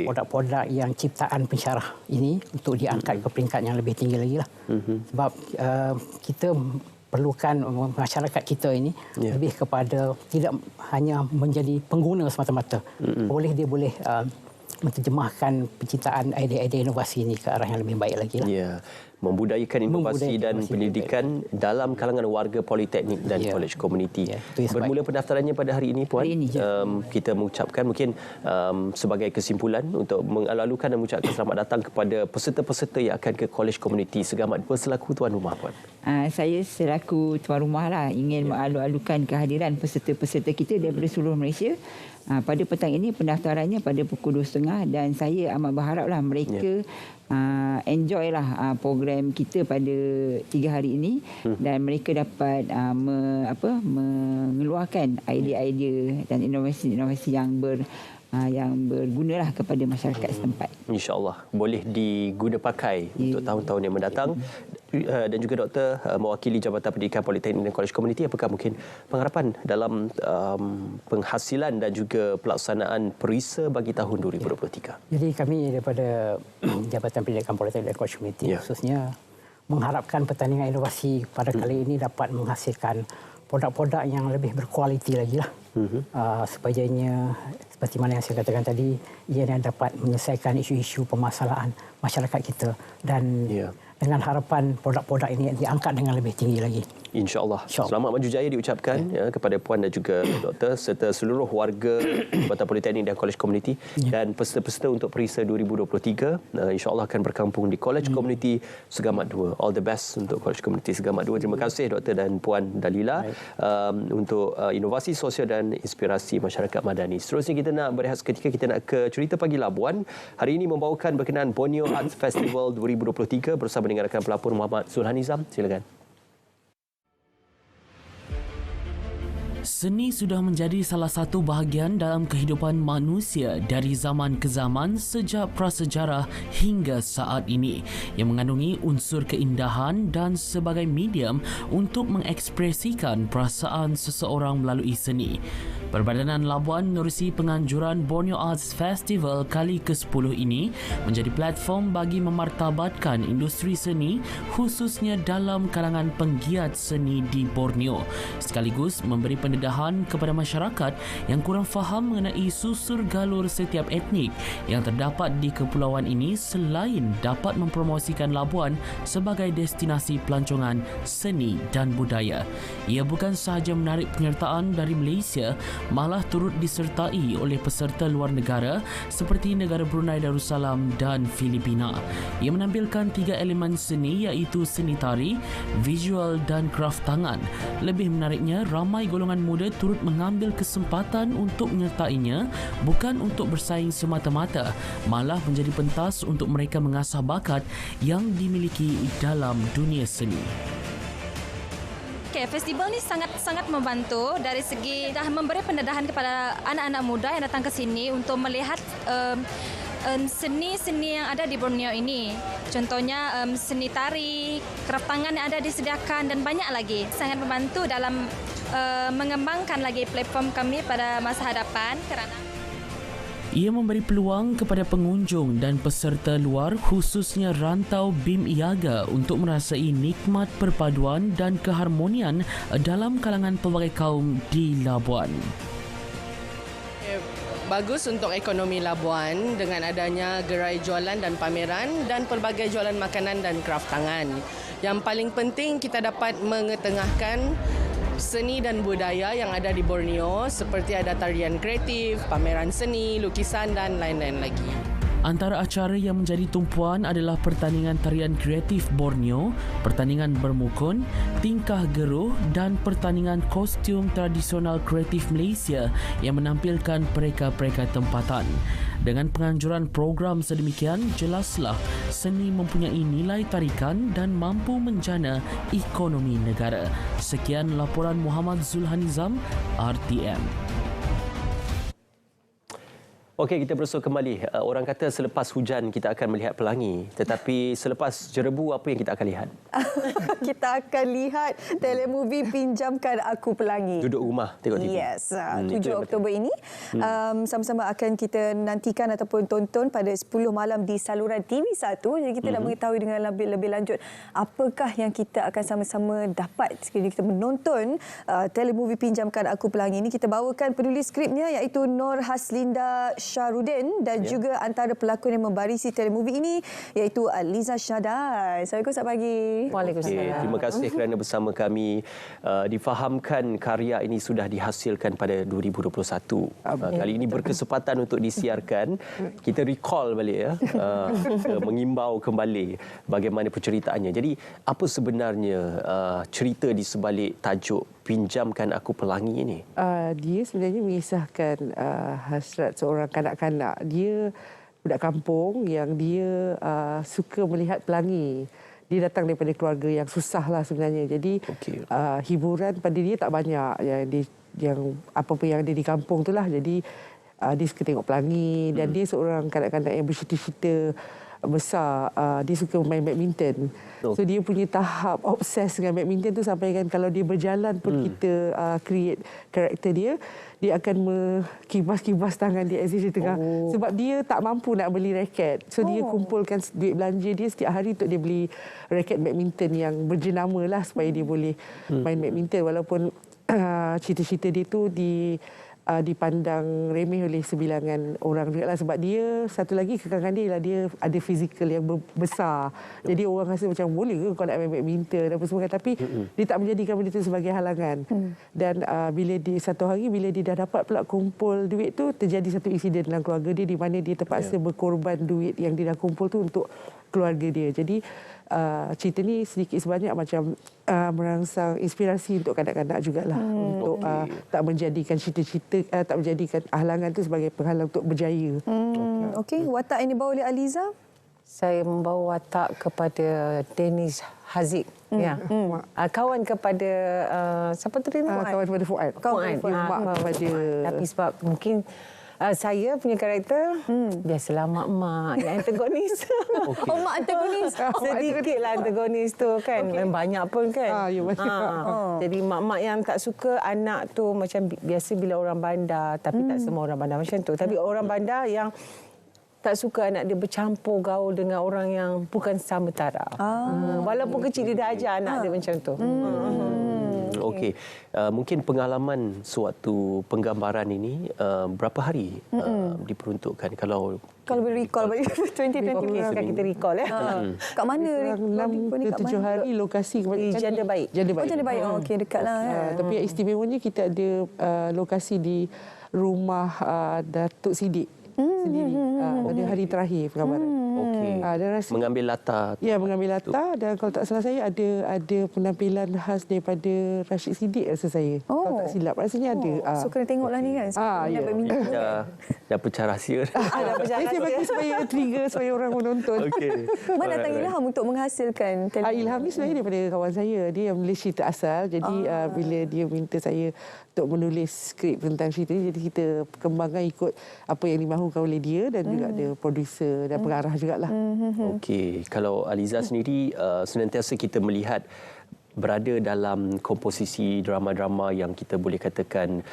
Speaker 19: produk-produk yang ciptaan pensyarah ini untuk diangkat ke peringkat yang lebih tinggi lagi lah. Sebab kita perlukan masyarakat kita ini lebih kepada tidak hanya menjadi pengguna semata-mata. Dia boleh menterjemahkan penciptaan idea-idea inovasi ini ke arah yang lebih baik lagi lah.
Speaker 2: Ya, membudayakan inovasi dan pendidikan dalam kalangan warga politeknik dan kolej komuniti. Bermula pendaftarannya pada hari ini, Puan. Kita mengucapkan mungkin sebagai kesimpulan untuk mengalu-alukan dan mengucapkan selamat datang kepada peserta-peserta yang akan ke kolej komuniti Segamat 2 selaku tuan rumah, Puan.
Speaker 20: Saya selaku tuan rumah lah ingin mengalu-alukan kehadiran peserta-peserta kita daripada seluruh Malaysia. Pada petang ini pendaftarannya pada pukul 2.30 dan saya amat berharaplah mereka enjoy lah program kita pada 3 hari ini dan mereka dapat mengeluarkan idea-idea dan inovasi-inovasi yang bergunalah kepada masyarakat setempat.
Speaker 2: InsyaAllah boleh diguna pakai untuk tahun-tahun yang mendatang. Dan juga Doktor mewakili Jabatan Pendidikan Politeknik dan Kolej Komuniti, apakah mungkin pengharapan dalam penghasilan dan juga pelaksanaan perisa bagi tahun 2023?
Speaker 19: Jadi kami daripada Jabatan Pendidikan Politeknik dan Kolej Komuniti khususnya mengharapkan pertandingan inovasi pada kali ini dapat menghasilkan produk-produk yang lebih berkualiti lagi lah. Sepatutnya seperti mana yang saya katakan tadi, ia dapat menyelesaikan isu-isu permasalahan masyarakat kita dan dengan harapan produk-produk ini diangkat dengan lebih tinggi lagi.
Speaker 2: InsyaAllah. Selamat maju jaya diucapkan kepada Puan dan juga Doktor serta seluruh warga Jabatan Politeknik dan Kolej Komuniti dan peserta-peserta untuk perisa 2023 insyaAllah akan berkampung di Kolej Komuniti Segamat 2. All the best untuk Kolej Komuniti Segamat 2. Terima kasih Doktor dan Puan Dalila untuk inovasi sosial dan inspirasi masyarakat madani. Seterusnya kita nak berehat seketika, kita nak ke Cerita Pagi Labuan. Hari ini membawakan berkenaan Borneo Arts Festival 2023 bersama dengan rakan pelapor Muhammad Zulhanizam. Silakan.
Speaker 21: Seni sudah menjadi salah satu bahagian dalam kehidupan manusia dari zaman ke zaman sejak prasejarah hingga saat ini yang mengandungi unsur keindahan dan sebagai medium untuk mengekspresikan perasaan seseorang melalui seni. Perbadanan Labuan menerusi penganjuran Borneo Arts Festival kali ke-10 ini menjadi platform bagi memartabatkan industri seni khususnya dalam kalangan penggiat seni di Borneo sekaligus memberi pendedahan kepada masyarakat yang kurang faham mengenai susur galur setiap etnik yang terdapat di kepulauan ini selain dapat mempromosikan Labuan sebagai destinasi pelancongan seni dan budaya. Ia bukan sahaja menarik penyertaan dari Malaysia, malah turut disertai oleh peserta luar negara seperti negara Brunei Darussalam dan Filipina. Ia menampilkan 3 elemen seni iaitu seni tari, visual dan kraft tangan. Lebih menariknya, ramai golongan muda turut mengambil kesempatan untuk menyertainya bukan untuk bersaing semata-mata, malah menjadi pentas untuk mereka mengasah bakat yang dimiliki dalam dunia seni.
Speaker 22: Festival ni sangat membantu dari segi dah memberi pendedahan kepada anak-anak muda yang datang ke sini untuk melihat seni-seni yang ada di Borneo ini. Contohnya seni tari, kraft tangan yang ada disediakan dan banyak lagi. Sangat membantu dalam mengembangkan lagi platform kami pada masa hadapan kerana
Speaker 21: ia memberi peluang kepada pengunjung dan peserta luar khususnya rantau BIM IAGA untuk merasai nikmat perpaduan dan keharmonian dalam kalangan pelbagai kaum di Labuan.
Speaker 23: Bagus untuk ekonomi Labuan dengan adanya gerai jualan dan pameran dan pelbagai jualan makanan dan kraft tangan. Yang paling penting kita dapat mengetengahkan seni dan budaya yang ada di Borneo seperti ada tarian kreatif, pameran seni, lukisan dan lain-lain lagi.
Speaker 21: Antara acara yang menjadi tumpuan adalah pertandingan tarian kreatif Borneo, pertandingan bermukun, tingkah geruh dan pertandingan kostum tradisional kreatif Malaysia yang menampilkan pereka-pereka tempatan. Dengan penganjuran program sedemikian, jelaslah seni mempunyai nilai tarikan dan mampu menjana ekonomi negara. Sekian laporan Muhammad Zulhanizam, RTM.
Speaker 2: Okey, kita bersua kembali. Orang kata selepas hujan kita akan melihat pelangi. Tetapi selepas jerebu, apa yang kita akan lihat?
Speaker 3: Kita akan lihat telemovie Pinjamkan Aku Pelangi.
Speaker 2: Duduk rumah tengok TV.
Speaker 3: Yes, 7 Oktober ini. Sama-sama akan kita nantikan ataupun tonton pada 10 malam di saluran TV1. Jadi kita nak mengetahui dengan lebih lanjut apakah yang kita akan sama-sama dapat sekiranya kita menonton telemovie Pinjamkan Aku Pelangi ini. Kita bawakan penulis skripnya iaitu Nur Haslinda Syahrudin dan juga antara pelakon yang membarisi telemovie ini iaitu Aliza Syadai. Assalamualaikum, selamat pagi.
Speaker 2: Waalaikumsalam. Terima kasih kerana bersama kami. Difahamkan karya ini sudah dihasilkan pada 2021. Kali ini berkesempatan untuk disiarkan. Kita recall balik ya. Mengimbau kembali bagaimana penceritaannya. Jadi apa sebenarnya cerita di sebalik tajuk Pinjamkan Aku Pelangi ini?
Speaker 1: Dia sebenarnya mengisahkan hasrat seorang kanak-kanak. Dia budak kampung yang dia suka melihat pelangi. Dia datang daripada keluarga yang susah lah sebenarnya. Jadi hiburan pada dia tak banyak. Yang apa-apa yang ada di kampung tu lah. Jadi dia suka tengok pelangi. Dan dia seorang kanak-kanak yang bercita-cita besar. Dia suka main badminton. So dia punya tahap obses dengan badminton tu sampai kan kalau dia berjalan pun kita create karakter dia. Dia akan kibas-kibas tangan dia as if dia tengah. Sebab dia tak mampu nak beli raket. So dia kumpulkan duit belanja dia setiap hari untuk dia beli raket badminton yang berjenama lah supaya dia boleh main badminton. Walaupun cita-cita dia tu dipandang remeh oleh sebilangan orang juga lah. Sebab dia, satu lagi kekangan dia ialah dia ada fizikal yang besar. Jadi orang rasa macam boleh ke kau nak main badminton dan apa semua. Tapi dia tak menjadikan benda itu sebagai halangan. Dan bila satu hari bila dia dah dapat pula kumpul duit tu, terjadi satu insiden dalam keluarga dia di mana dia terpaksa berkorban duit yang dia dah kumpul tu untuk keluarga dia. Jadi cerita ni sedikit sebanyak macam merangsang inspirasi untuk kanak-kanak jugalah untuk tak menjadikan cita-cita, tak menjadikan halangan tu sebagai penghalang untuk berjaya.
Speaker 3: Okey, watak yang dibawa oleh Aliza?
Speaker 4: Saya membawa watak kepada Deniz Haziq. Kawan kepada siapa tadi nama?
Speaker 1: Kawan kepada Fuad.
Speaker 4: Fuad. Tapi sebab mungkin saya punya karakter biasalah mak-mak yang antagonis.
Speaker 3: Oh, mak antagonis.
Speaker 4: Sedikitlah antagonis tu kan. Banyak pun kan. Jadi mak-mak yang tak suka anak tu macam biasa bila orang bandar, tapi tak semua orang bandar macam tu. Tapi orang bandar yang tak suka anak dia bercampur gaul dengan orang yang bukan sama tara. Walaupun kecil dia dah ajar anak dia macam tu.
Speaker 2: Okey, mungkin pengalaman sewaktu penggambaran ini berapa hari diperuntukkan kalau
Speaker 3: boleh recall balik 2020
Speaker 4: sekarang kita recall ya.
Speaker 3: Kat mana?
Speaker 1: 6 ke 7 hari lokasi
Speaker 4: di Janda Baik.
Speaker 1: Janda Baik.
Speaker 3: Janda Baik. Okey, dekatlah.
Speaker 1: Tapi yang istimewanya kita ada lokasi di rumah Datuk Siddiq sendiri. Pada hari terakhir penggambaran.
Speaker 2: Okey. Mengambil latar.
Speaker 1: Ya, mengambil latar dan kalau tak salah saya ada penampilan khas daripada Rashid Siddiq rasa saya. Kalau tak silap rasanya ada.
Speaker 3: So kena tengoklah ni kan.
Speaker 2: Dah pecah rahsia.
Speaker 1: Saya bagi supaya trigger supaya orang menonton.
Speaker 3: Mana datang ilham untuk menghasilkan
Speaker 1: ilham ni sebenarnya daripada kawan saya. Dia yang menulis cerita asal. Jadi bila dia minta saya untuk menulis skrip tentang cerita ni, jadi kita kembangkan ikut apa yang dimahukan oleh dia dan juga ada produser dan pengarah jugalah.
Speaker 2: Okey, kalau Aliza sendiri senantiasa kita melihat berada dalam komposisi drama-drama yang kita boleh katakan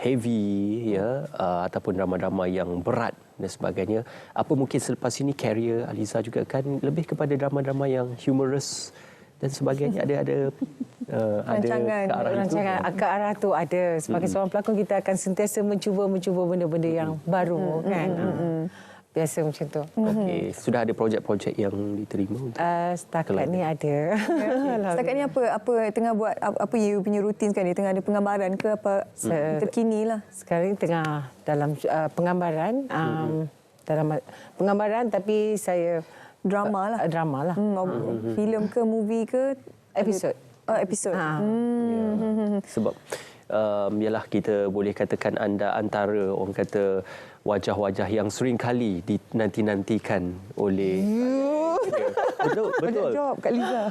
Speaker 2: heavy ya, ataupun drama-drama yang berat dan sebagainya. Apa mungkin selepas ini career Aliza juga kan lebih kepada drama-drama yang humorous dan sebagainya? Ada
Speaker 4: rancangan ke arah tu ada. Sebagai seorang pelakon kita akan sentiasa mencuba benda-benda yang baru kan. Biasa macam tu.
Speaker 2: Okey, sudah ada projek-projek yang diterima?
Speaker 4: Setakat ni ada.
Speaker 3: Setakat ni apa tengah buat, apa you punya rutin sekarang ni? Tengah ada penggambaran ke apa terkini lah?
Speaker 4: Sekarang ni tengah dalam penggambaran. Dalam penggambaran tapi saya
Speaker 3: drama lah. Filem ke movie ke?
Speaker 4: Episod.
Speaker 3: Episod.
Speaker 2: Sebab ialah kita boleh katakan anda antara orang kata wajah-wajah yang sering kali dinanti-nantikan oleh betul.
Speaker 1: Jawab Kak Liza.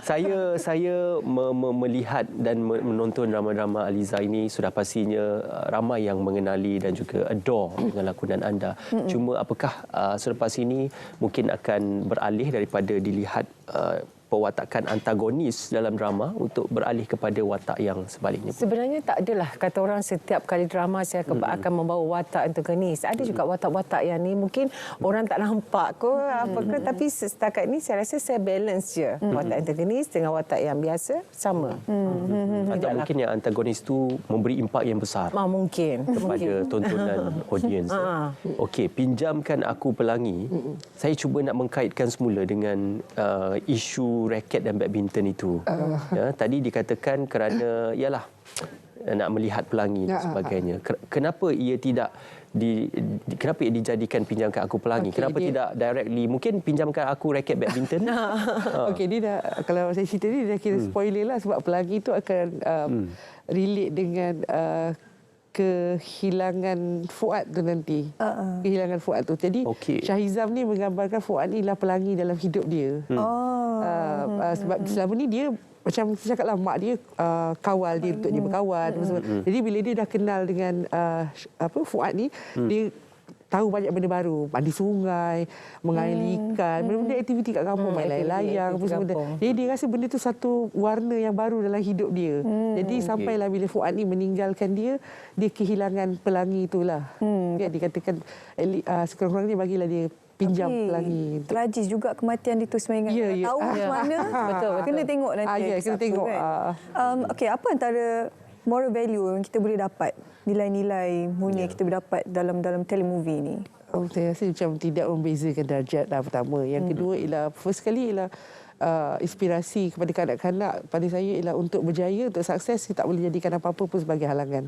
Speaker 2: Saya melihat dan menonton drama-drama Aliza ini sudah pastinya ramai yang mengenali dan juga adore dengan lakonan anda. Cuma apakah selepas ini mungkin akan beralih daripada dilihat pewatakan antagonis dalam drama untuk beralih kepada watak yang sebaliknya?
Speaker 4: Sebenarnya tak adalah kata orang setiap kali drama saya akan membawa watak antagonis. Ada juga watak-watak yang ni mungkin orang tak nampak ke apa ke, tapi setakat ni saya rasa saya balance je. Watak antagonis dengan watak yang biasa sama.
Speaker 2: Atau mungkin yang antagonis tu memberi impak yang besar.
Speaker 4: Mungkin
Speaker 2: kepada tontonan audiens. Okey, Pinjamkan Aku Pelangi. Saya cuba nak mengkaitkan semula dengan isu raket dan badminton itu. Tadi dikatakan kerana ialah nak melihat pelangi dan sebagainya. Kenapa ia tidak kenapa ia dijadikan Pinjamkan Aku Pelangi? Kenapa tidak directly mungkin Pinjamkan Aku raket badminton?
Speaker 1: Okey, dia dah, kalau saya cerita ni dah kira spoiler lah, sebab pelangi itu akan relate dengan kehilangan Fuad tu nanti. Kehilangan Fuad tu. Jadi Syahizam ni menggambarkan Fuad ni lah pelangi dalam hidup dia. Sebab selama ni dia macam saya cakaplah, mak dia kawal dia untuk dia berkawan. Jadi bila dia dah kenal dengan Fuad ni, dia tahu banyak benda baru, mandi sungai, mengairi ikan, benda-benda aktiviti kat kampung, main layang-layang apa semua. Jadi dia rasa benda tu satu warna yang baru dalam hidup dia. Jadi sampailah bila Fuad ni meninggalkan dia kehilangan pelangi itulah. Dikatakan sekurang-kurangnya bagilah dia pinjam pelangi.
Speaker 3: Tragis juga kematian itu sebenarnya. Tahu mana? Betul. Kena tengok nanti.
Speaker 1: Kena tengok.
Speaker 3: Okey, apa antara moral value yang kita boleh dapat, nilai-nilai mulia kita boleh dapat dalam telemovie ni?
Speaker 1: Saya rasa macam tidak membezakan darjat lah, pertama. Yang kedua ialah, first kali ialah inspirasi kepada kanak-kanak pada saya ialah untuk berjaya, untuk sukses, kita tak boleh jadikan apa-apa pun sebagai halangan.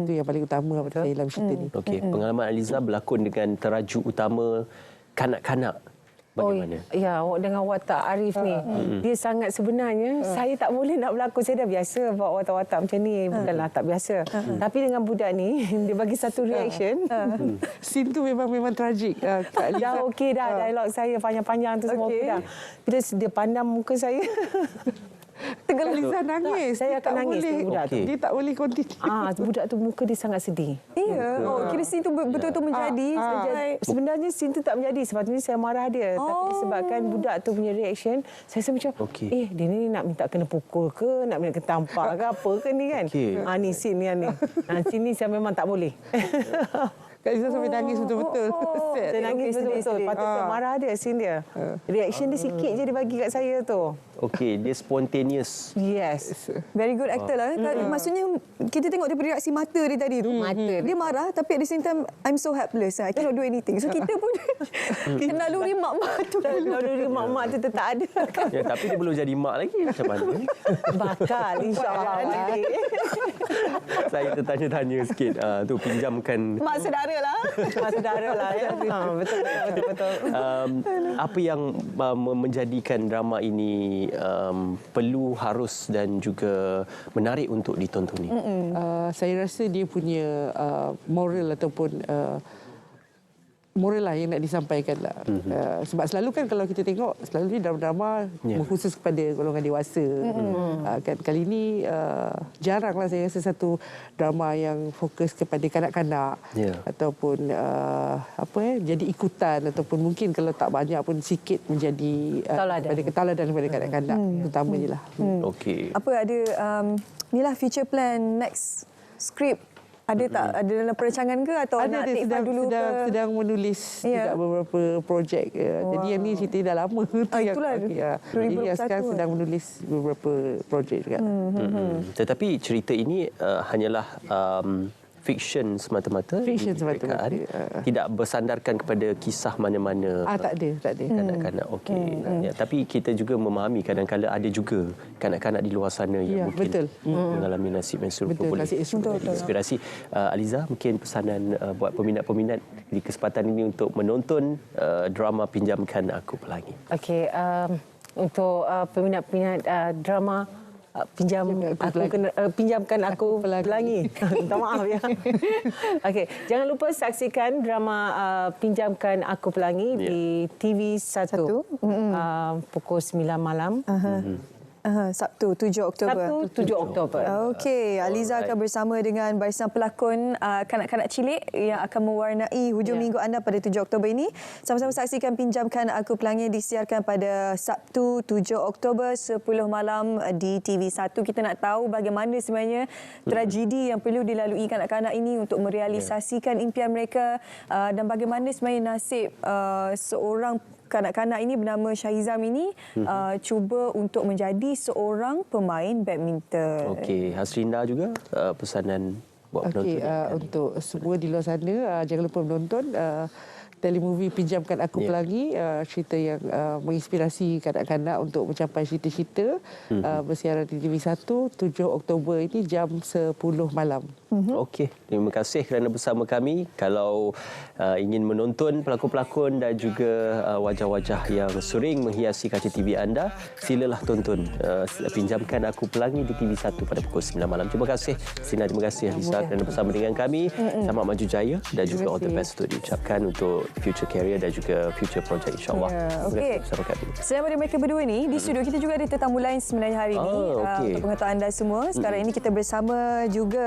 Speaker 1: Itu yang paling utama pada saya dalam cerita ni.
Speaker 2: Okey, pengalaman Aliza berlakon dengan terajuk utama kanak-kanak. Bagaimana?
Speaker 4: Dengan watak Arif ni, dia sangat sebenarnya, saya tak boleh nak berlakon. Saya dah biasa buat watak-watak macam ni, bukanlah tak biasa. Tapi dengan budak ni, dia bagi satu reaction.
Speaker 1: Scene tu memang tragik.
Speaker 4: Dah okey dah, dialog saya panjang-panjang tu semua okey dah. Bila dia pandang muka saya,
Speaker 1: Tengah Liza nangis.
Speaker 4: Saya akan nangis budak tu.
Speaker 1: Dia tak boleh continue.
Speaker 4: Budak tu muka dia sangat sedih.
Speaker 3: Kira scene tu betul-betul menjadi.
Speaker 4: Sebenarnya scene tu tak menjadi. Sebabnya saya marah dia. Tapi disebabkan budak tu punya reaction, saya rasa macam, dia ni nak minta kena pukul ke, nak minta kena tampar ke apa ke ni kan. Ni scene ni. Scene ni saya memang tak boleh.
Speaker 1: Kak Liza sampai nangis betul-betul.
Speaker 4: Saya nangis betul-betul. Patut saya marah dia, scene dia. Reaction dia sikit je dia bagi kat saya tu.
Speaker 2: Okey, dia spontaneous.
Speaker 4: Yes.
Speaker 3: Very good actor lah. Maksudnya kita tengok dia reaksi mata dia tadi tu. Dia marah tapi at the same time I'm so helpless. I cannot do anything. So kita pun naluri mak-mak tu.
Speaker 4: Naluri mak-mak tu tetap ada.
Speaker 2: Tapi dia belum jadi mak lagi. Macam mana?
Speaker 4: Bakal insya-Allah nanti.
Speaker 2: Saya tertanya-tanya sikit. Tu pinjamkan
Speaker 3: mak saudara lah.
Speaker 4: Mak saudara lah ya. Betul.
Speaker 2: Apa yang menjadikan drama ini perlu, harus dan juga menarik untuk ditontoni?
Speaker 1: Saya rasa dia punya moral ataupun moral lah yang nak disampaikan lah. Sebab selalu kan kalau kita tengok, selalu drama-drama khusus kepada golongan dewasa. Kali ini jarang lah saya rasa satu drama yang fokus kepada kanak-kanak ataupun jadi ikutan, ataupun mungkin kalau tak banyak pun sikit menjadi ketaladan kepada kanak-kanak. Utamanya lah.
Speaker 3: Apa ada inilah future plan next script? Ada tak? Ada dalam perancangan ke atau nak take file dulu ke?
Speaker 1: Sedang menulis juga beberapa projek. Jadi yang ni cerita dah lama.
Speaker 3: Itulah.
Speaker 1: Ini sekarang sedang menulis beberapa projek juga.
Speaker 2: Tetapi cerita ini hanyalah fiction semata-mata.
Speaker 1: Fiction semata-mata.
Speaker 2: Tidak bersandarkan kepada kisah mana-mana.
Speaker 1: Tak ada.
Speaker 2: Kanak-kanak. Okey. Tapi kita juga memahami kadang-kadang ada juga kanak-kanak di luar sana yang mungkin mengalami nasib yang serupa. Boleh inspirasi. Aliza, mungkin pesanan buat peminat-peminat di kesempatan ini untuk menonton drama Pinjamkan Aku Pelangi.
Speaker 4: Okey, untuk peminat-peminat drama pinjamkan aku pelangi. Minta maaf ya. Okey, jangan lupa saksikan drama Pinjamkan Aku Pelangi di TV1 pukul 9 malam.
Speaker 3: Sabtu 7 Oktober.
Speaker 4: Sabtu 7 Oktober.
Speaker 3: Okey, Aliza akan bersama dengan barisan pelakon kanak-kanak cilik yang akan mewarnai hujung minggu anda pada 7 Oktober ini. Sama-sama saksikan Pinjamkan Aku Pelangi disiarkan pada Sabtu 7 Oktober 10 malam di TV1. Kita nak tahu bagaimana sebenarnya tragedi yang perlu dilalui kanak-kanak ini untuk merealisasikan impian mereka dan bagaimana sebenarnya nasib seorang kanak-kanak ini bernama Syahizam ini cuba untuk menjadi seorang pemain badminton.
Speaker 2: Okey, Hasrinda juga pesanan buat penonton.
Speaker 1: Okey, untuk semua di luar sana jangan lupa menonton telemovie Pinjamkan Aku Pelangi, cerita yang menginspirasi kanak-kanak untuk mencapai cita-cita, bersiaran di TV1 7 Oktober ini jam 10 malam.
Speaker 2: Okey, terima kasih kerana bersama kami. Kalau ingin menonton pelakon-pelakon dan juga wajah-wajah yang sering menghiasi kaca TV anda, silalah tonton Pinjamkan Aku Pelangi di TV1 pada pukul 9 malam. Terima kasih Sina, terima kasih Lisa kerana bersama dengan kami. Selamat maju jaya dan juga all the best untuk diucapkan untuk future career dan juga future project, insyaAllah.
Speaker 3: Okey. Selain daripada mereka berdua ni, di studio kita juga ada tetamu lain sebenarnya hari ini. Untuk pengetahuan anda semua, sekarang ini kita bersama juga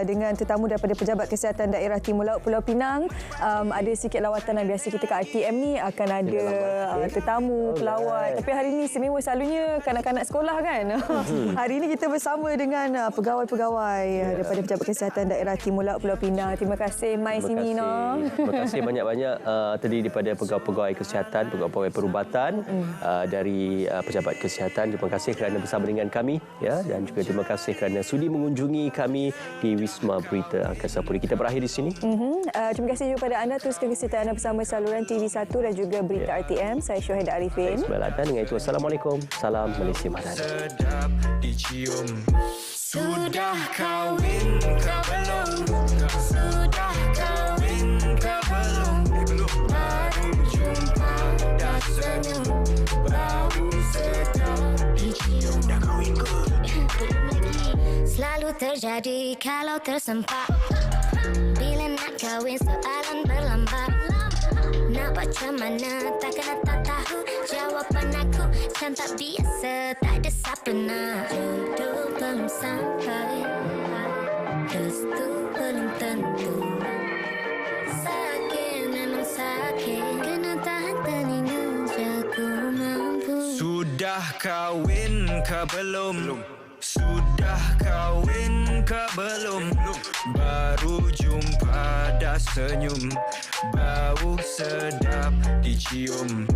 Speaker 3: dengan tetamu daripada Pejabat Kesihatan Daerah Timur Laut Pulau Pinang. Ada sikit lawatan yang biasa kita ke RTM ni akan ada tetamu, pelawat. Tapi hari ini istimewa, selalunya kanak-kanak sekolah kan. Hari ini kita bersama dengan pegawai-pegawai daripada Pejabat Kesihatan Daerah Timur Laut Pulau Pinang. Terima kasih mai sini no.
Speaker 2: Terima kasih banyak-banyak terdiri daripada pegawai-pegawai kesihatan, pegawai-pegawai perubatan dari Pejabat Kesihatan. Terima kasih kerana bersama dengan kami ya, dan juga terima kasih kerana sudi mengunjungi kami di Wisma Berita Angkasa Puri. Kita berakhir di sini.
Speaker 3: Terima kasih juga pada anda. Teruskan kesertaan anda bersama saluran TV1 dan juga Berita RTM. Saya Syuhaidah Arifin.
Speaker 2: Dan dengan itu, Assalamualaikum. Salam Malaysia Madani.
Speaker 5: Sudah kahwin ke belum? Sudah kahwin ke belum? Baru jumpa dah senyum, bau sedap dicium. Dah kahwin ke? Selalu terjadi kalau tersempat. Bila nak kahwin soalan berlambat. Nak baca mana takkan tak tahu. Jawapan aku macam tak biasa, tak ada siapa nak. Jodoh belum sampai, restu belum tentu. Sakit memang sakit, kena tahan telinga jago mampu. Sudah kahwin ke belum? Sudah kahwin ke belum? Baru jumpa dah senyum, bau sedap dicium.